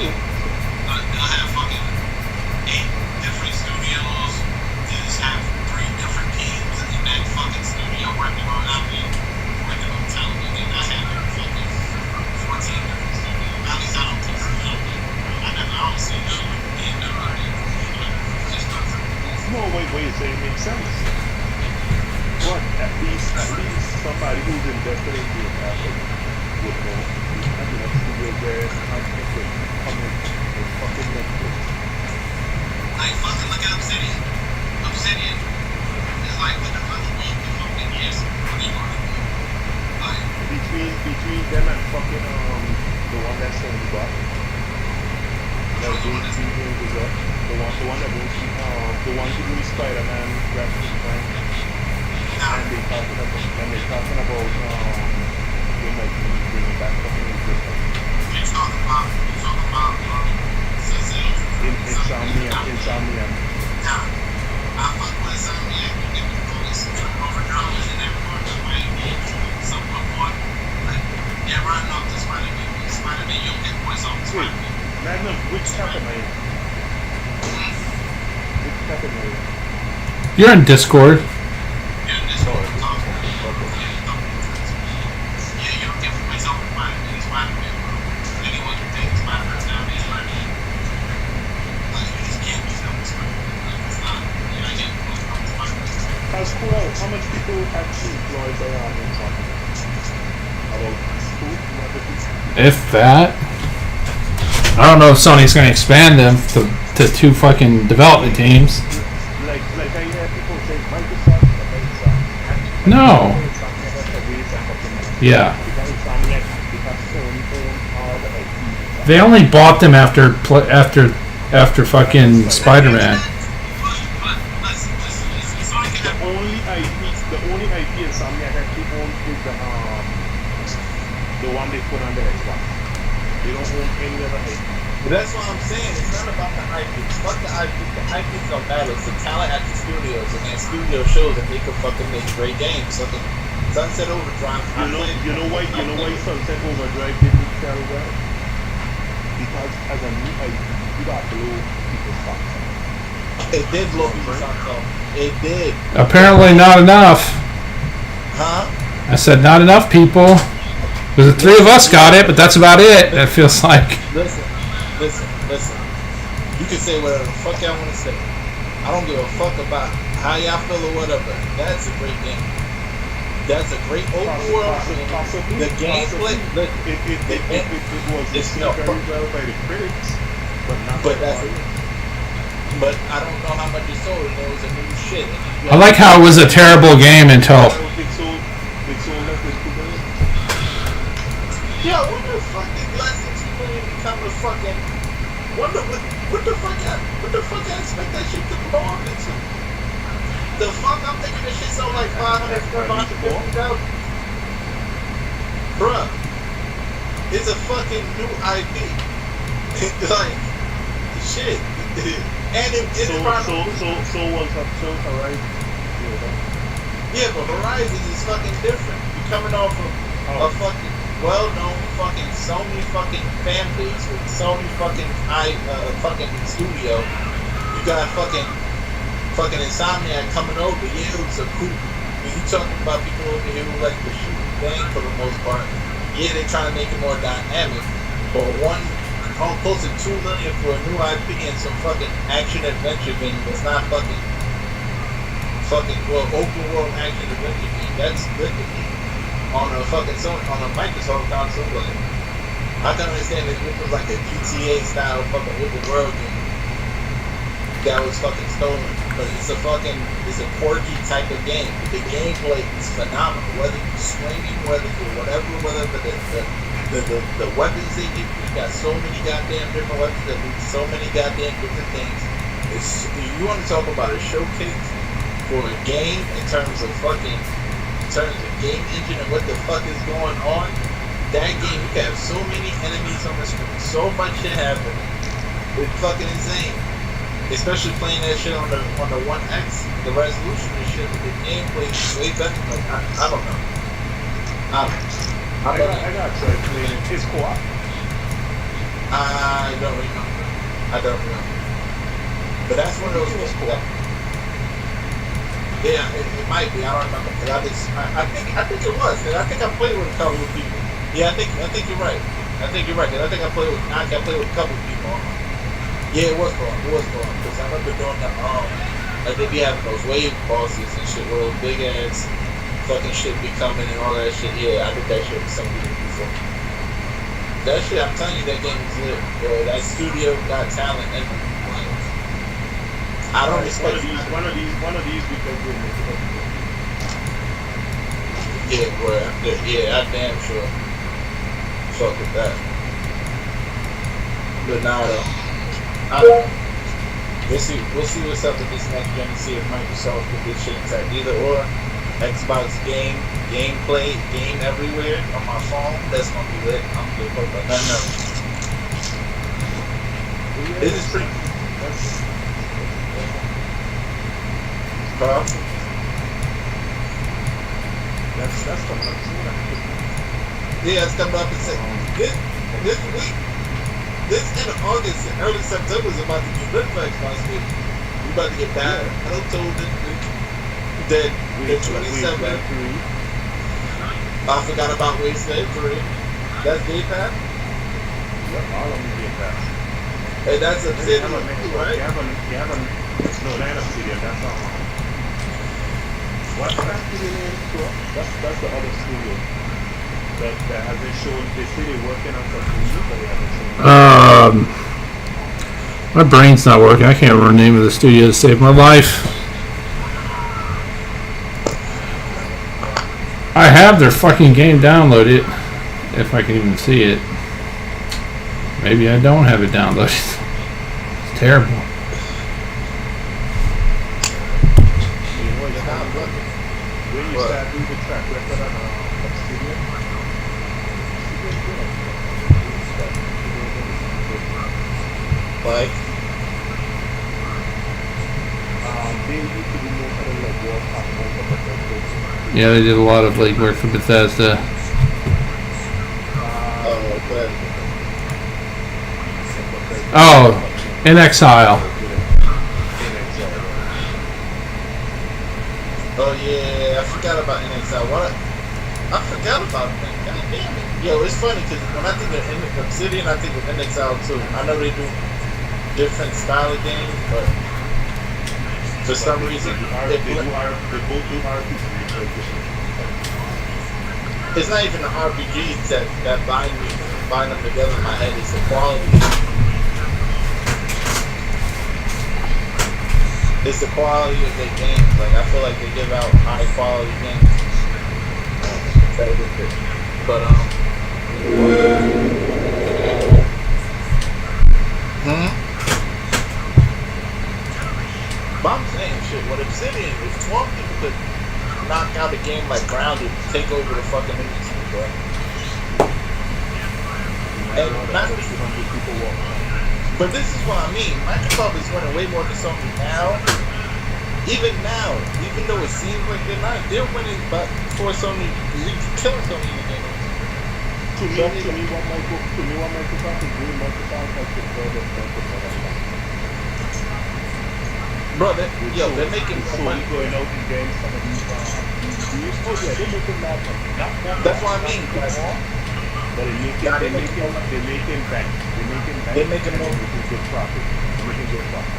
They'll have fucking 8 different studios. They just have 3 different teams in that fucking so it makes sense. But at least somebody who's invested in game traffic would know. I mean, that's the way where content would come in and fucking Netflix. Like, fucking look at Obsidian. Obsidian is like the developer of the fucking years. Like, between them and fucking the one that's on the block. Like the one that goes the one who doing Spider-Man graphic design. And they talking about they might be bringing back fucking existence. you're talking about Insomnia. Now, I fuck with Insomnia. You get the focus overdrive and everyone might somewhat more. Like, they're running off the Spider-Man. Spider-Man, you don't get points off the Wait, Spider-Man. Magnum, which cap am I in? Which cap am I in? You're in Discord. You're in this one. Yeah, you don't get points off the Spider-Man, bro. Anyone can take Spider-Man's down, he's Spider-Man. Like, you just can't use that with Spider-Man. Like, it's not, you're not getting points off the Spider-Man. How's cool? How much people actually employed by Insomnia? About 2, 150? If that. I don't know if Sony's going to expand them to 2 fucking development teams. Like I hear people say Microsoft, No. Yeah. They only bought them after fucking Spider-Man. The only IP Insomnia actually owns is the one they put on the Xbox. They don't own any other IP. But that's what I'm saying. It's not about the IP. Fuck the IP. The IP don't matter. It's the talent at the studios, and then studio shows that they can fucking make great games. So the Sunset Overdrive. You know why Sunset Overdrive didn't sell well? Because as a new IP, you got blow people's socks off. It did blow people's socks off. It did. Apparently not enough. Huh? I said not enough people. Because the 3 of us got it, but that's about it. It feels like. Listen. You can say whatever the fuck y'all want to say. I don't give a fuck about how y'all feel or whatever. That's a great game. That's a great open world game. The gameplay, look, it was received very well by the critics, but not by the audience. But I don't know how much it sold, and it was a new shit. I like how it was a terrible game until. It sold less than 2 million. Yo, what the fuck did less than 2 million become a fucking? What the fuck? What the fuck I expect that shit to blow up into? The fuck? I'm thinking this shit sold like 550,000. Bruh, it's a fucking new IP. Like, shit. And so was Horizon. Yeah, but Horizon is fucking different. You're coming off of a fucking well-known fucking Sony fucking fan base with Sony fucking fucking studio. You got fucking Insomniac coming over. Yeah, it was a coup. When you talking about people over here who like to shoot and bang for the most part, yeah, they trying to make it more dynamic. But close to 2 million for a new IP and some fucking action adventure game that's not fucking open world action adventure game. That's good to me. On a fucking Sony, on a Microsoft console, but I can understand if it was like a GTA style fucking open world game that was fucking stolen. But it's a quirky type of game. The gameplay is phenomenal. Whether you're swinging, whether you're whatever the weapons they give you got so many goddamn different weapons that do so many goddamn different things. You want to talk about a showcase for a game in terms of game engine and what the fuck is going on. That game, you can have so many enemies on the screen, so much shit happening. It's fucking insane. Especially playing that shit on the 1X, the resolution and shit, but the gameplay is way better. Like, I don't know. I got tried playing it. It's co-op. I don't remember. But that's one of those games. Yeah, it might be. I don't remember. I think it was. Cause I think I played with a couple of people. Yeah, I think you're right. Cause I think I played with a couple of people. Yeah, it was co-op. Because I remember doing Like they be having those wave bosses and shit, where those big ass fucking shit be coming and all that shit. Yeah, I think that shit was something before. That shit, I'm telling you, that game is lit. Bro, that studio got talent and like, I don't expect one of these because we'll make it up. Yeah, boy. Yeah, I damn sure fuck with that. But nah, though. I don't know. We'll see what's up with this next gen and see if Microsoft put this shit inside either or. Xbox gameplay, game everywhere on my phone. That's gonna be lit. I'm gonna fuck about nothing else. This is pretty. Carl? That's coming up soon. Yeah, it's coming up in this week. This end of August and early September is about to be lit for Xbox Game. We about to get back. I told this week that the 27th. I forgot about Wasteland 3. That's Game Pass? Yep, all of them Game Pass. And that's Obsidian, right? No, not Obsidian. That's what's that studio name? That's the other studio that hasn't shown. They say they're working on something new, but they haven't shown. My brain's not working. I can't remember the name of the studio to save my life. I have their fucking game downloaded, if I can even see it. Maybe I don't have it downloaded. It's terrible. When you start doing the track record on Obsidian, like, they used to do more kind of like work. Yeah, they did a lot of legwork for Bethesda. Oh, In Exile. Oh yeah, I forgot about NXL. What? I forgot about that. God damn it. Yo, it's funny because when I think of Obsidian, I think of NXL too. I know they do different style of games, but for some reason they both do RPG. It's not even the RPGs that bind them together in my head. It's the quality. It's the quality of their games. Like, I feel like they give out high quality games. But But I'm saying shit. What Obsidian? If 12 people could knock out a game like Grounded, take over the fucking industry, bro. And not but this is what I mean. Microsoft is winning way more than Sony now. Even though it seems like they're not, they're winning. But before Sony, you're killing Sony in the game. To me, what Microsoft is doing, Microsoft has to further bro, they're making more money. Going out and getting some of these they're making that money. That's what I mean. But they're making back. They're making more. Good profit. They're making good profit.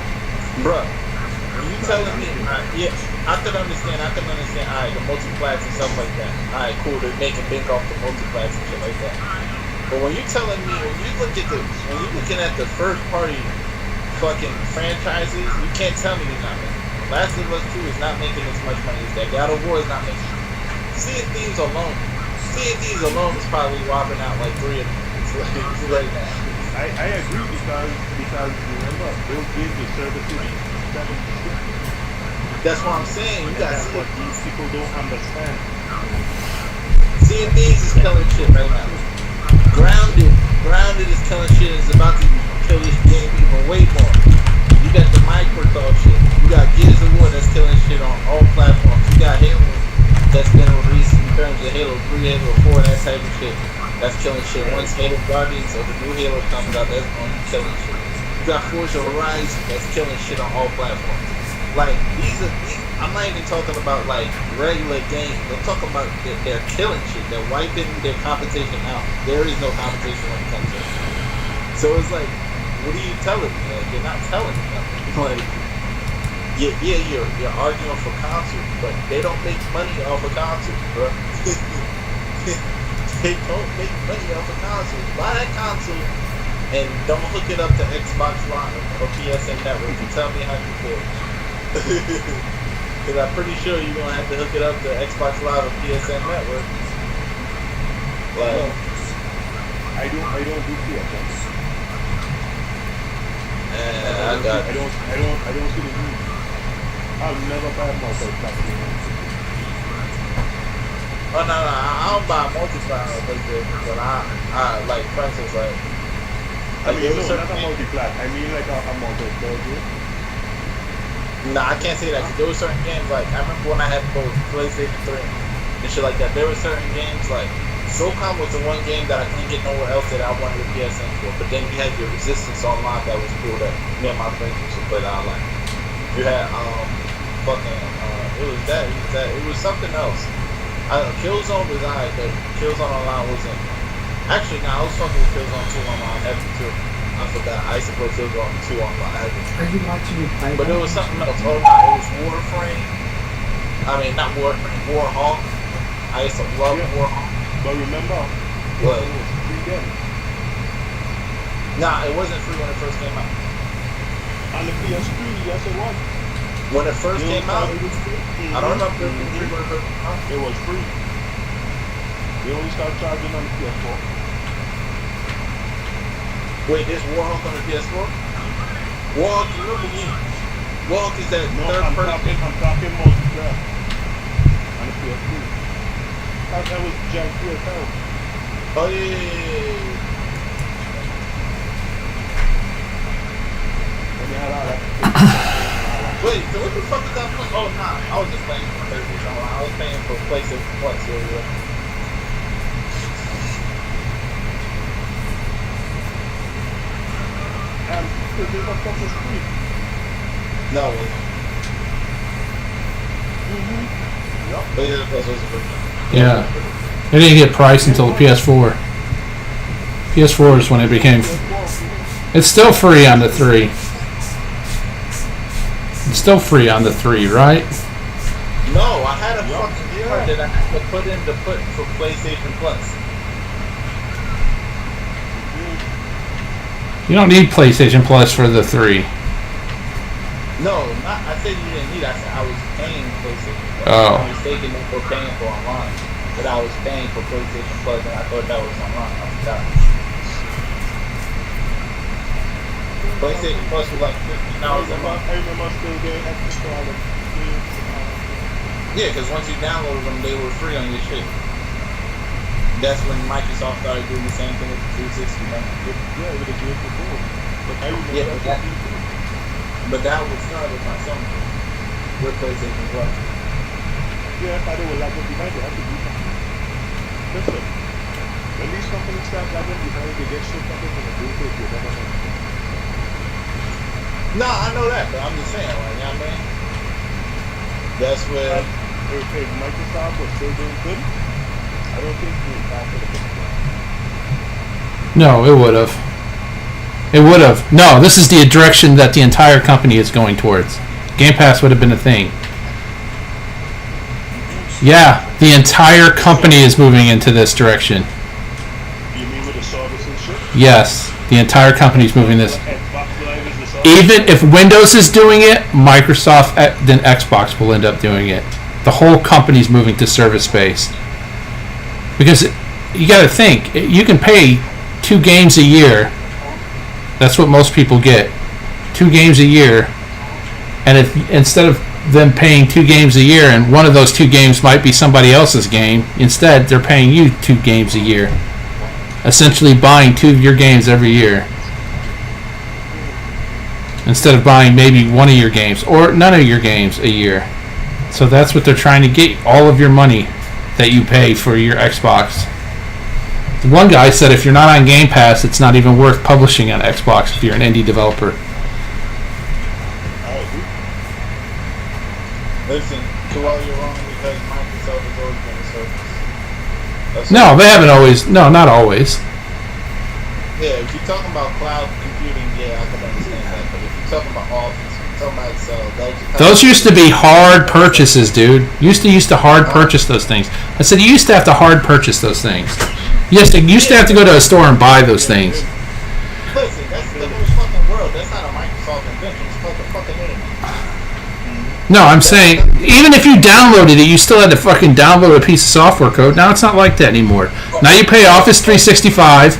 Bruh, when you telling me, I can understand. Alright, the multiplats and stuff like that. Alright, cool. They're making bank off the multiplats and shit like that. But when you're telling me, when you're looking at the first party fucking franchises, you can't tell me they're not making. Last of Us 2 is not making as much money as that. God of War is not making. Sea of Thieves alone is probably whopping out like 3 of them. It's right now. I agree because remember those games are services. That's what I'm saying. You got that's what these people don't understand. Sea of Thieves is killing shit right now. Grounded is killing shit. It's about to kill this game even way more. You got the Microsoft shit. You got Gears of War that's killing shit on all platforms. You got Halo that's been released in terms of Halo 3, Halo 4, that type of shit. That's killing shit. Once Halo Guardians or the new Halo comes out, that's going to be killing shit. You got Forza Horizon that's killing shit on all platforms. Like, these I'm not even talking about like regular games. I'm talking about they're killing shit. They're wiping their competition out. There is no competition when it comes to it. So it's like, what are you telling me? Like, you're not telling me nothing. Like, you're arguing for consoles, but they don't make money off of consoles, bro. They don't make money off of consoles. Buy that console and don't hook it up to Xbox Live or PSN Network and tell me how you feel. Because I'm pretty sure you're gonna have to hook it up to Xbox Live or PSN Network. Like, I don't do PSN. I don't see the need. I'll never buy a multi-platform. Oh no, I don't buy multi-platform, but I like, for instance, like I mean, no, not a games. multi-plat. I mean, like a multi-platform. Nah, I can't say that. 'Cause there were certain games, like I remember when I had both PlayStation 3 and shit like that. There were certain games like SOCOM was the one game that I couldn't get nowhere else that I wanted a PSN for. But then you had your Resistance Online that was cool that me and my friends used to play that online. You had it was something else. Killzone was alright, but Killzone Online wasn't. Actually, I was fucking with Killzone 2 Online heavy too. I forgot. I used to play Killzone 2 Online heavy. Are you watching me play? But it was something else. Oh no, it was Warframe. I mean, not Warframe, Warhawk. I used to love Warhawk. But remember, What? it was free then. Nah, it wasn't free when it first came out. On the PS3, yes it was. When it first came out, It was free. I don't remember if it was free when it first came out. It was free. They only started charging on the PS4. Wait, there's Warhawk on the PS4? Warhawk, you remember me? Warhawk is that No, third I'm person. talking multiplayer on the PS3. That was Jack PSL. Oh yeah. And they had all that. Wait, so what the fuck is that? Oh nah, I was just playing for PlayStation. I was paying for PlayStation Plus. Yeah. Because they were fucking free. No, it wasn't. PlayStation Plus wasn't free. Yeah. It didn't get priced until the PS4. PS4 is when it became. It's still free on the 3. It's still free on the 3, right? No, I had a fucking card that I had to put in for PlayStation Plus. You don't need PlayStation Plus for the 3. No, I said you didn't need it. I said I was paying PlayStation Plus. Oh. I was mistaken for paying for online. But I was paying for PlayStation Plus and I thought that was online. I forgot. PlayStation Plus was like $15 a month. I remember still getting access to all the games. Yeah, because once you downloaded them, they were free on your shit. That's when Microsoft started doing the same thing with the 360. Yeah, with the games before. But I remember but that was started by Sony with PlayStation Plus. Yeah, I thought they were lagging behind. They have to do something. Listen, when these companies start lagging behind, they get shit up in the blueprint. You never know. No, I know that, but I'm just saying, like, you know what I mean? That's where. If Microsoft was still doing good, I don't think we would pass it again. No, it would have. It would have. No, this is the direction that the entire company is going towards. Game Pass would have been a thing. Yeah, the entire company is moving into this direction. You mean with the service and shit? Yes, the entire company is moving this. Xbox Live is the service. Even if Windows is doing it, Microsoft, then Xbox will end up doing it. The whole company's moving to service-based. Because you got to think, you can pay 2 games a year. That's what most people get. 2 games a year. And if instead of them paying 2 games a year, and one of those 2 games might be somebody else's game, instead they're paying you 2 games a year. Essentially buying 2 of your games every year. Instead of buying maybe one of your games, or none of your games a year. So that's what they're trying to get, all of your money that you pay for your Xbox. One guy said if you're not on Game Pass, it's not even worth publishing on Xbox if you're an indie developer. Listen, to all you're wrong because Microsoft has always been a service. No, they haven't always. No, not always. Yeah, if you're talking about cloud computing, yeah, I can understand that. But if you're talking about Office, talking about Those used to be hard purchases, dude. Used to hard purchase those things. I said you used to have to hard purchase those things. You used to have to go to a store and buy those things. Listen, that's the whole fucking world. That's not a Microsoft invention. It's called the fucking internet. No, I'm saying even if you downloaded it, you still had to fucking download a piece of software code. Now it's not like that anymore. Now you pay Office 365,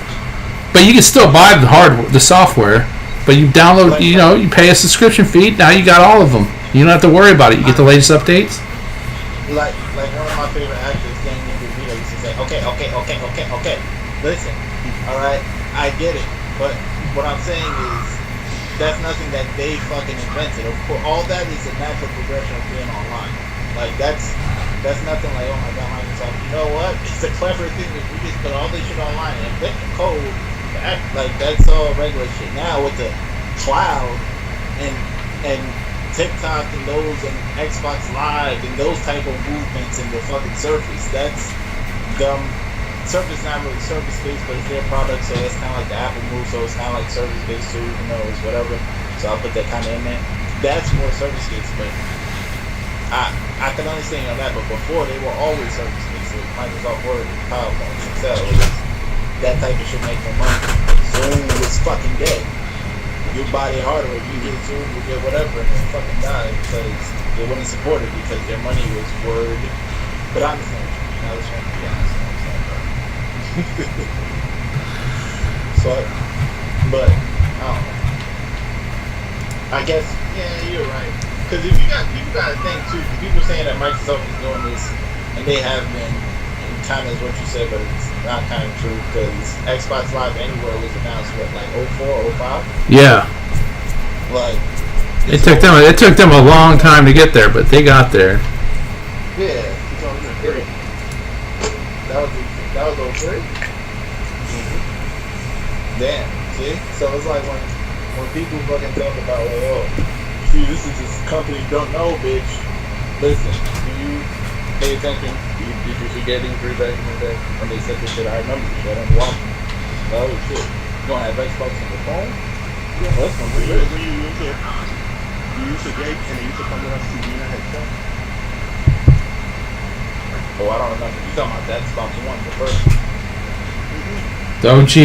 but you can still buy the software. But you download, you pay a subscription fee. Now you got all of them. You don't have to worry about it. You get the latest updates. Like one of my favorite actors, Danny DeVito, used to say, okay. Listen, all right, I get it, but what I'm saying is that's nothing that they fucking invented. Of course, all that is a natural progression of being online. Like that's nothing like, oh my god, Microsoft. You know what? It's a clever thing if we just put all this shit online and invent the code. Like that's all regular shit. Now with the cloud and TikTok and those and Xbox Live and those type of movements and the fucking Surface, that's dumb. Surface not really Surface based, but it's their product, so it's kind of like the Apple move. So it's kind of like Surface based too, it's whatever. So I'll put that kind of in there. That's more Surface based, but I can understand on that. But before they were always Surface based. So Microsoft Word, PowerPoint, Excel. That type of shit make no money. Zoom was fucking dead. You buy their hardware, you get Zoom, you get whatever, and it fucking died because they wouldn't support it because their money was Word. But I understand what you mean. I was trying to be honest. So, but I don't know. I guess you're right. Because if people got to think too. People saying that Microsoft is doing this, and they have been. Kind of is what you said, but it's not kind of true because Xbox Live Anywhere was announced like 04, 05? Yeah. Like it took them a long time to get there, but they got there. Yeah, it's only 3. That was 03? Mm-hmm. Damn, see? So it's like when people fucking talk about see, this is this company don't know, bitch. Listen, do you pay attention? Did you forget E3 back in the day when they said this shit? I remember this shit. I didn't watch it. Oh shit. You don't have Xbox on your phone? Yeah, well, that's gonna be weird. When you use a gate and it used to come with a CD and a headset. Oh, I don't remember. You talking about that Xbox One, the first? The OG.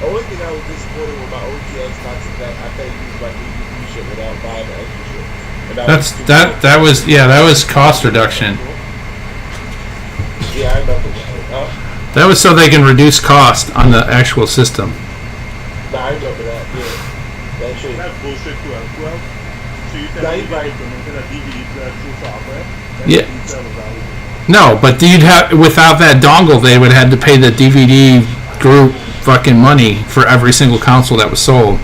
The only thing I was disappointed with my OG Xbox is that I can't use my DVD shit without buying the extra shit. That was cost reduction. Yeah, I remember that. That was so they can reduce cost on the actual system. Nah, I remember that. Yeah, that shit. That's bullshit too as well. So you tell me you implemented a DVD player through software? Yeah. No, but without that dongle, they would have had to pay the DVD group fucking money for every single console that was sold.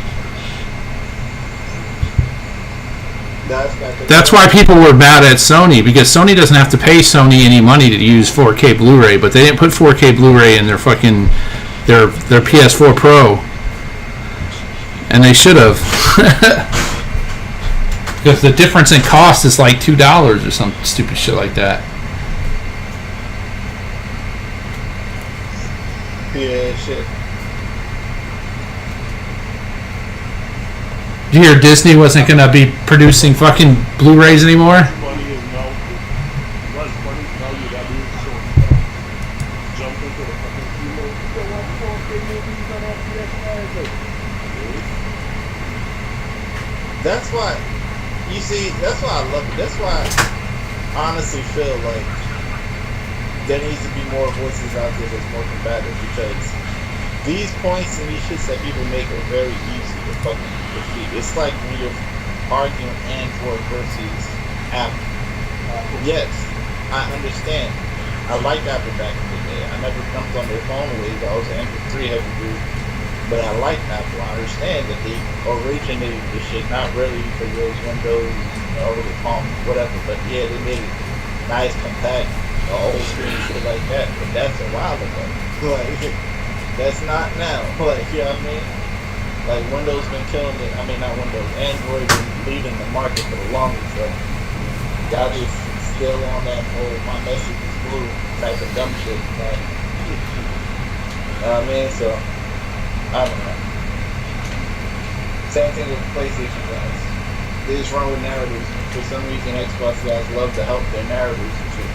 That's why people were mad at Sony, because Sony doesn't have to pay Sony any money to use 4K Blu-ray, but they didn't put 4K Blu-ray in their fucking their PS4 Pro, and they should have, because the difference in cost is like $2 or some stupid shit like that. Yeah, shit. Do you hear Disney wasn't going to be producing fucking Blu-rays anymore? Funny is no. What's funny is now you got to jump into the fucking keyboard. You don't want 4K movies on our PS5. That's why, you see, that's why I love it. That's why I honestly feel like there needs to be more voices out there that's more combative, because these points and these shits that people make are very easy to fucking defeat. It's like when you're arguing Android versus Apple. Yes, I understand. I liked Apple back in the day. I never jumped on their phone waves. I was an MP3 heavy dude. But I liked Apple. I understand that they originated this shit, not really because it was Windows, over the Palm, whatever. But yeah, they made it nice, compact, old screen, shit like that. But that's a while ago. Like, that's not now. Like, you know what I mean? Like, Windows been killing it. I mean, not Windows. Android been leading the market for the longest. So, y'all just still on that whole my message is blue type of dumb shit. Like, you know what I mean? So, I don't know. Same thing with PlayStation guys. They just run with narratives. For some reason, Xbox guys love to help their narratives and shit.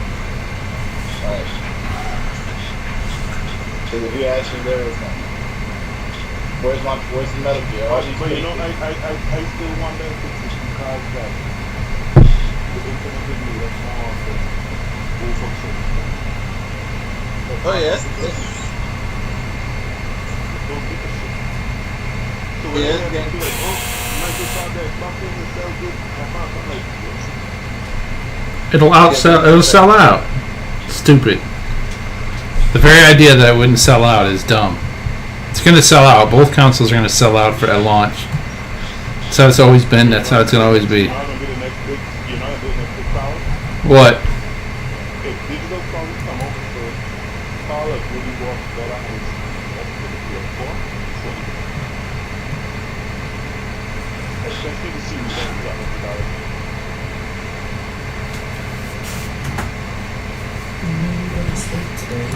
Like, because if you ask me, there is none. Where's the Metal Gear? All these But you fake know, things. I still wonder if it's because that the internet is made us more of the overkill. Oh yeah, that's Don't give a shit. So when Yeah, they it's have getting- to be like, oh, Microsoft that Xbox thing will sell good, I'm like, It'll sell out. Stupid. The very idea that it wouldn't sell out is dumb. It's going to sell out. Both consoles are going to sell out for at launch. That's how it's always been. That's how it's going to always be. you're not gonna be the next big, you're not gonna be the next big power. What? If digital phones come out for Call of Duty works better as for the PS4, especially the series that we got with $1. Maybe go to sleep today.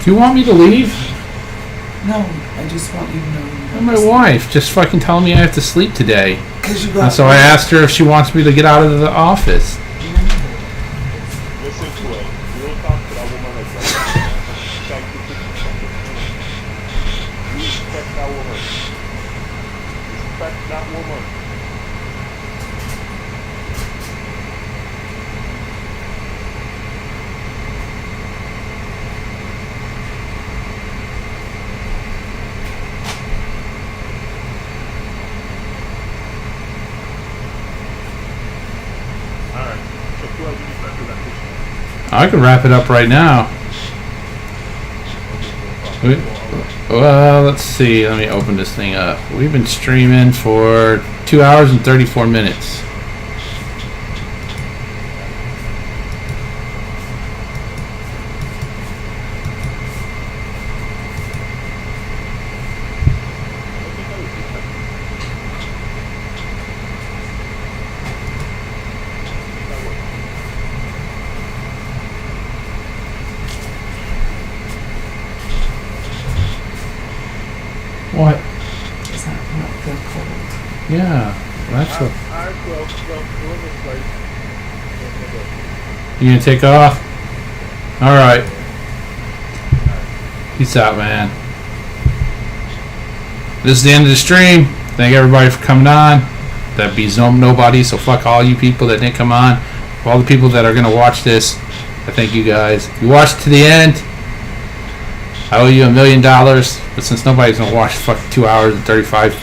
Do you want me to leave? No, I just want you to know. And my wife just fucking telling me I have to sleep today. Because you And got. so I asked her if she wants me to get out of the office. Listen to it. You don't talk to that woman like that. Thank you for you respect that woman. Respect that woman. Alright. So 12 minutes after that mission. I can wrap it up right now. Well, let's see. Let me open this thing up. We've been streaming for 2 hours and 34 minutes. What? It's not good cold. Yeah, that's what. Alright, 12 minutes like. You gonna take off? Alright. Peace out, man. This is the end of the stream. Thank everybody for coming on. That'd be nobody, so fuck all you people that didn't come on. For all the people that are gonna watch this, I thank you guys. If you watched to the end, I owe you $1 million. But since nobody's gonna watch fucking 2 hours and 35